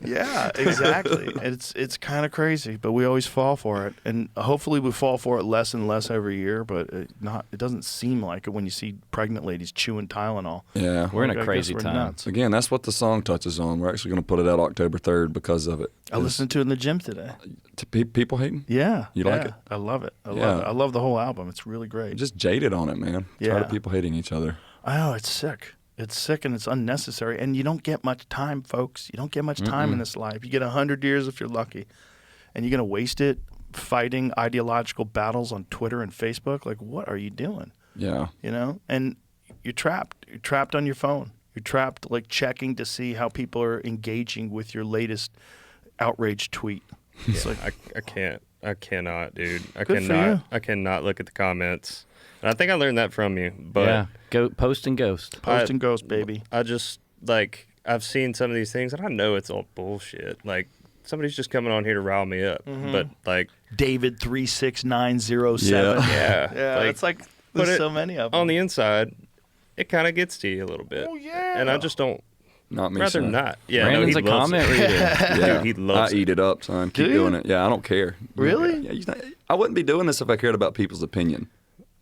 Yeah, exactly. It's kind of crazy, but we always fall for it, and hopefully we fall for it less and less every year. But it doesn't seem like it when you see pregnant ladies chewing Tylenol. Yeah. We're in I a guess crazy we're time. nuts. Again, that's what the song touches on. We're actually going to put it out October 3rd because of it. I listened to it in the gym today. People hating? Yeah, You like yeah. it? I love it. I Yeah. love it. I love the whole album. It's really great. Just jaded on it, man. Tired Yeah. of people hating each other. Oh, it's sick. It's sick and it's unnecessary. And you don't get much time, folks. You don't get much time in this life. You get 100 years if you're lucky. And you're going to waste it fighting ideological battles on Twitter and Facebook? Like, what are you doing? Yeah. You know? And you're trapped. You're trapped on your phone. You're trapped, like, checking to see how people are engaging with your latest outrage tweet. It's like, I can't. I cannot, dude. Good for you. I cannot look at the comments. And I think I learned that from you. But Yeah. Go post and ghost. post and ghost, baby. I just, like, I've seen some of these things, and I know it's all bullshit. Like, somebody's just coming on here to rile me up. But, like, David 36907. yeah. Yeah, like, it's like but there's it- so many of them. on the inside, it kind of gets to you a little bit. Oh, yeah. And I just don't, Not me, rather son. not. Yeah, Brandon's no, a he loves comment it. reader. Yeah. Dude, he loves I eat it up, son. Keep Do you? doing it. Yeah, I don't care. Really? Yeah, I wouldn't be doing this if I cared about people's opinion.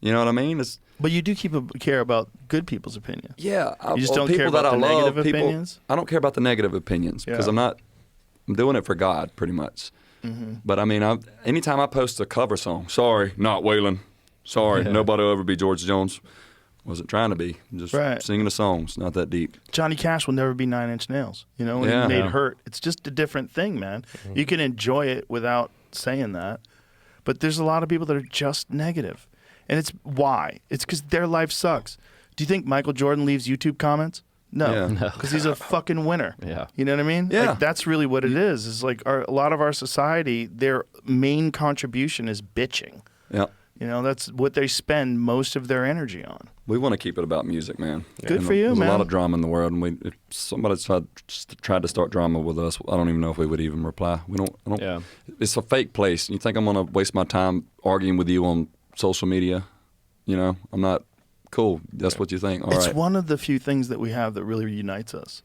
You know what I mean? It's But you do care about good people's opinion. yeah. You just or don't people care about that I the love, negative people, opinions? I don't care about the negative opinions because Yeah. I'm doing it for God, pretty much. But I mean, anytime I post a cover song, sorry, not Waylon, sorry, nobody will ever be George Jones. Wasn't trying to be. I'm just Right. singing a song. It's not that deep. Johnny Cash will never be 9 Inch Nails. You know, when Yeah. he made Yeah. Hurt. It's just a different thing, man. You can enjoy it without saying that. But there's a lot of people that are just negative. And it's why? It's because their life sucks. Do you think Michael Jordan leaves YouTube comments? No, Yeah. because he's a fucking winner. Yeah. You know what I mean? Yeah. Like, that's really what it is. Is like a lot of our society, their main contribution is bitching. Yeah. You know, that's what they spend most of their energy on. We want to keep it about music, man. Good And for you, There's man. a lot of drama in the world, and if somebody tried to start drama with us, I don't even know if we would even reply. I don't. Yeah. It's a fake place. You think I'm gonna waste my time arguing with you on social media? You know, I'm not. Cool. That's what you think. All right. It's one of the few things that we have that really unites us.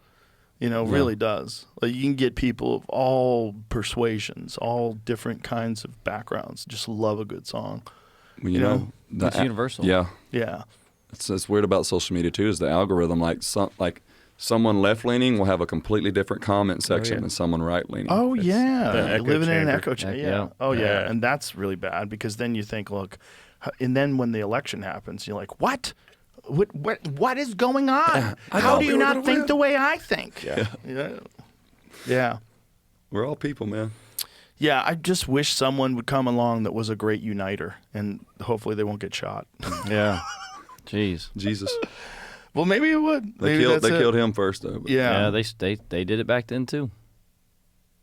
You know, really does. Like, you can get people of all persuasions, all different kinds of backgrounds, just love a good song. Well, you know, it's universal. Yeah. Yeah. It's weird about social media too. Is the algorithm like someone left leaning will have a completely different comment section than someone right leaning. Oh, yeah. the You're echo living in an chamber. echo chamber. Yeah. Yeah. Oh, yeah. Yeah. And that's really bad because then you think, look, and then when the election happens, you're like, what? What is going on? I How thought do we you were not gonna think win. the way I think? Yeah. Yeah. We're all people, man. Yeah, I just wish someone would come along that was a great uniter, and hopefully they won't get shot. Yeah. Jeez. Jesus. Well, maybe it would. They Maybe killed. that's They it. killed him first, though. but- Yeah. Yeah, they did it back then too.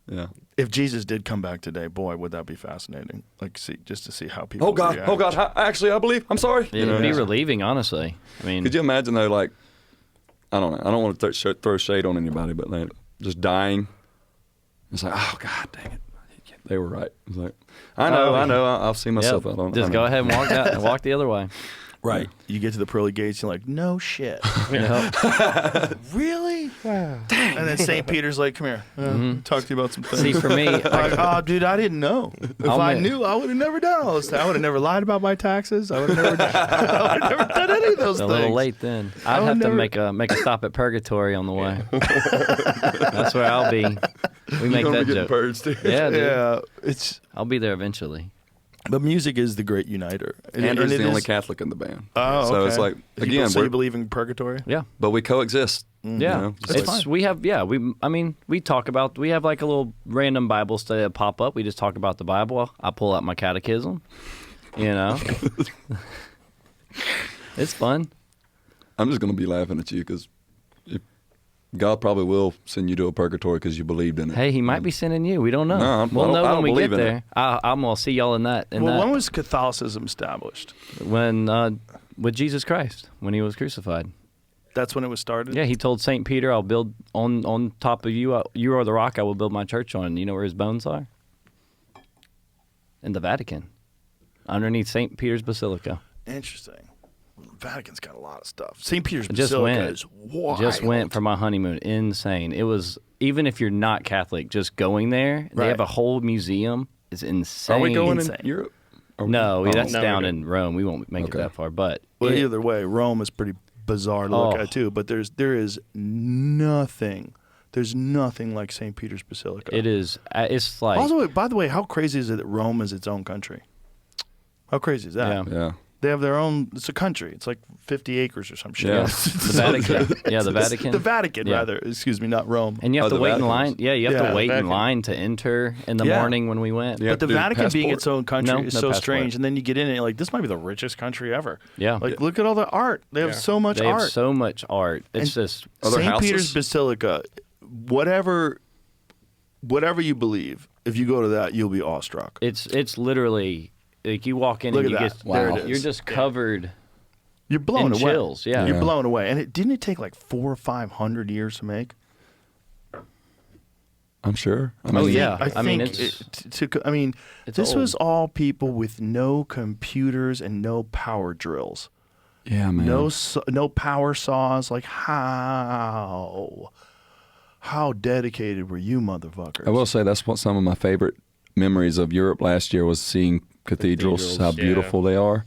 Yeah. If Jesus did come back today, boy, would that be fascinating. Like, just to see how people. Oh God. react. Oh God. I believe. I'm sorry. It'd be relieving, honestly. I mean, Could you imagine though? Like, I don't know. I don't want to throw shade on anybody, but like, just dying. It's like, oh God, dang it. they were right. I was like, I know. I'll see myself Yep. out on. Just go ahead and walk out, walk the other way. Right. You get to the pearly gates, you're like, no shit. Yep. Really? Wow. Dang. And then St. Peter's like, come here. Talk to you about some things. See, for me, like, oh, dude, I didn't know. If I knew, I would have never done all this. I would have never lied about my taxes. I would have never, done any of those it's a things. little late then. I'd have to make a stop at Purgatory on the way. That's where I'll be. We make that joke. Purged too. Yeah, dude. Yeah, I'll be there eventually. but music is the great uniter. Andrew's and the only is- Catholic in the band. Oh, So okay. it's like, again, so you we're, believe in purgatory? Yeah. but we coexist. Yeah, You know, just it's like- we have we talk about we have like a little random Bible study that pop up. We just talk about the Bible. I pull out my catechism, you know. It's fun. I'm just going to be laughing at you because God probably will send you to a purgatory because you believed in it. Hey, he might be sending you. We don't know. No, I we'll don't- know I when don't we believe get in there. I'm gonna see y'all in that. Well, when was Catholicism established? when with Jesus Christ when he was crucified. That's when it was started? Yeah, he told St. Peter, "I'll build on top of you. You are the rock I will build my church on." You know where his bones are? In the Vatican, underneath St. Peter's Basilica. Interesting. Vatican's got a lot of stuff. St. Peter's Just Basilica went. is wild. Just went for my honeymoon. Insane. It was, even if you're not Catholic, just going there, they have Right. a whole museum. It's insane. Are we going Insane. in Europe? No, that's No, down we're in Rome. We won't make it Okay. that far. But Well, it- either way, Rome is pretty bizarre to look Oh. at too. But there is nothing. There's nothing like St. Peter's Basilica. it is. It's like Also, by the way, how crazy is it that Rome is its own country? How crazy is that? Yeah. Yeah. They have their own. It's a country. It's like 50 acres or some shit. Yeah. the Vatican. Yeah, the Vatican. The Vatican, Yeah. rather. Excuse me, not Rome. And you have Oh, to the wait in Vatican's- line. Yeah, you have Yeah, to wait in Vatican. line to enter in the Yeah. morning when we went. Yeah. But the do Vatican being passport? its own country No, is no so passport. strange. And then you get in it, and you're like, this might be the richest country ever. Yeah. Like, look at all the art. They have Yeah. so much They art. have so much art. It's And- just Other St. houses? Peter's Basilica, whatever you believe, if you go to that, you'll be awestruck. it's literally like you walk in Look and at you that. get There it is. you're just covered You're blown in away. chills. Yeah. You're Yeah. blown away. And didn't it take like 400 or 500 years to make? I'm sure. I Oh, mean, yeah. I I mean, think it's this old. was all people with no computers and no power drills. Yeah, man. No power saws. Like, how dedicated were you motherfuckers? I will say that's what some of my favorite memories of Europe last year was seeing cathedrals, how yeah. beautiful they are.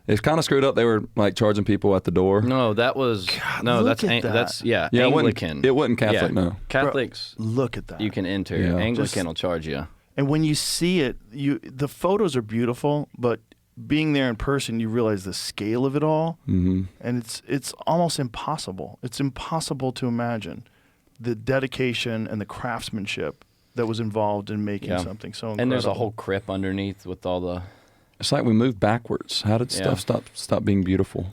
It's kind of screwed up. They were like charging people at the door. No, that was no. look That's at that. that's Yeah, it wasn't- Anglican. it wasn't Catholic, Yeah. no. Catholics, Look at that. you can enter. Yeah. Anglican will charge you. And when you see it, the photos are beautiful, but being there in person, you realize the scale of it all, Mm-hmm. and it's almost impossible. It's impossible to imagine the dedication and the craftsmanship that was involved in making Yeah. something so incredible. And there's a whole crypt underneath with all the. It's like we moved backwards. How did Yeah. stuff stop being beautiful?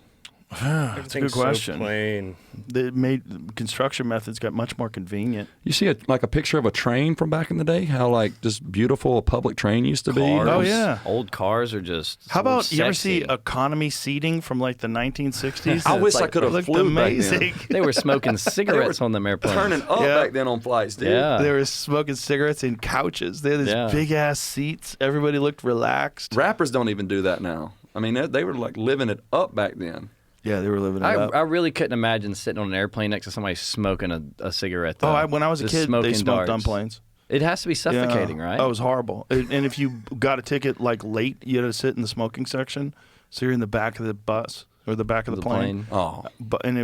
That's a good question. So plain. They made construction methods got much more convenient. You see like a picture of a train from back in the day? How like just beautiful a public train used to be? Cars. Oh, yeah. Old cars are just. How about you ever see sexy. economy seating from like the 1960s? I wish It's I could have it looked flew back then. amazing. They were smoking cigarettes on them airplanes. Turning up Yeah. back then on flights, dude. Yeah. They were smoking cigarettes in couches. They had these Yeah. big ass seats. Everybody looked relaxed. Rappers don't even do that now. I mean, they were like living it up back then. Yeah, they were living it up. I really couldn't imagine sitting on an airplane next to somebody smoking a cigarette. Though. When I was a Just kid, they smoking smoked darts. on planes. It has to be suffocating, Yeah. right? Oh, it was horrible. And if you got a ticket like late, you had to sit in the smoking section. So you're in the back of the bus or the back of the plane. Oh, But and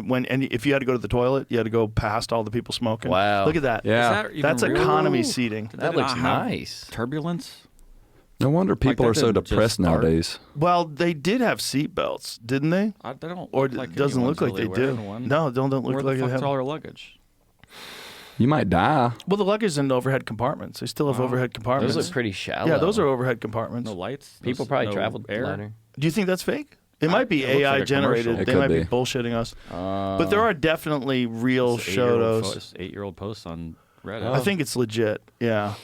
if you had to go to the toilet, you had to go past all the people smoking. Wow. Look at that. yeah. That's economy seating. Did That they looks not have nice. Turbulence? No wonder people that are so didn't just depressed start. nowadays. Well, they did have seat belts, didn't they? They don't. Or look like it doesn't look like anyone's they really do. wearing one. No, don't look Where like the they fuck's have. all their luggage? You might die. Well, the luggage is in overhead compartments. They still have overhead compartments. Those look pretty shallow. Yeah, those are overhead compartments. No lights. People no- probably no traveled air. lighter. Do you think that's fake? It might be it looks like AI a generated. commercial. It They could might be be. bullshitting us. But there are definitely real This 8-year-old photos. 8-year-old posts on Reddit. I think it's legit. Yeah.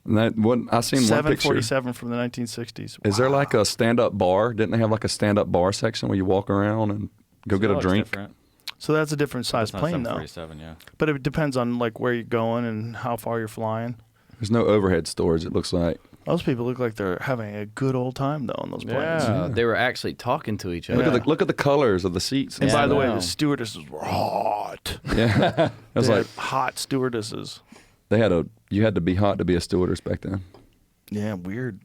And that one, I seen one picture. 747 from the 1960s. Is there like a stand-up bar? Didn't they have like a stand-up bar section where you walk around and go get a looks drink? different. So that's a different size It's not plane, though. 747, yeah. But it depends on like where you're going and how far you're flying. There's no overhead storage, it looks like. Those people look like they're having a good old time though on those planes. Yeah, they were actually talking to each other. Look at the colors of the seats. And Yeah, by I the way, know. the stewardesses were hot. Yeah. It was They like had hot stewardesses. you had to be hot to be a stewardess back then. Yeah, weird.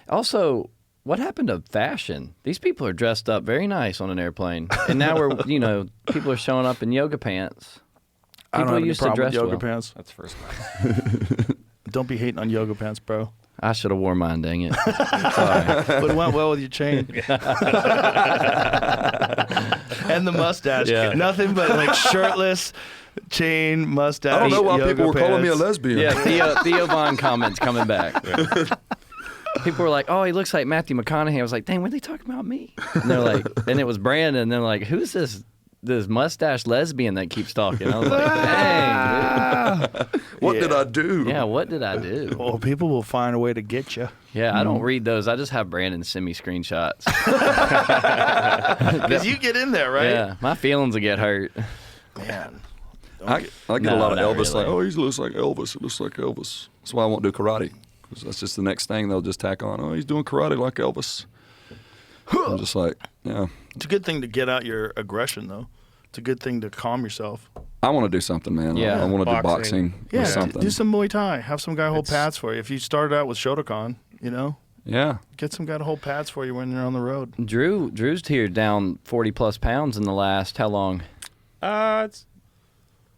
Also, what happened to fashion? These people are dressed up very nice on an airplane, and now we're people are showing up in yoga pants. I don't People have any used to problem with dress yoga well. pants. That's first class. Don't be hating on yoga pants, bro. I should have worn mine. Dang it! Sorry. But it went well with your chain. And the mustache. Yeah. Nothing but like shirtless, chain, mustache. I don't know why yoga people were calling me a pants. lesbian. Yeah, Theo Von comments coming back. People were like, "Oh, he looks like Matthew McConaughey." I was like, "Dang, were they talking about me?" And they're like, and it was Brandon. And they're like, "Who's this mustache lesbian that keeps talking?" I was like, "Dang, dude. What did I do? Yeah, what did I do?" Well, people will find a way to get you. Yeah, I don't read those. I just have Brandon send me screenshots. Because you get in there, right? Yeah, my feelings will get hurt. Man. I get a No, lot of not Elvis, really. like, oh, he looks like Elvis. It looks like Elvis. That's why I won't do karate. 'Cause that's just the next thing they'll just tack on. Oh, he's doing karate like Elvis. I'm just like, yeah. It's a good thing to get out your aggression, though. It's a good thing to calm yourself. I want to do something, man. Yeah. I want to do Boxing. boxing Yeah, or something. do some Muay Thai. Have some guy hold It's- pads for you. If you started out with Shotokan, Yeah. get some guy to hold pads for you when you're on the road. Drew's here down 40+ pounds in the last how long?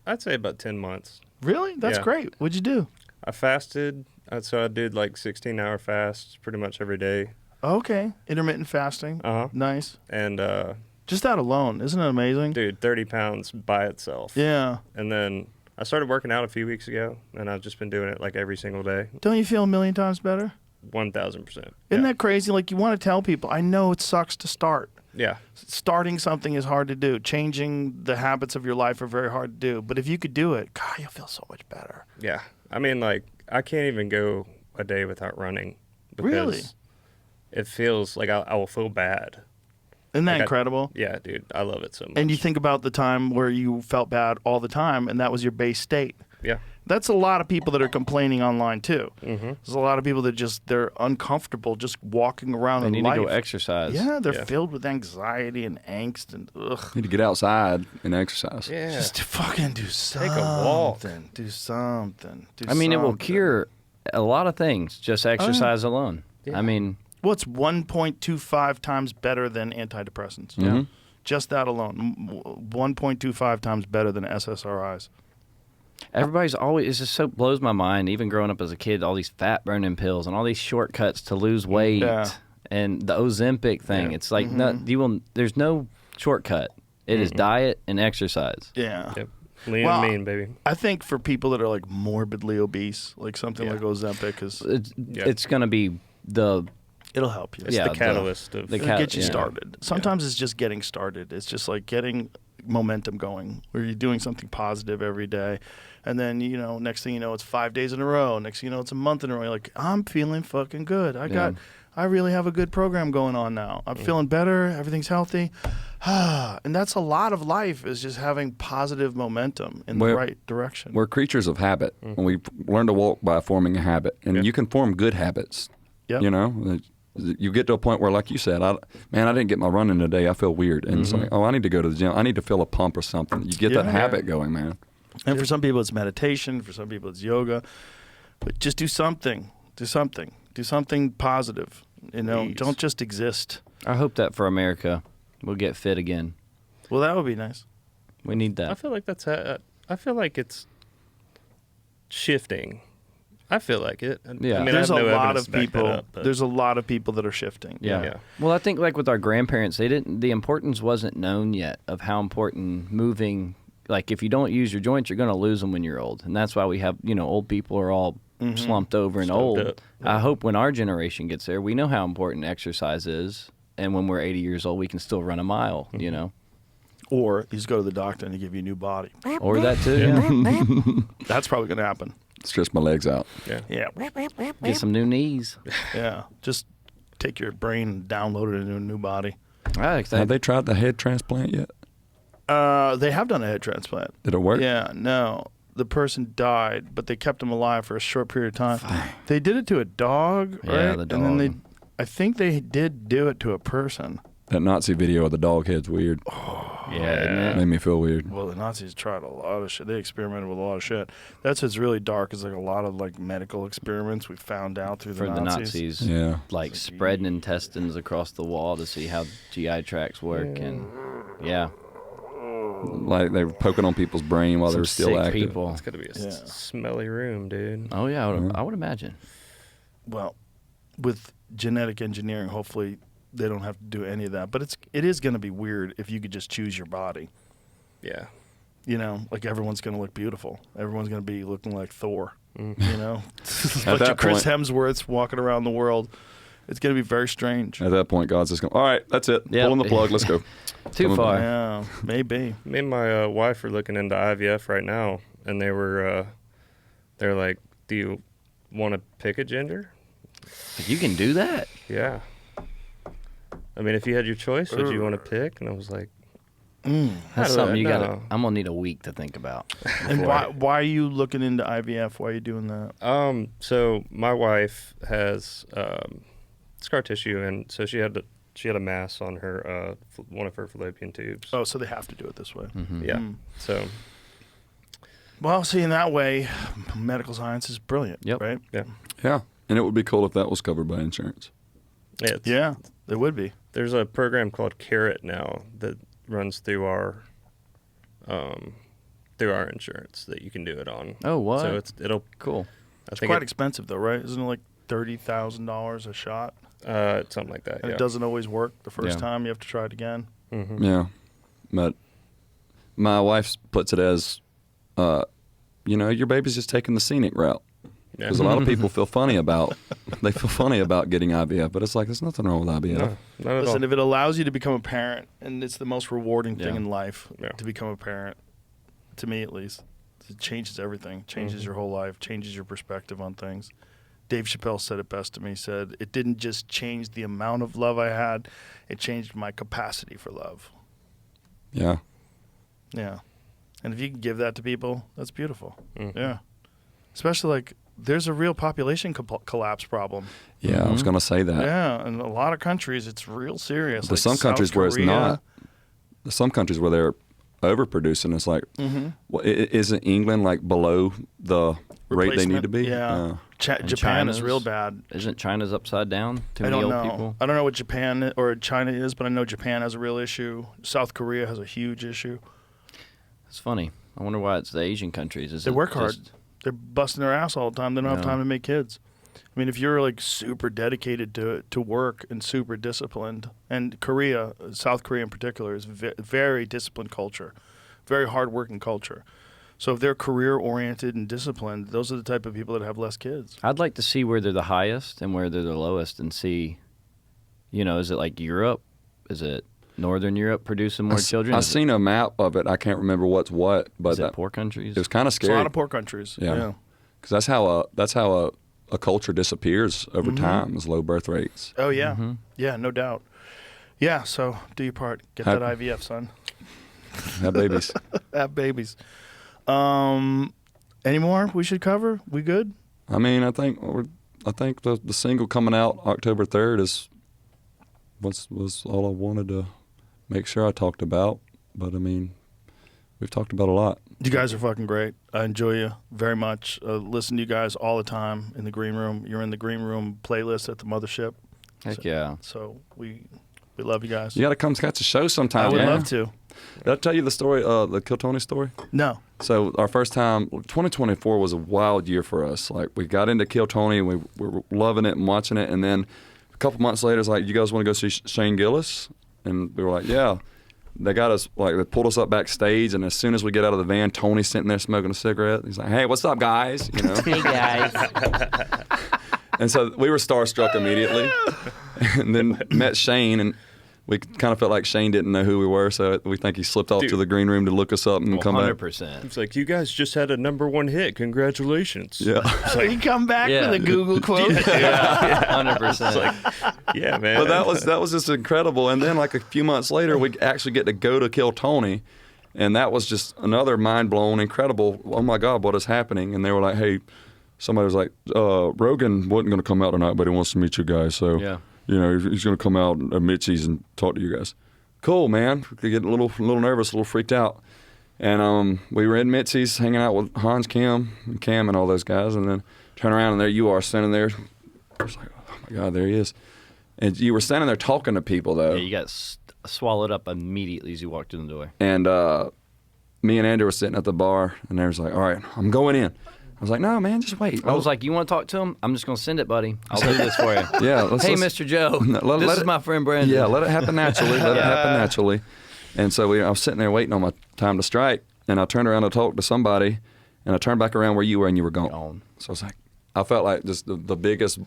I'd say about 10 months. Really? That's Yeah. great. What'd you do? I fasted, so I did like 16-hour fasts pretty much every day. Okay. Intermittent fasting. Uh-huh. Nice. And, Just that alone. Isn't it amazing? dude, 30 pounds by itself. Yeah. And then I started working out a few weeks ago, and I've just been doing it like every single day. Don't you feel a million times better? 1,000%. Isn't that crazy? Like, you want to tell people, I know it sucks to start. Yeah. Starting something is hard to do. Changing the habits of your life are very hard to do. But if you could do it, God, you'll feel so much better. Yeah. I mean, like, I can't even go a day without running. Because Really? It feels like I will feel bad. Isn't that Like incredible? Yeah, dude. I love it so much. And you think about the time where you felt bad all the time, and that was your base state. Yeah. That's a lot of people that are complaining online, too. Mm-hmm. There's a lot of people that they're uncomfortable just walking around They in need life. to go exercise. Yeah, they're Yeah. filled with anxiety and angst and ugh. Need to get outside and exercise. Yeah. Just fucking do something. Take a walk. Do something. Do I mean, it will something. cure a lot of things, just exercise alone. Yeah. I mean, Well, it's 1.25 times better than antidepressants. Yeah. Just that alone. 1.25 times better than SSRIs. everybody's always, it just so blows my mind, even growing up as a kid, all these fat burning pills and all these shortcuts to lose weight Yeah. and the Ozempic thing. Yeah. It's like, there's no shortcut. It is diet and exercise. Yeah. Yep. Lean Well, and mean, baby. I think for people that are like morbidly obese, like something like Ozempic, It's going to be it'll help you. It's yeah, the catalyst of It'll get you yeah. started. Sometimes it's just getting started. It's just like getting momentum going, where you're doing something positive every day, and then next thing you know, it's 5 days in a row. Next thing you know, it's a month in a row. You're like, I'm feeling fucking good. I really have a good program going on now. I'm feeling better. Everything's healthy. And that's a lot of life, is just having positive momentum in the Well, right direction. We're creatures of habit, and we learn to walk by forming a habit. And you can form good habits. Yep. You get to a point where, like you said, I didn't get my running today. I feel weird, and it's like, I need to go to the gym. I need to feel a pump or something. You get that Yeah. habit going, man. And for some people, it's meditation. For some people, it's yoga. But just do something. Do something. Do something positive. Please. Don't just exist. I hope that for America, we'll get fit again. Well, that would be nice. We need that. I feel like I feel like it's shifting. I feel like it. Yeah. I mean, There's I have a no lot evidence of to back that people. up, but- There's a lot of people that are shifting. Yeah. Yeah. Well, I think like with our grandparents, the importance wasn't known yet of how important moving. Like if you don't use your joints, you're going to lose them when you're old, and that's why we have old people are all slumped over and Slumped old. up. I hope when our generation gets there, we know how important exercise is, and when we're 80 years old, we can still run a mile. Or you just go to the doctor and they give you a new body. Or that too. Yeah. That's probably going to happen. Stretch my legs out. Yeah. Yeah. Get some new knees. Yeah. Just take your brain and download it into a new body. Have they tried the head transplant yet? They have done a head transplant. Did it work? Yeah. No. the person died, but they kept him alive for a short period of time. They did it to a dog, right? Yeah, the dog. And then I think they did do it to a person. That Nazi video of the dog head's weird. Yeah, isn't it? Made me feel weird. Well, the Nazis tried a lot of shit. They experimented with a lot of shit. That's what's really dark. Is like a lot of like medical experiments we found out through For the the Nazis. Nazis, Yeah. like spreading intestines across the wall to see how GI tracts work, and yeah, Like they were poking on people's brain while they some were still sick active. people. It's got to be a smelly room, dude. Oh yeah, I would imagine. Well, with genetic engineering, hopefully they don't have to do any of that. But it is going to be weird if you could just choose your body. Yeah. You know, like everyone's going to look beautiful. Everyone's going to be looking like Thor. Mm. You know, a bunch of Chris Hemsworths walking around the world. It's going to be very strange. At that point, God's just going, all right, that's it. Yep. Pulling the plug. Let's go. Too far. Yeah, maybe. Me and my wife are looking into IVF right now, and they're like, "Do you want to pick a gender?" You can do that. Yeah. I mean, if you had your choice, would you want to pick? And I was like, That's something you gotta. I'm gonna need a week to think about. And why are you looking into IVF? Why are you doing that? So my wife has scar tissue, and so she had a mass on her one of her fallopian tubes. Oh, so they have to do it this way. Yeah. So Well, see, in that way, medical science is brilliant, Yep. right? yeah, Yeah. And it would be cool if that was covered by insurance. Yeah, it would be. There's a program called Carrot now that runs through our insurance that you can do it on. Oh, what? So it'll Cool. I It's think quite expensive, though, right? Isn't it like $30,000 a shot? something like that. And Yeah. it doesn't always work the first Yeah. time. You have to try it again. Yeah. But my wife puts it as, your baby's just taking the scenic route. Yeah. Because a lot of people feel funny about getting IVF, but it's like there's nothing wrong with IVF. No, not at Listen, all. if it allows you to become a parent, and it's the most rewarding thing Yeah. in life Yeah. to become a parent, to me at least, it changes everything. Changes your whole life. Changes your perspective on things. Dave Chappelle said it best to me. He said, "It didn't just change the amount of love I had; it changed my capacity for love." Yeah. Yeah, and if you can give that to people, that's beautiful. Mhm. Yeah, especially like there's a real population collapse problem. Yeah, I was going to say that. Yeah, in a lot of countries, it's real serious. There's like some countries South where it's Korea. not. There's some countries where they're overproducing. It's like, isn't England like below the rate they need to be? Yeah. And Japan is China's- real bad. Isn't China's upside down? Too I many don't old know. people. I don't know what Japan or China is, but I know Japan has a real issue. South Korea has a huge issue. It's funny. I wonder why it's the Asian countries. Is They it work hard. just- They're busting their ass all the time. They don't have Yeah. time to make kids. I mean, if you're like super dedicated to work and super disciplined, and Korea, South Korea in particular, is very disciplined culture, very hardworking culture. So if they're career oriented and disciplined, those are the type of people that have less kids. I'd like to see where they're the highest and where they're the lowest, and see, is it like Europe? Is it Northern Europe producing more children? I've Is it- seen a map of it. I can't remember what's what, but Is it poor countries? it was kind of It's a scary. lot of poor countries. Yeah. Because that's how a culture disappears over time is low birth rates. Oh yeah. Yeah, no doubt. Yeah. So do your part. Get Have- that IVF, son. Have babies. Have babies. Any more we should cover? We good? I mean, I think the single coming out October 3rd was all I wanted to make sure I talked about. But I mean, we've talked about a lot. You guys are fucking great. I enjoy you very much. Listen to you guys all the time in the green room. You're in the green room playlist at the mothership. Heck yeah. So we love you guys. You got to come catch a show sometime. I would man. love to. Did I tell you the story, the Kill Tony story? No. So our first time, 2024 was a wild year for us. Like we got into Kill Tony, and we were loving it and watching it, and then a couple months later, it's like, you guys want to go see Shane Gillis? And we were like, yeah. They got us, like, they pulled us up backstage, and as soon as we get out of the van, Tony's sitting there smoking a cigarette. He's like, hey, what's up, guys? Hey guys. And so we were starstruck immediately, and then met Shane, and we kind of felt like Shane didn't know who we were, so we think he slipped off to the green room to look us up and come back. 100%. It's like, you guys just had a #1 hit. Congratulations. Yeah. So you come back Yeah. with a Google quote. 100%. Yeah, man. But that was just incredible. And then like a few months later, we actually get to go to Kill Tony, And that was just another mind-blown, incredible, oh my God, what is happening? And they were like, hey, somebody was like, Rogan wasn't going to come out tonight, but he wants to meet you guys. So, he's going to come out at Mitzi's and talk to you guys. Cool, man. We get a little nervous, a little freaked out. And we were in Mitzi's hanging out with Hans, Cam, and all those guys. And then turn around, and there you are standing there. I was like, oh my God, there he is. And you were standing there talking to people, though. Yeah, you got swallowed up immediately as you walked in the door. And me and Andrew were sitting at the bar, and they was like, all right, I'm going in. I was like, no, man, just wait. I was like, you want to talk to him? I'm just going to send it, buddy. I'll do this for you. Yeah. Hey, Mr. Joe. This is my friend Brandon. Yeah, let it happen naturally. Let it happen naturally. And so I was sitting there waiting on my time to strike, and I turned around to talk to somebody, and I turned back around where you were, and you were gone. So I was like, I felt like just the biggest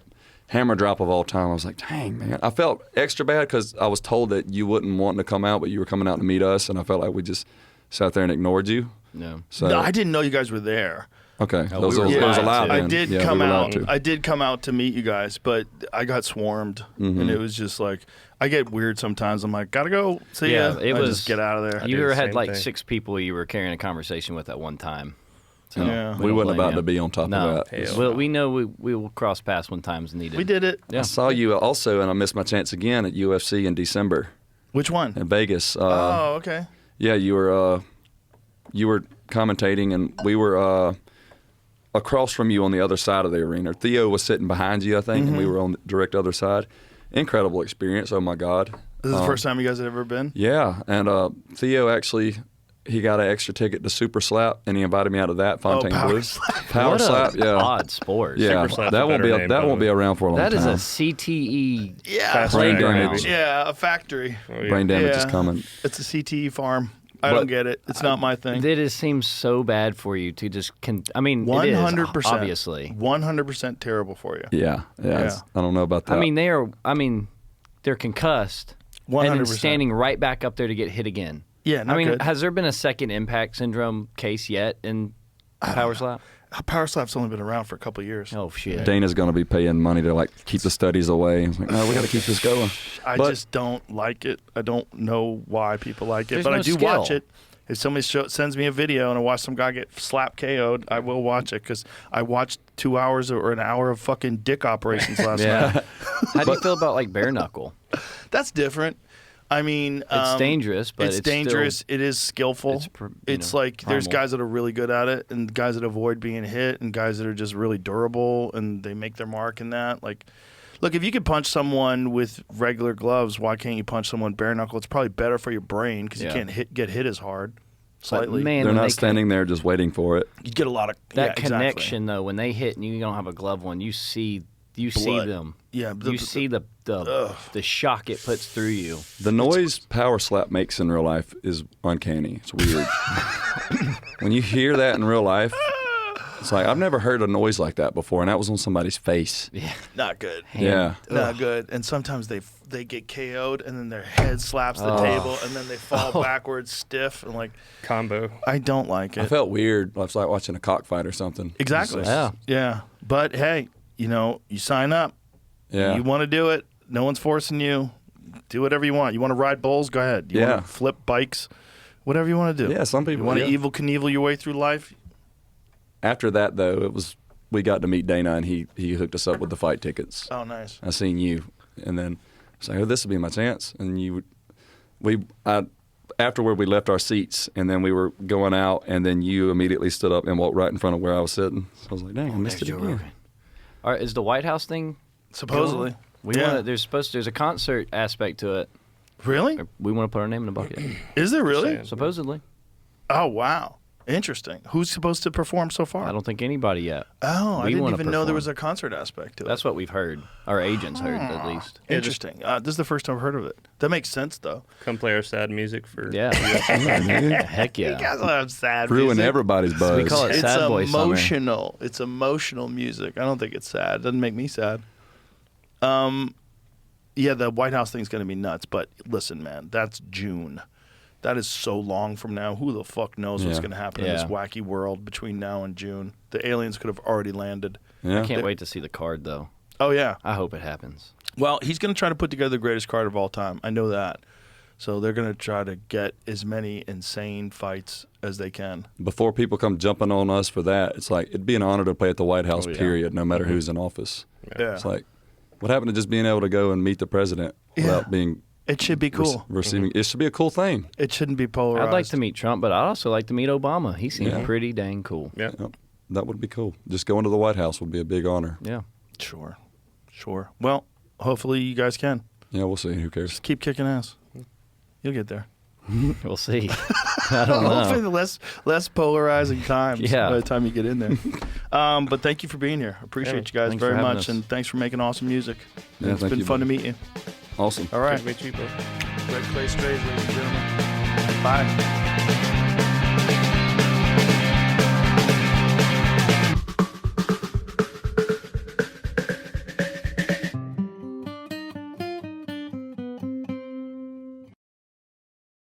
hammer drop of all time. I was like, dang, man. I felt extra bad because I was told that you wouldn't want to come out, but you were coming out to meet us, and I felt like we just sat there and ignored you. No. So, No, I didn't know you guys were there. Okay. No, it was allowed. I then. did Yeah, come we were out. allowed to. I did come out to meet you guys, but I got swarmed, and it was just like I get weird sometimes. I'm like, gotta go. See ya. it I was just get out of there. You did the had same like thing. 6 people you were carrying a conversation with at one time. So Yeah. We don't wasn't blame about you. to be on top No. of that. Hell Well, we know we will cross paths when time's needed. We did it. Yeah. I saw you also, and I missed my chance again at UFC in December Which one? in Vegas. Oh, okay. Yeah, you were commentating, and we were across from you on the other side of the arena. Theo was sitting behind you, I think, and we were on the direct other side. Incredible experience. Oh my God. This is the first time you guys had ever been. Yeah, and Theo actually, he got an extra ticket to Super Slap, and he invited me out of that Fontaine Power Blue. Slap. Power What Slap, a yeah. odd sport. Yeah, Super Slap's that a won't be better name, that by the won't be way. around for a long That is time. a CTE. Yeah. Fast Brain track, damage. maybe. Yeah, a factory. Oh, yeah. Brain damage Yeah. is coming. It's a CTE farm. I But- don't get it. It's not my thing. It seems so bad for you to just. I mean, it is, 100%. obviously. 100% terrible for you. Yeah. it's- I don't know about that. I mean, they're concussed. 100%. And then standing right back up there to get hit again. Yeah, not I mean, good. has there been a second impact syndrome case yet in Power Slap? Power Slap's only been around for a couple of years. Oh shit! Dana's going to be paying money to like keep the studies away. It's like, no, we got to keep this going. I But- just don't like it. I don't know why people like it, There's but no I do skill. watch it. If somebody sends me a video and I watch some guy get slap KO'd, I will watch it because I watched 2 hours or an hour of fucking dick operations last night. Yeah. How do you feel about like bare knuckle? That's different. I mean, It's dangerous, but it's dangerous. still- it is skillful. It's pr- you It's know, like there's primal. guys that are really good at it, and guys that avoid being hit, and guys that are just really durable, and they make their mark in that. Like, look, if you could punch someone with regular gloves, why can't you punch someone bare knuckle? It's probably better for your brain because you Yeah. can't get hit as hard. But Slightly, man, They're when not they standing there just waiting for it. you get a lot of that yeah, exactly. connection though, when they hit and you don't have a glove on, you see Blood. them. Yeah, You see the shock it puts through you. The noise Power Slap makes in real life is uncanny. It's weird. When you hear that in real life, it's like, I've never heard a noise like that before, and that was on somebody's face. Yeah. Not good. Yeah. Not good. And sometimes they get KO'd, and then their head slaps the Oh. table, and then they fall backwards stiff, and like Combo. I don't like it. I felt weird. It was like watching a cockfight or something. Exactly. It's just- Yeah. But hey, you sign up. Yeah. You want to do it. No one's forcing you. Do whatever you want. You want to ride bulls? Go ahead. You Yeah. want to flip bikes? Whatever you want to do. Yeah, some people- You want to yeah. evil Knievel your way through life? After that, though, we got to meet Dana, and he hooked us up with the fight tickets. Oh, nice. I seen you, and then I was like, oh, this will be my chance. And afterward, we left our seats, and then we were going out, and then you immediately stood up and walked right in front of where I was sitting. So I was like, dang, I missed it There's Joe again. Rogan. All right, is the White House thing? Supposedly. going? There's a concert aspect to it. Really? We want to put our name in the bucket. Is there really? Supposedly. Oh, wow. Interesting. Who's supposed to perform so far? I don't think anybody yet. Oh, I We didn't wanna even know there perform. was a concert aspect to it. That's what we've heard. Our agents heard, at least. Interesting. This is the first time I've heard of it. That makes sense, though. Come play our sad music for. Yeah. Heck You yeah. guys will have sad Ruin music. everybody's buzz. We call it It's sad boy summer. emotional. It's emotional music. I don't think it's sad. It doesn't make me sad. Yeah, the White House thing's going to be nuts. But listen, man, that's June. That is so long from now. Who the fuck knows what's Yeah. going to happen in this Yeah. wacky world between now and June? The aliens could have already landed. Yeah. I can't wait to see the card, though. Oh, yeah. I hope it happens. Well, he's going to try to put together the greatest card of all time. I know that. So they're going to try to get as many insane fights as they can. Before people come jumping on us for that, it's like it'd be an honor to play at the White House, period, no matter who's in office. Yeah. It's like, what happened to just being able to go and meet the president without being It should be cool. receiving? It should be a cool thing. It shouldn't be polarized. I'd like to meet Trump, but I'd also like to meet Obama. He seems pretty dang cool. Yeah. Yep. That would be cool. Just going to the White House would be a big honor. Yeah. Sure. Well, hopefully you guys can. Yeah, we'll see. Who cares? Just keep kicking ass. You'll get there. We'll see. I don't know. Hopefully the less polarizing times Yeah. by the time you get in there. But thank you for being here. Appreciate you guys Thanks for very having much, us. and thanks for making awesome music. Yeah, It's thank been you, fun to buddy. meet you. Awesome. All right. Good to meet you, bro. Red Clay Strays, ladies and gentlemen. Bye.